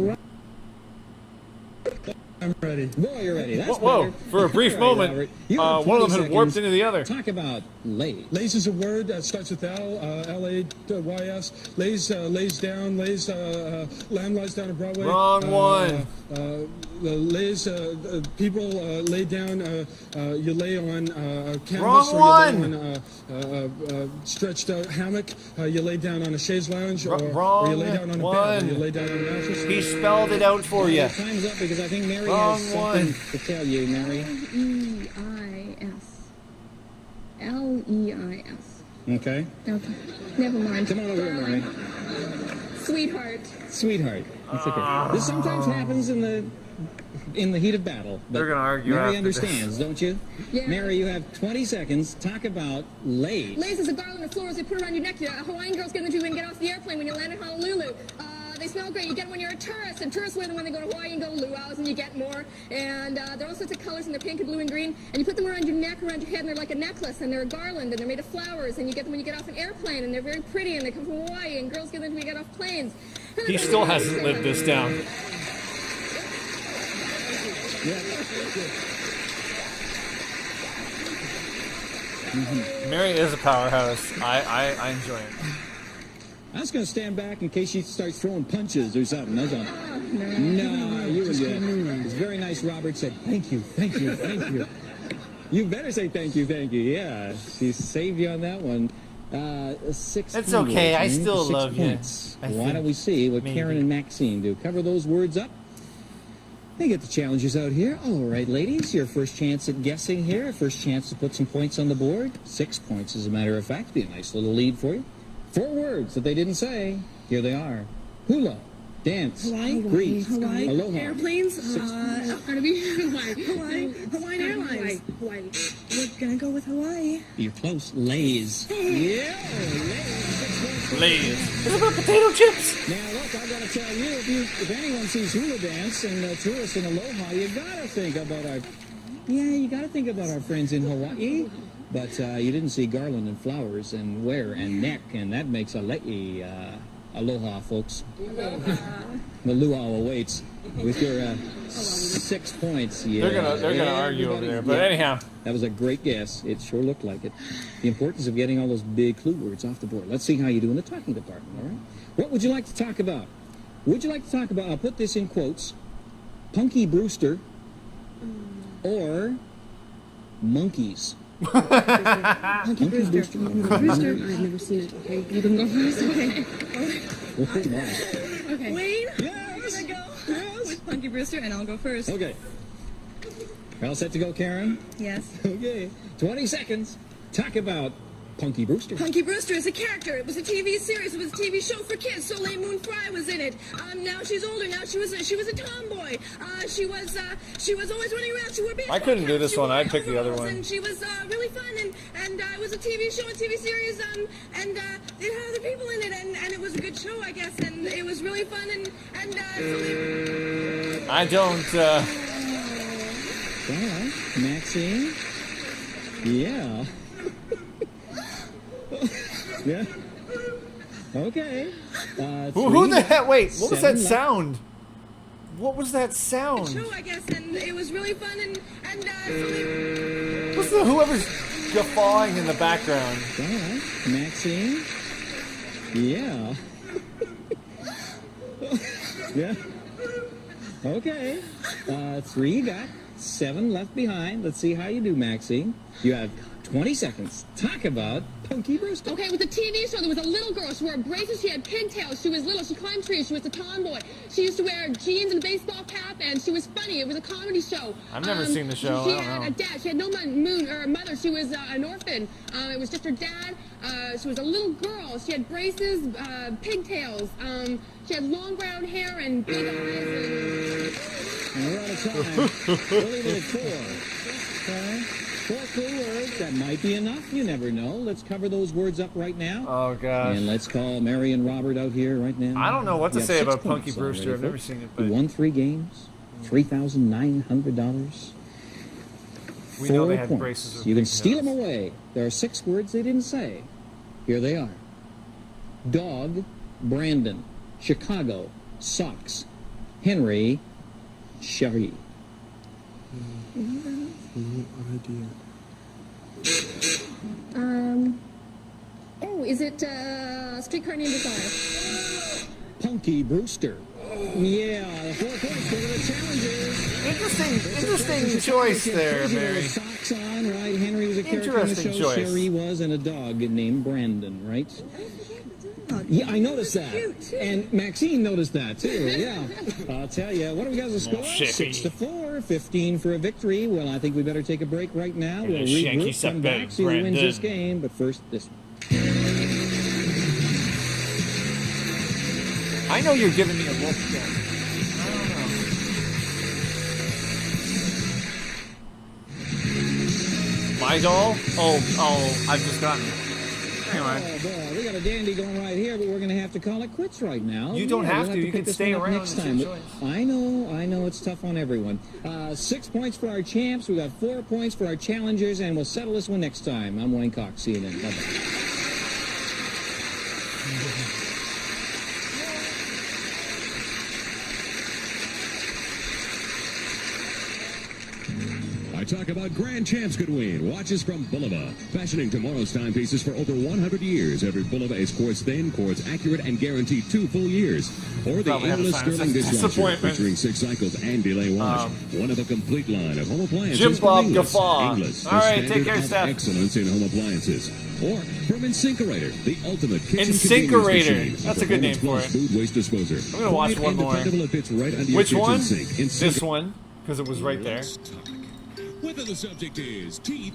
I'm ready. Boy, you're ready. That's Whoa, better. for a brief All right, moment, Robert. one of them 20 had warped seconds. into the other. Talk about Lays. Lays is a word that starts with L, L-A-Y-S. Lays, lays down, lays, lamb lies down on Broadway. Wrong one. Lays, people lay down, you lay on canvas. Wrong or one. You lay on a stretched out hammock. You lay down on a chaise lounge. Or you lay down on a bed. Or you lay down on a mattress. He spelled it out for you. Time's up because I think Mary Wrong has something one. to tell you, Mary. L-E-I-S. L-E-I-S. Okay. Okay. Never mind. Come on over here, Mary. Sweetheart. Sweetheart. That's okay. This sometimes happens in the heat of battle. But They're gonna argue Mary after understands, don't you? Yeah. Mary, you have 20 seconds. Talk about Lays. Lays is a garland of flowers they put around your neck. Hawaiian girls get them to when you get off the airplane when you land in Honolulu. They smell great. You get them when you're a tourist, and tourists wear them when they go to Hawaii and go to luau's, and you get more. And they're all sorts of colors, and they're pink and blue and green. And you put them around your neck, around your head, and they're like a necklace, and they're a garland, and they're made of flowers. And you get them when you get off an airplane, and they're very pretty, and they come from Hawaii, and girls get them when you get off planes. He still hasn't lived this down. Mary is a powerhouse. I enjoy it. I was going to stand back in case she starts throwing punches or something. That's all. No, you were good. It's very nice. Robert said, thank you, thank you, thank you. You better say thank you, thank you. Yeah, she saved you on that one. 6 It's okay, I still 6 love you. points. I Why think don't we see what maybe. Karen and Maxine do? Cover those words up. They get the challenges out here. All right, ladies, your first chance at guessing here. First chance to put some points on the board. 6 points, as a matter of fact. Be a nice little lead for you. 4 words that they didn't say. Here they are. Hula, dance, Hawaii, greet, Hawaii, aloha. airplanes, 6 gonna be Hawaii, Hawaiian Airlines. Hawaii. We're gonna go with Hawaii. You're close. Lays. Yeah, Lays. It's about potato chips. Now, look, I gotta tell you, if anyone sees hula dance and tourists in Aloha, you gotta think about our friends in Hawaii. But you didn't see garland and flowers and wear and neck, and that makes a le'i. Aloha, folks. The luau awaits with your 6 points. Yeah, They're gonna argue over there. But anyhow, that was a great guess. It sure looked like it. The importance of getting all those big clue words off the board. Let's see how you do in the talking department. All right. What would you like to talk about? Would you like to talk about? I'll put this in quotes. Punky Brewster or monkeys. Punky Brewster. Brewster. I've never seen it. Okay, you can go first. Okay. Okay. Wayne, I'm gonna go with Punky Brewster, and I'll go first. Okay. All set to go, Karen? Yes. Okay. 20 seconds. Talk about Punky Brewster. Punky Brewster is a character. It was a TV series. It was a TV show for kids. Soleil Moon Frye was in it. Now she's older. Now she was a tomboy. She was always running around. She wore baseball I couldn't do caps. this She one. wore I'd pick the other overalls, one. And she was really fun. And it was a TV show, a TV series. And it had other people in it. And it was a good show, I guess. And it was really fun. I don't. All right. Maxine? Yeah. Yeah. Okay. Who the heck? Wait, what was that 7 left. sound? What was that sound? show, I guess. And it was really fun. What's the whoever's guffawing in the background? All right. Maxine? Yeah. Yeah. Okay. 3 you got. 7 left behind. Let's see how you do, Maxine. You have 20 seconds. Talk about Punky Brewster. Okay, with the TV show, there was a little girl. She wore braces. She had pigtails. She was little. She climbed trees. She was a tomboy. She used to wear jeans and a baseball cap, and she was funny. It was a comedy show. I've never seen the show. She I don't had know. a dad. She had no mother. She was an orphan. It was just her dad. She was a little girl. She had braces, pigtails. She had long brown hair and big eyes. And we're out of time. We'll leave it at 4. Okay. 4 clue words. That might be enough. You never know. Let's cover those words up right now. Oh, gosh. And let's call Mary and Robert out here right now. I don't know what to You have say 6 about Punky points Brewster. already, I've never folks. seen it, You but won 3 games. $3,900. we know 4 they had points. braces. Or You can pigtails. steal them away. There are 6 words they didn't say. Here they are. Dog, Brandon, Chicago, socks, Henry, Sherry. No idea. Oh, is it Streetcar Named Desire? Punky Brewster. Yeah, the 4 points for the challengers. Interesting choice there, Mary. Socks on, right? Henry was a character in the Interesting show. choice. Sherry was, and a dog named Brandon, right? Yeah, I noticed that. And Maxine noticed that, too. Yeah. I'll tell you. What do we got as a score? Shippy. 6-4. 15 for a victory. Well, I think we better take a break right now. We'll Shanky regroup, come back, Sepet, see who wins Brandon. this game. But first, this one. I know you're giving me a look. I don't know. My doll? Oh, I've just gotten it. Anyway. Oh, boy, we got a dandy going right here, but we're going to have to call it quits right now. You don't have we'll to. You pick can this stay one up around. next It's time. your choice. I know, it's tough on everyone. 6 points for our champs. We got 4 points for our challengers, and we'll settle this one next time. I'm Wayne Cox. See you then. Bye-bye. I talk about grand champs could win. Watches from Bulova. Fashioning tomorrow's timepieces for over 100 years. Every Bulova is quartz thin, quartz accurate, and guaranteed 2 full years. Or the Probably have a endless sign that Sterling says dishwasher disappointment. featuring 6 cycles and delay wash. One of a complete line of home appliances. Jim from Bob Inglis. Guffaw. Inglis, the All right, take standard care, of Steph. excellence in home appliances. Or from Incinerator, the ultimate kitchen Incinerator. convenience machine. That's a good name for it. Food waste disposer. I'm gonna watch Quiet one and more. dependable, it fits right under your Which kitchen one? sink. This one, because it was right there. Let's talk. Whether the subject is teeth,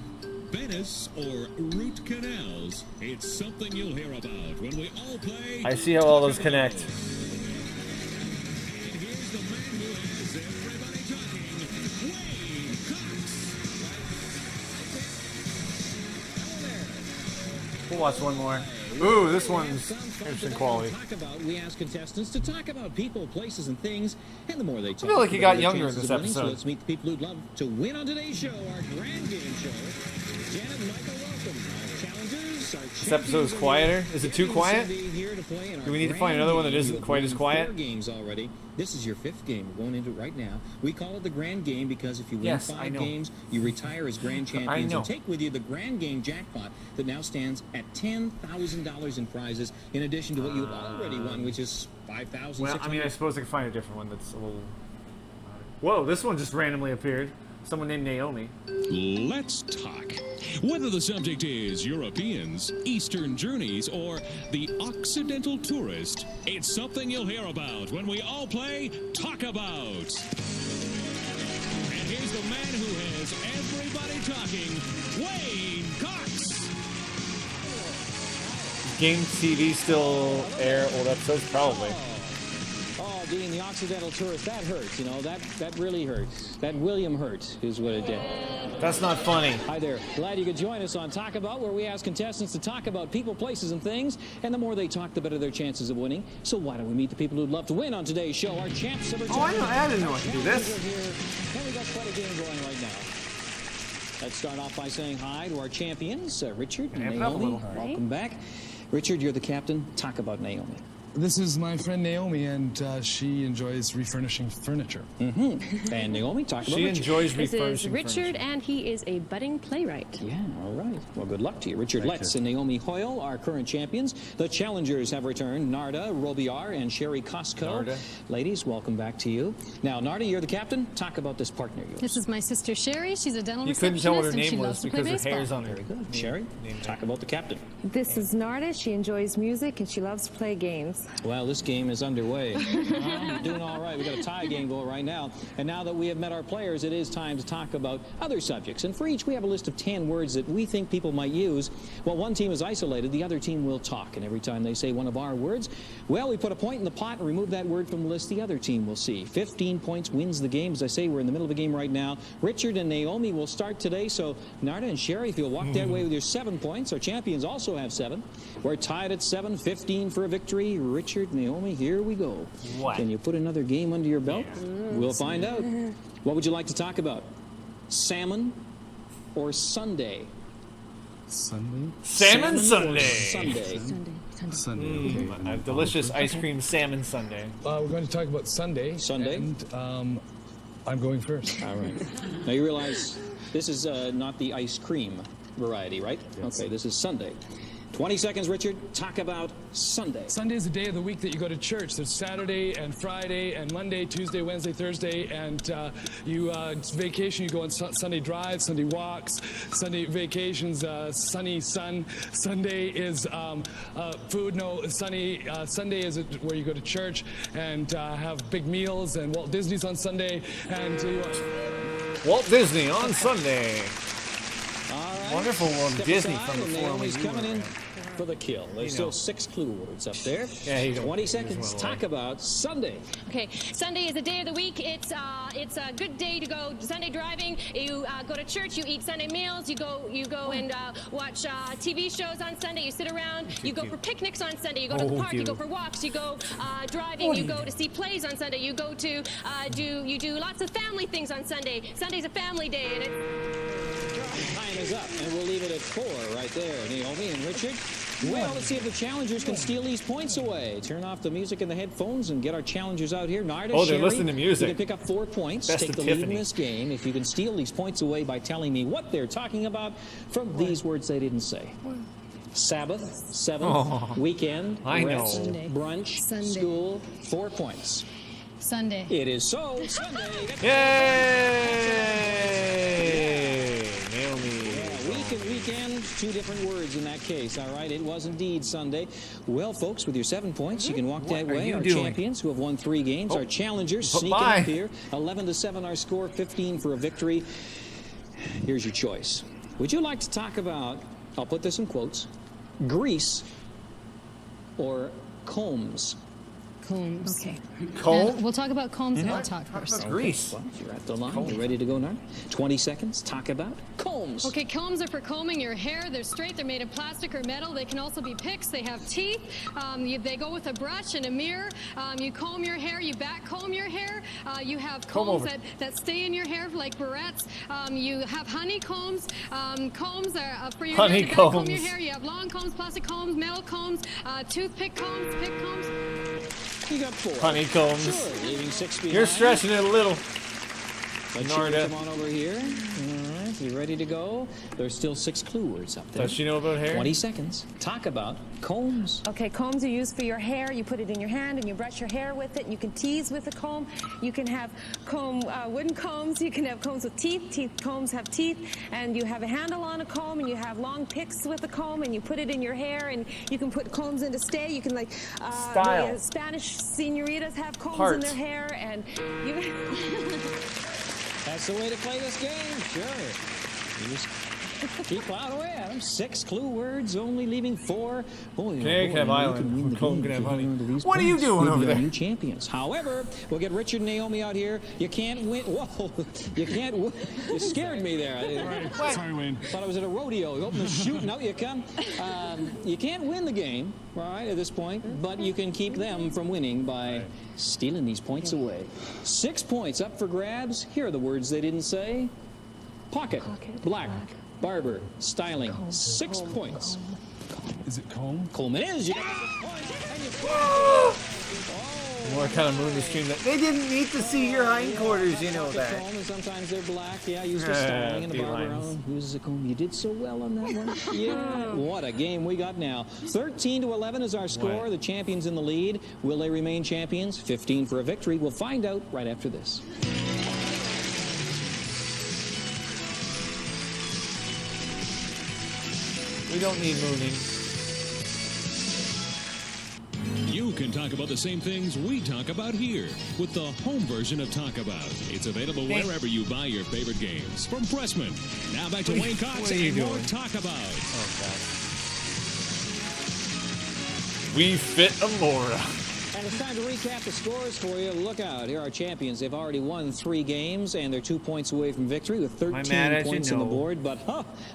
Venice, or root canals, it's something you'll hear about when we all play. I see how all those connect. We'll watch one more. Ooh, this one's interesting quality. We ask contestants to talk about people, places, and things, and the more they talk, feel like he the got better younger in chances this of winning. episode. So let's meet the people who'd love to win on today's show, our grand game show. Janet and Michael, welcome. Our challengers, our This episode is quieter. Is it too quiet? Do we need to find another one that isn't quite as quiet? 4 games already. This is your 5th game. We're going into it right now. We call it the grand game because if you win Yes, I 5 know. games, you retire as grand champions know. and take with you the grand game jackpot that now stands at $10,000 in prizes, in addition to what you've already won, which is $5,600. Well, I mean, I suppose I could find a different one that's a little... Whoa, this one just randomly appeared. Someone named Naomi. Let's talk. Whether the subject is Europeans, Eastern journeys, or the Occidental tourist, it's something you'll hear about when we all play Talk About. And here's the man who has everybody talking, Wayne Cox. Game TV still air old episodes? Probably. Oh, being the Occidental tourist, that hurts, you know, that really hurts. That William hurt is what it did. That's not funny. Hi there. Glad you could join us on Talk About, where we ask contestants to talk about people, places, and things, and the more they talk, the better their chances of winning. So why don't we meet the people who'd love to win on today's show, our champs of our Oh, I didn't know I could do this. And we got quite a game going right now. Let's start off by saying hi to our champions, Richard and Amp it up a Naomi. little. Welcome back. Richard, you're the captain. Talk about Naomi. This is my friend Naomi, and she enjoys refurnishing furniture. Mm-hmm. And Naomi, talk about She Richard. enjoys This refurnishing is Richard, furniture. and he is a budding playwright. Yeah, all right. Well, good luck to you. Richard Letts and Naomi Hoyle are current champions. The challengers have returned, Narda Robillard and Sherry Costco. Narda. Ladies, welcome back to you. Now, Narda, you're the captain. Talk about this partner of yours. This is my sister Sherry. She's a dental You couldn't tell what her receptionist, and she name was loves to play because her baseball. hair's on her. Very good. Sherry, talk about the captain. This is Narda. She enjoys music and she loves to play games. Well, this game is underway. I'm doing all right. We've got a tie game going right now. And now that we have met our players, it is time to talk about other subjects. And for each, we have a list of 10 words that we think people might use. Well, one team is isolated, the other team will talk. And every time they say one of our words, well, we put a point in the pot and remove that word from the list the other team will see. 15 points wins the game. As I say, we're in the middle of a game right now. Richard and Naomi will start today. So, Narda and Sherry, if you'll walk that way with your 7 points. Our champions also have 7. We're tied at 7, 15 for a victory. Richard, Naomi, here we go. What? Can you put another game under your belt? We'll find out. What would you like to talk about? Salmon or Sunday? Sunday? Salmon or Sunday. Sunday. Sunday. A delicious ice cream salmon sundae. We're going to talk about Sunday. Sunday. And I'm going first. All right. Now you realize this is not the ice cream variety, right? Yes. Okay, this is Sunday. 20 seconds, Richard. Talk about Sunday. Sunday is the day of the week that you go to church. There's Saturday and Friday and Monday, Tuesday, Wednesday, Thursday, and it's vacation. You go on Sunday drives, Sunday walks, Sunday vacations, sunny sun. Sunday is food. No, Sunday is where you go to church and have big meals, and Walt Disney's on Sunday. And Walt Disney on Sunday. All right. Wonderful Walt Step Disney aside, from and before. Naomi's coming in for the kill. There's still 6 clue words up there. Yeah, he don't- 20 he just seconds. went Talk about Sunday. Okay, Sunday is a day of the week. It's a good day to go Sunday driving. You go to church. You eat Sunday meals. You go and watch TV shows on Sunday. You sit around. You go for picnics on Sunday. You go to the park. You go for walks. You go driving. You go to see plays on Sunday. You go to do lots of family things on Sunday. Sunday's a family day, and Time is up, and we'll leave it at 4 right there. Naomi and Richard. Well, let's see if the challengers can steal these points away. Turn off the music in the headphones and get our challengers out here. Narda, Oh, they're Sherry, listening to music. You can pick up 4 points. Best Take of the lead in Tiffany. this game if you can steal these points away by telling me what they're talking about from these words they didn't say. Sabbath, 7, Oh, weekend, I know. rest, Sunday. brunch, Sunday. school, 4 points. Sunday. It is so. Sunday. Yay! Naomi. Yeah, week and weekend, 2 different words in that case. All right, it was indeed Sunday. Well, folks, with your 7 points, you can walk that What are way. you Our doing? champions who have won 3 games. Our challengers sneaking bye. up here. 11-7 our score, 15 for a victory. Here's your choice. Would you like to talk about, I'll put this in quotes, grease or combs? Combs. Okay. Comb? And we'll talk about combs, and I'll talk first. Grease. Well, you're at the line. You ready to go, Narda? 20 seconds. Talk about combs. Okay, combs are for combing your hair. They're straight. They're made of plastic or metal. They can also be picks. They have teeth. They go with a brush and a mirror. You comb your hair. You back comb your hair. You have combs that stay in your hair like barrettes. You have honeycombs. Combs are for your hair to back comb your hair. You have long combs, plastic combs, metal combs, toothpick combs, pick combs. You got 4. Honeycombs. Sure, leaving 6 behind. You're stretching it a little. Let's Narda. come on over here. All right, you ready to go? There's still 6 clue words up there. Does she know about hair? 20 seconds. Talk about combs. Okay, combs are used for your hair. You put it in your hand and you brush your hair with it. You can tease with a comb. You can have wooden combs. You can have combs with teeth. Combs have teeth. And you have a handle on a comb, and you have long picks with a comb, and you put it in your hair, and you can put combs in to stay. You can Style. The Spanish senoritas have combs Heart. in their hair, and you. That's the way to play this game. Sure. You just keep plowing away at them. 6 clue words, only leaving 4. Boy, Connecticut Island. Comb can have honey. What are you doing over there? New champions. However, we'll get Richard and Naomi out here. You can't win. Whoa. You can't win. You scared me there. Right. Sorry, Wayne. Thought I was at a rodeo. You open the chute, and out you come. You can't win the game, all right, at this point, but you can keep them from winning by stealing these points away. 6 points up for grabs. Here are the words they didn't say. Pocket, black, barber, styling. 6 points. Is it comb? Coleman is. You got 6 points. And you More kind of movie stream that they didn't need to see your hindquarters, you know that. And sometimes they're black. Yeah, used to stalling in the barber own. Uses a comb. You did so well on that one. Yeah. What a game we got now. 13-11 is our score. What? The champions in the lead. Will they remain champions? 15 for a victory. We'll find out right after this. We don't need mooning. You can talk about the same things we talk about here with the home version of Talk About. It's available wherever you buy your favorite games. From Pressman. Now back to Wayne Cox and more Talk About. Oh, God. We fit Amora. And it's time to recap the scores for you. Look out. Here are our champions. They've already won 3 games, and they're 2 points away from victory with 13 points on the board. But,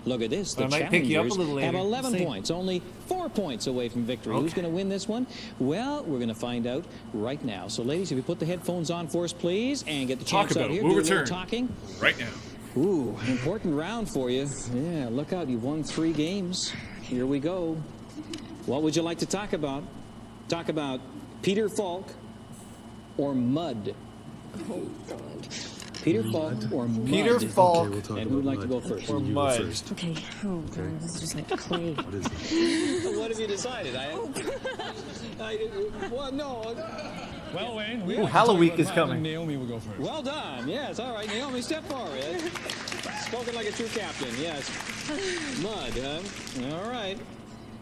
look at this. The challengers have 11 points, only 4 points away from victory. Who's going to win this one? Well, we're going to find out right now. So, ladies, if you put the headphones on for us, please, and get the champs out here. We'll do a little return talking. right now. Ooh, important round for you. Yeah, look out. You've won 3 games. Here we go. What would you like to talk about? Talk about Peter Falk or mud? Oh, God. Peter Falk or mud? Peter Falk. Okay, and who'd like to go first? Or mud. Okay. Oh, God. This is just like clay. What is it? What have you decided? Well, no. Well, Wayne, Ooh, Halloween is coming. Naomi will go first. Well done. Yes, all right. Naomi, step forward. Spoken like a true captain. Yes. Mud, huh? All right.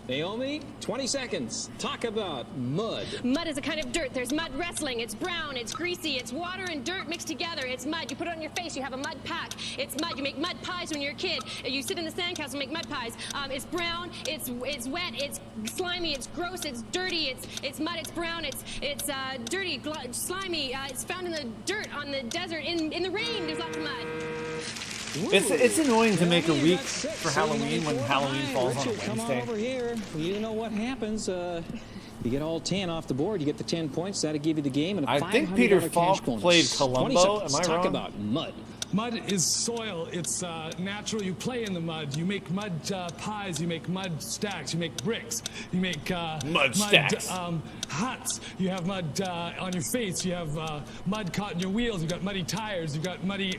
Naomi, 20 seconds. Talk about mud. Mud is a kind of dirt. There's mud wrestling. It's brown, it's greasy, it's water and dirt mixed together. It's mud. You put it on your face, you have a mud pack. It's mud. You make mud pies when you're a kid. You sit in the sandcastle and make mud pies. It's brown, it's wet, it's slimy, it's gross, it's dirty, it's mud, it's brown, it's dirty, slimy. It's found in the dirt on the desert, in the rain. There's lots of mud. It's annoying to make a week for Halloween when Halloween falls on a Richard, come on Wednesday. over here. You know what happens. You get all 10 off the board. You get the 10 points. That'll give you the game. And a I think Peter Falk played Columbo. Am I Talk wrong? about mud. Mud is soil. It's natural. You play in the mud. You make mud pies. You make mud stacks. You make bricks. You make mud stacks. Huts. You have mud on your face. You have mud caught in your wheels. You've got muddy tires. You've got muddy.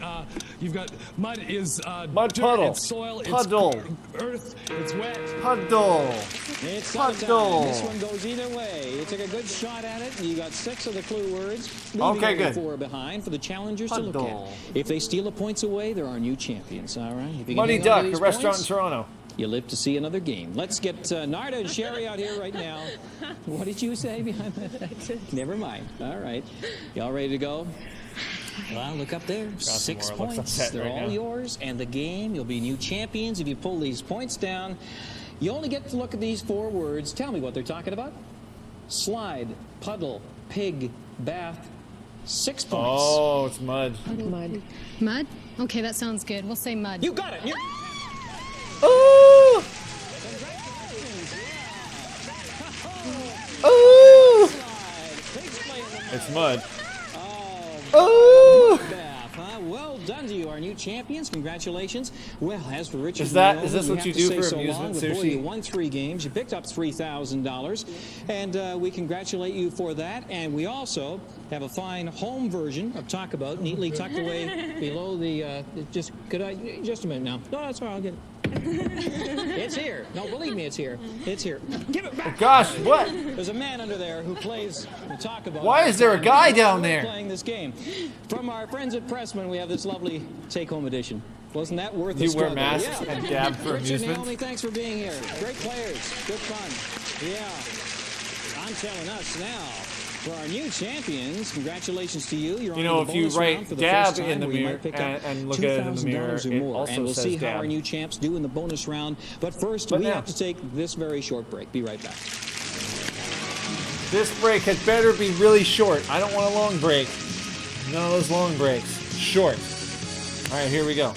You've got mud is mud dirt, puddle. It's soil. Puddle. It's earth. It's wet. Puddle. It's Puddle. This one goes either way. You took a good shot at it. You got 6 of the clue words. Okay, good. 4 behind for the challengers Puddle. to look at. If they steal the points away, there are new champions. All right. If you Muddy can hang on to Duck, these a restaurant points, in Toronto. you live to see another game. Let's get Narda and Sherry out here right now. What did you say behind that? Never mind. All right. Y'all ready to go? Well, look up there. 6 points. They're all yours. And the game, you'll be new champions if you pull these points down. You only get to look at these 4 words. Tell me what they're talking about. Slide, puddle, pig, bath. 6 points. Oh, it's mud. Mud. Mud? Okay, that sounds good. We'll say mud. You got it. Ooh! Ooh! It's mud. Ooh! Well done to you, our new champions. Congratulations. Well, as for Richard, Is this what you do for amusement? Boy, Seriously? you won 3 games. You picked up $3,000, and we congratulate you for that. And we also have a fine home version of Talk About, neatly tucked away below the. Just a minute now. No, that's all right. I'll get it. It's here. No, believe me, it's here. It's here. Give it back. Gosh, what? There's a man under there who plays Talk About. Why is there a guy down there? Playing this game. From our friends at Pressman, we have this lovely take-home edition. Wasn't that worth the You wear struggle? masks and dab for Richard, amusement? Naomi, thanks for being here. Great players. Good fun. Yeah. I'm telling us now. For our new champions, congratulations to you. You're You on know, the if you bonus write round for the dab first time, in the where you mirror might pick up and look at it in the mirror, $2,000 or it more. also And we'll says see how dab. our new champs do in the bonus round. But first, we have to take this very short break. Be right back. This break had better be really short. I don't want a long break. None of those long breaks. Short. All right, here we go.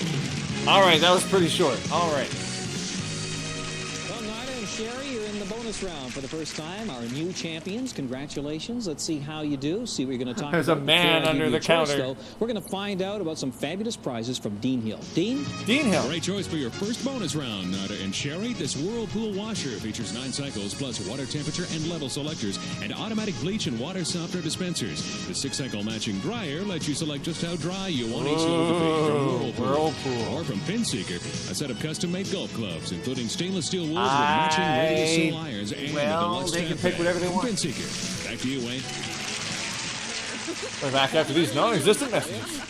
All right, that was pretty short. All right. Well, Nida and Sherry, you're in the the bonus round for the first time. Our new champions, congratulations. Let's see how you do. See what you're going to talk There's about. a man Before I give under you the a choice, counter. though, we're going to find out about some fabulous prizes from Dean Hill. Dean Hill. Great choice for your first bonus round. Nada and Sherry, this Whirlpool washer features 9 cycles plus water temperature and level selectors and automatic bleach and water softener dispensers. The 6-cycle matching dryer lets you select just how dry you want each load to be from Whirlpool. Or from Pinseeker, a set of custom-made golf clubs, including stainless steel wools with matching ready-to-sew irons and a deluxe they can strap pick bag. whatever they From want. Pinseeker. Back to you, Wayne. We're back after these non-existent messages.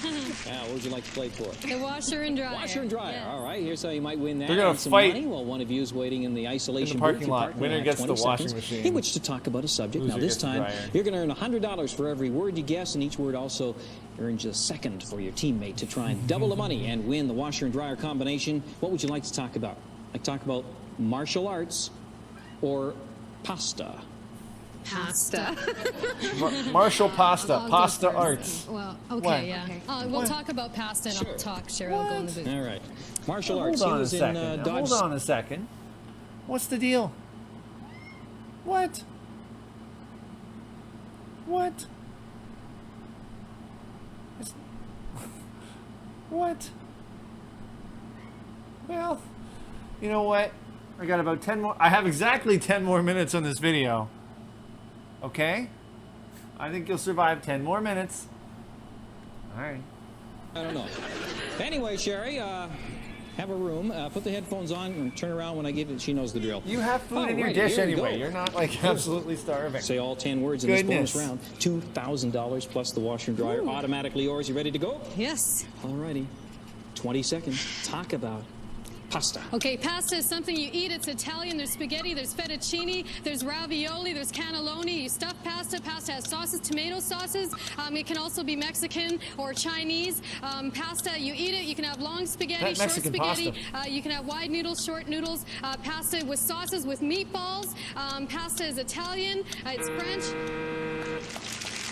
Now, what would you like to play for? The washer and dryer. Washer and dryer. Yes. All right, here's how you might win that. They're gonna and some fight money while one of you is waiting in the isolation parking booth. Your lot. partner Winner will have gets the 20 washing seconds machine. in which to talk about a subject. Loser Now, this gets the time, dryer. you're going to earn $100 for every word you guess, and each word also earns you a second for your teammate to try and double the money and win the washer and dryer combination. What would you like to talk about? Like talk about martial arts or pasta? Pasta. Martial pasta. I'll go Pasta first. arts. Well, What? okay, yeah. We'll talk about pasta and I'll talk. Cheryl will go in the booth. All right. Martial Hold arts. on He a was in second. Now, Dodge. hold on a second. What's the deal? What? What? What? Well, you know what? I got about 10 more. I have exactly 10 more minutes on this video. Okay? I think you'll survive 10 more minutes. All right. I don't know. Anyway, Sherry, have a room. Put the headphones on and turn around when I give it. She knows the drill. You have food in your Alrighty, dish here we anyway. go. You're not like absolutely starving. Say all 10 words in Goodness. this bonus round. $2,000 plus the washer and dryer. Automatically yours. You ready to go? Yes. Alrighty. 20 seconds. Talk about pasta. Okay, pasta is something you eat. It's Italian. There's spaghetti, there's fettuccine, there's ravioli, there's cannelloni. You stuff pasta. Pasta has sauces, tomato sauces. It can also be Mexican or Chinese. Pasta, you eat it. You can have long spaghetti, That short Mexican spaghetti. You can have wide noodles, short noodles. Pasta with sauces, with meatballs. Pasta is Italian. It's French.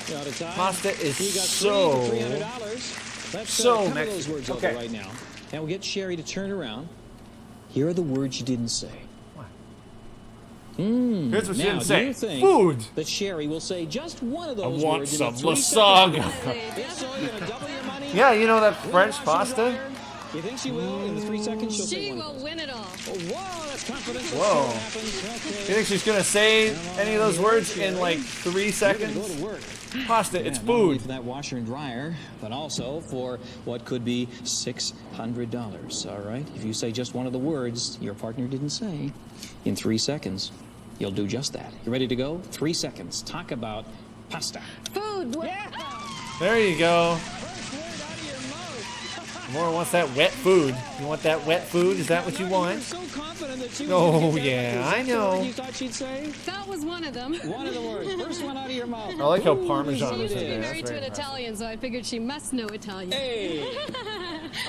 You're out of time. Pasta is You got so- $3 for $300. Let's so cover Mexican. those words Okay. over right now. And we'll get Sherry to turn around. Here are the words you didn't say. Here's what she Now, didn't do say. you think Food. that Sherry will say just one of I those want words some in the 3 lasagna. seconds? If so, you're gonna double your money. Yeah, you know that Win French the washer and pasta? dryer. You think she will? In the 3 seconds, she'll say She one of will those. win it all. Oh, whoa, that's confident. Let's Whoa. see what happens. Okay. You think she's gonna say any of those words in like 3 You're gonna seconds? go to work. Pasta, Yeah, it's not only food. for that washer and dryer, but also for what could be $600. All right? If you say just one of the words your partner didn't say, in 3 seconds, you'll do just that. You ready to go? 3 seconds. Talk about pasta. Food. Yeah. There you go. More wants that wet food. You want that wet food? Is that what you You were want? so confident that she was Oh, gonna get that. yeah, Is that I the know. word you thought she'd say? That was one of them. One of the words. First one out of your mouth. I like how Ooh, Parmesan She is used in to be there. married That's to an very impressive. Italian, so I figured she must know Italian. Hey.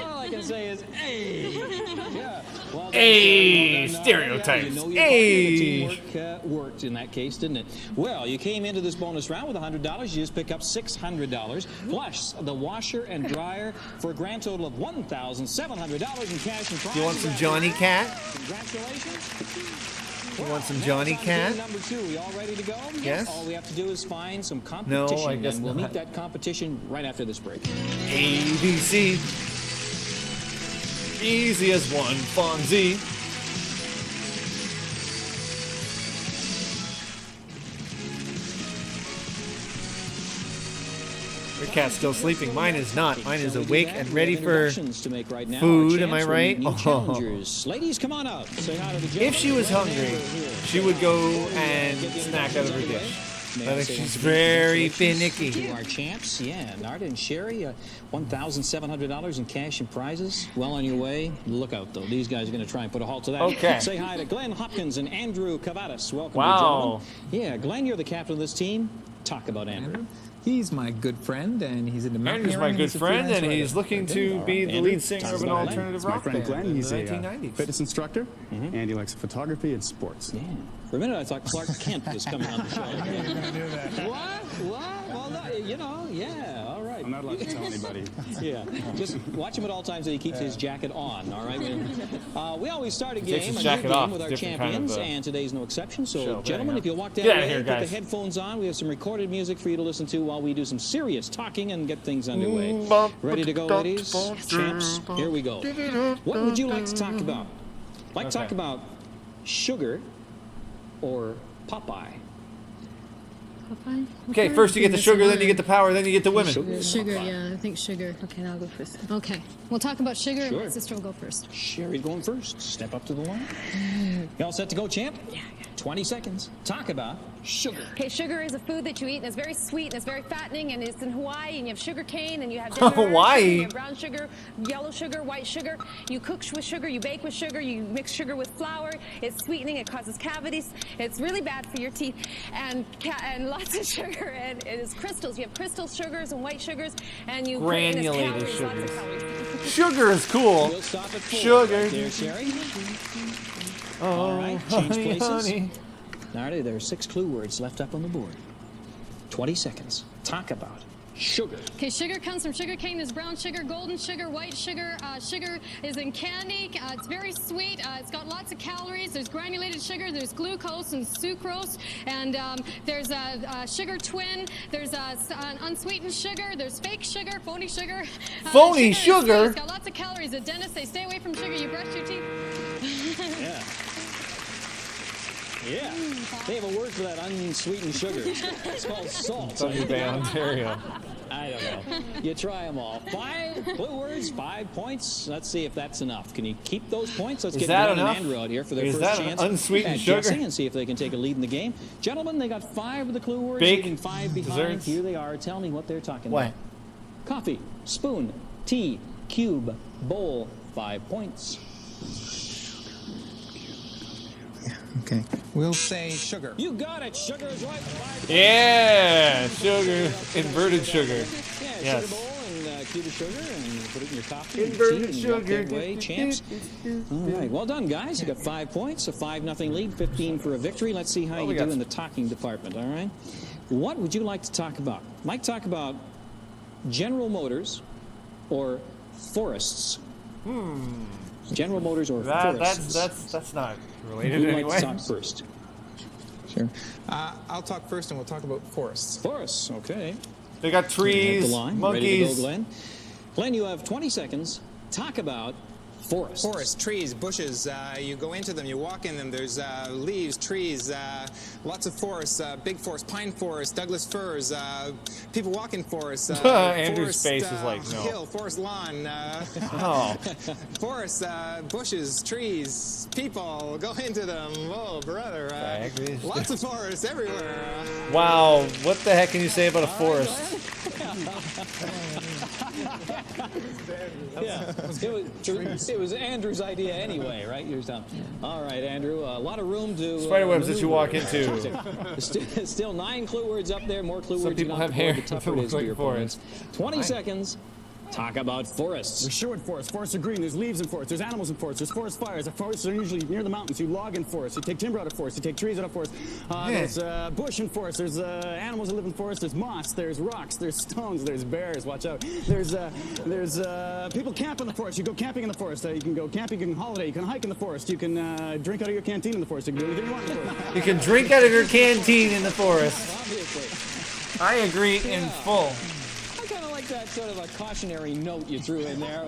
All I can say is, hey. Yeah. Well done, Hey, Sherry. Well done. stereotypes. You know your Hey. teamwork worked in that case, didn't it? Well, you came into this bonus round with $100. You just pick up $600 plus the washer and dryer for a grand total of $1,700 in cash and prizes. You want some Johnny Cat? Congratulations. You want some Johnny Now it's on Cat? game number 2. We all ready to go? Yes. All we have to do is find some No, competition, I guess and we'll not. meet that competition right after this break. ABC. Easy as one, Fonzie. Your cat's still sleeping. Mine is not. Mine is awake and ready for food. Am I right? Oh. Ladies, come on up. Say hi to the If she was gentlemen. hungry, she would go and snack out of her dish. I think she's very finicky. To our champs, yeah, Narda and Sherry, $1,700 in cash and prizes. Well on your way. Look out, though. These guys are going to try and put a halt to that. Okay. Say hi to Glenn Hopkins and Andrew Cavadas. Welcome, Wow. gentlemen. Yeah, Glenn, you're the captain of this team. Talk about Andrew. He's my good friend, and he's into Andrew's my mountaineering, good he's a friend, freelance and writer. he's looking to be the lead singer of an alternative It's my rock friend band Glenn. in He's the a 1990s. fitness instructor, and he likes photography and sports. Yeah. For a minute, I thought Clark Kent was coming on the show. I knew that. What? Well, no, you know, yeah. All right. I'm not allowed to tell anybody. Yeah, just watch him at all times that he keeps his jacket on, all right? We always start a He takes game, his a new jacket game off. with our Different kind champions, of, and today's no exception. So, show. gentlemen, if you'll walk down Get the out of way, here, put the guys. headphones on. We have some recorded music for you to listen to while we do some serious talking and get things underway. Ready to go, ladies? Champs, here we go. What would you like to talk about? Like to talk about sugar or Popeye? Popeye? Okay, first you get the sugar, then you get the power, then you get the women. Sugar, yeah, I think sugar. Okay, I'll go first. Okay, we'll talk about sugar, and Sure. my sister will go first. Sherry going first. Step up to the line. You all set to go, champ? Yeah. 20 seconds. Talk about sugar. Okay, sugar is a food that you eat, and it's very sweet, and it's very fattening, and it's in Hawaii, and you have sugar cane, and you have ginger, Hawaii. sugar, you have brown sugar, yellow sugar, white sugar. You cook with sugar, you bake with sugar, you mix sugar with flour. It's sweetening, it causes cavities. It's really bad for your teeth, and lots of sugar, and it is crystals. You have crystal sugars and white sugars, and you put in Granulated calories, lots of sugars. calories. Sugar is cool. We'll stop at 4. Sugar. Right there, Sherry. Oh, All right, change honey, places. honey. Alrighty, there are 6 clue words left up on the board. 20 seconds. Talk about sugar. Okay, sugar comes from sugar cane. There's brown sugar, golden sugar, white sugar. Sugar is in candy. It's very sweet. It's got lots of calories. There's granulated sugar. There's glucose and sucrose. And there's a sugar twin. There's an unsweetened sugar. There's fake sugar, phony sugar. Phony sugar? is sweet. sugar? It's got lots of calories. The dentists say stay away from sugar. You brush your teeth. Yeah. Yeah. They have a word for that unsweetened sugar. It's called salt. Thunder Bay, Ontario. I don't know. You try them all. 5 clue words, 5 points. Let's see if that's enough. Can you keep those points? Let's Is get that Glenn and enough? Andrew out here for their Is first that chance unsweetened at sugar? guessing and see if they can take a lead in the game. Gentlemen, they got 5 of the clue words, Bake leaving 5 behind. desserts. Here they are. Tell me what they're talking What? about. Coffee, spoon, tea, cube, bowl, 5 points. Okay. We'll say sugar. You got it. Sugar is right. 5 Yeah, sugar, inverted sugar. Yeah, Yes. sugar bowl and cube of sugar and put it in your coffee. Inverted and tea, and sugar. walk that way, champs. All right, well done, guys. You got 5 points, a 5-0 lead, 15 for a victory. Let's see how Oh, we you do got in the talking department. All right. What would you like to talk about? Like to talk about General Motors or forests? General Motors or forests? That's not Who'd related like anyway. to talk first? Sure. I'll talk first, and we'll talk about forests. Forests, okay. They got trees, The line. Ready to go, monkeys. Glenn? Glenn, you have 20 seconds. Talk about forests. Forests, trees, bushes. You go into them, you walk in them. There's leaves, trees, lots of forests, big forests, pine forests, Douglas firs. People walk in forests. Andrew's forest, face is like, no. Hill, forest lawn. Oh. Forests, bushes, trees, people. Go into them. Whoa, brother. Lots of forests everywhere. Wow, what the heck can you say about a forest? Yeah, it was Andrew's idea anyway, right? Yours down. All right, Andrew. A lot of room to. Spiderwebs that you walk into. Still 9 clue words up there. More clue Some words. you people don't have to board, hair the tougher that it looks is for like your opponents. 20 seconds. Talk about forests. There's Sherwood Forest. Forests are green. There's leaves in forests. There's animals in forests. There's forest fires. The forests are usually near the mountains. You log in forests. You take timber out of forests. You take trees out of forests. There's bush in forests. There's animals that live in forests. There's moss. There's rocks. There's stones. There's bears. Watch out. There's people camp in the forest. You go camping in the forest. You can go camping. You can holiday. You can hike in the forest. You can drink out of your canteen in the forest. You can do anything you want in the forest. You can drink out of your canteen in the forest. I agree in full. I kind of like that sort of a cautionary note you threw in there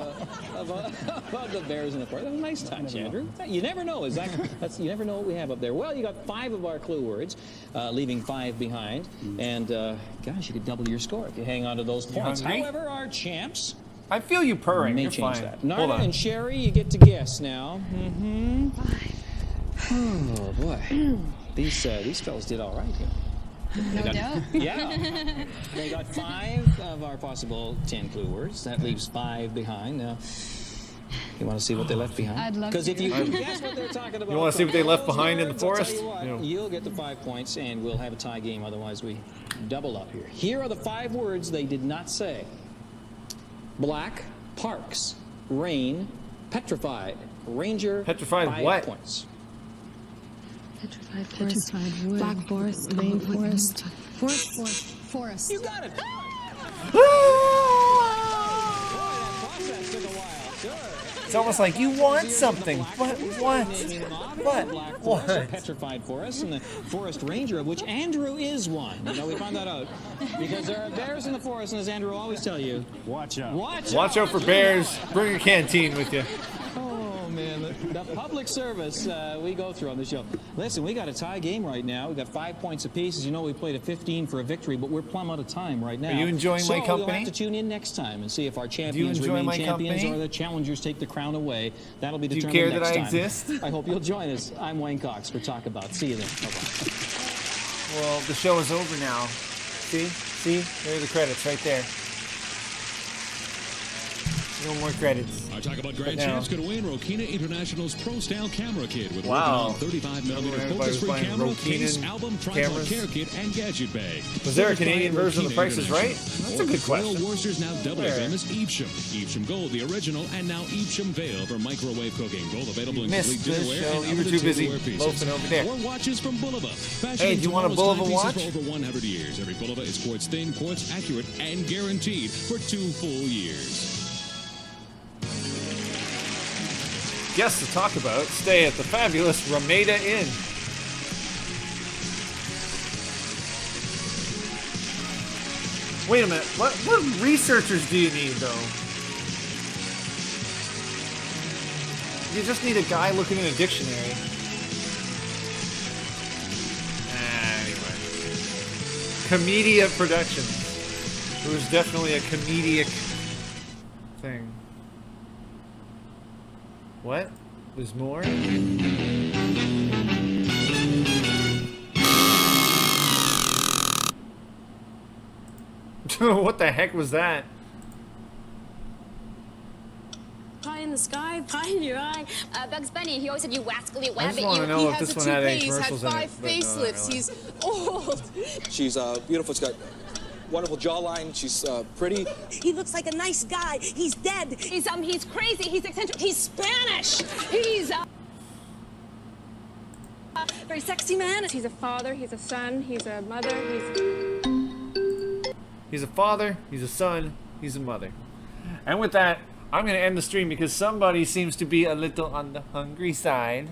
about the bears in the forest. That was a nice touch, Andrew. You never know. You never know what we have up there. Well, you got 5 of our clue words, leaving 5 behind. And, gosh, you could double your score if you hang on to those points. hungry? However, our champs I feel you purring. may You're change fine. that. Hold Narda on. and Sherry, you get to guess now. Oh, boy. These fellas did all right here. No doubt. Yeah. They got 5 of our possible 10 clue words. That leaves 5 behind. Now, you want to see what they left behind? I'd love Because to. if you can guess what they're talking about, You wanna see what they left from behind in the those words, forest? I'll tell you what, No. you'll get the 5 points, and we'll have a tie game. Otherwise, we double up here. Here are the 5 words they did not say: black, parks, rain, petrified, ranger. Petrified 5 what? points. Petrified forest. Petrified wood. Black forest. Rainforest. Forest. You got it. It's almost like you want something, but what? What? Are petrified forests, and the forest ranger, of which Andrew is one. You know, we found that out because there are bears in the forest, and as Andrew will always tell you, watch out. Watch out for bears. Bring a canteen with you. Oh man, the public service we go through on the show. Listen, we got a tie game right now. We got 5 points apiece. As you know, we played a 15 for a victory, but we're plumb out of time right now. Are you enjoying my company? So you'll have to tune in next time and see if our champions remain champions or the challengers take the crown away. That'll be determined care next that I time. exist? I hope you'll join us. I'm Wayne Cox for Talk About. See you then. Bye-bye. Well, the show is over now. See? There are the credits right there. No more credits. Our Talk About Grand Champs could win Rokina International's Pro Style Camera Kit with wow. 35mm focus-free camera, case, album, tripod care kit, and gadget bag. Was there a Canadian version of The Price is Right? That's a good question. Royal Worcester's now doubly famous Evesham. Evesham Gold, the original, and now Evesham Veil for microwave cooking. Both available in complete dinnerware and you were too busy loafing over there. Or watches from Bulova. Hey, do you want a Bulova watch? For over 100 years. Every Bulova is quartz thin, quartz accurate, and guaranteed for 2 full years. Guests to talk about stay at the fabulous Ramada Inn. Wait a minute, what researchers do you need, though? You just need a guy looking in a dictionary. Anyway. Comedia Productions. It was definitely a comedic thing. What? There's more? What the heck was that? Pie in the sky, pie in your eye. Bugs Bunny, he always said, you rascally I just rabbit. want to know He if has this a one had any toupee, he's had commercials in it. 5 facelifts, he's old. She's beautiful. She's got wonderful jawline. She's pretty. He looks like a nice guy. He's dead. He's crazy. He's eccentric. He's Spanish. He's very sexy man. He's a father, he's a son, he's a mother, He's a father, he's a son, he's a mother. And with that, I'm going to end the stream because somebody seems to be a little on the hungry side.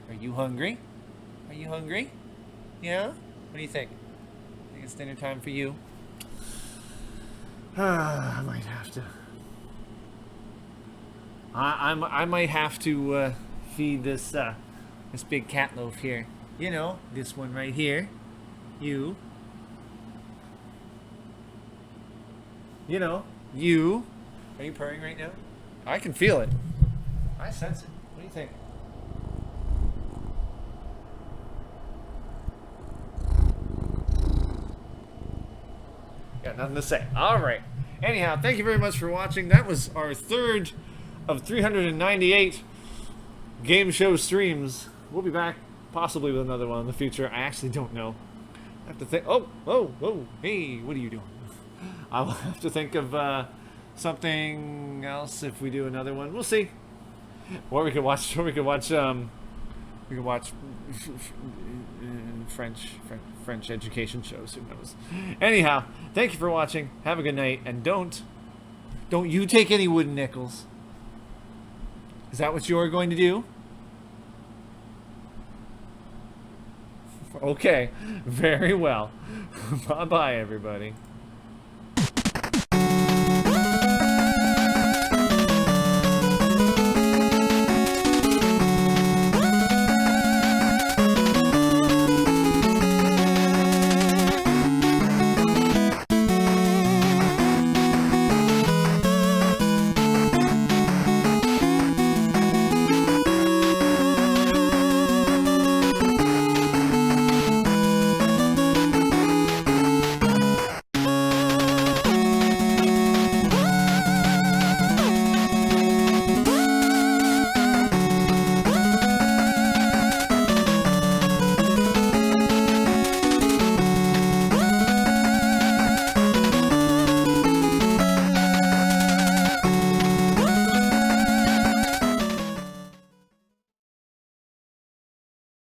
Are you hungry? Are you hungry? Yeah? What do you think? Think it's dinner time for you? I might have to. I might have to feed this this big cat loaf here. You know, this one right here. You. You know, you. Are you purring right now? I can feel it. I sense it. What do you think? Got nothing to say. All right. Anyhow, thank you very much for watching. That was our third of 398 game show streams. We'll be back possibly with another one in the future. I actually don't know. I have to think. Oh, hey, what are you doing? I'll have to think of something else if we do another one. We'll see. Or we could watch. Or we could watch. We could watch French education shows. Who knows? Anyhow, thank you for watching. Have a good night, and don't you take any wooden nickels. Is that what you're going to do? Okay, very well. Bye-bye, everybody.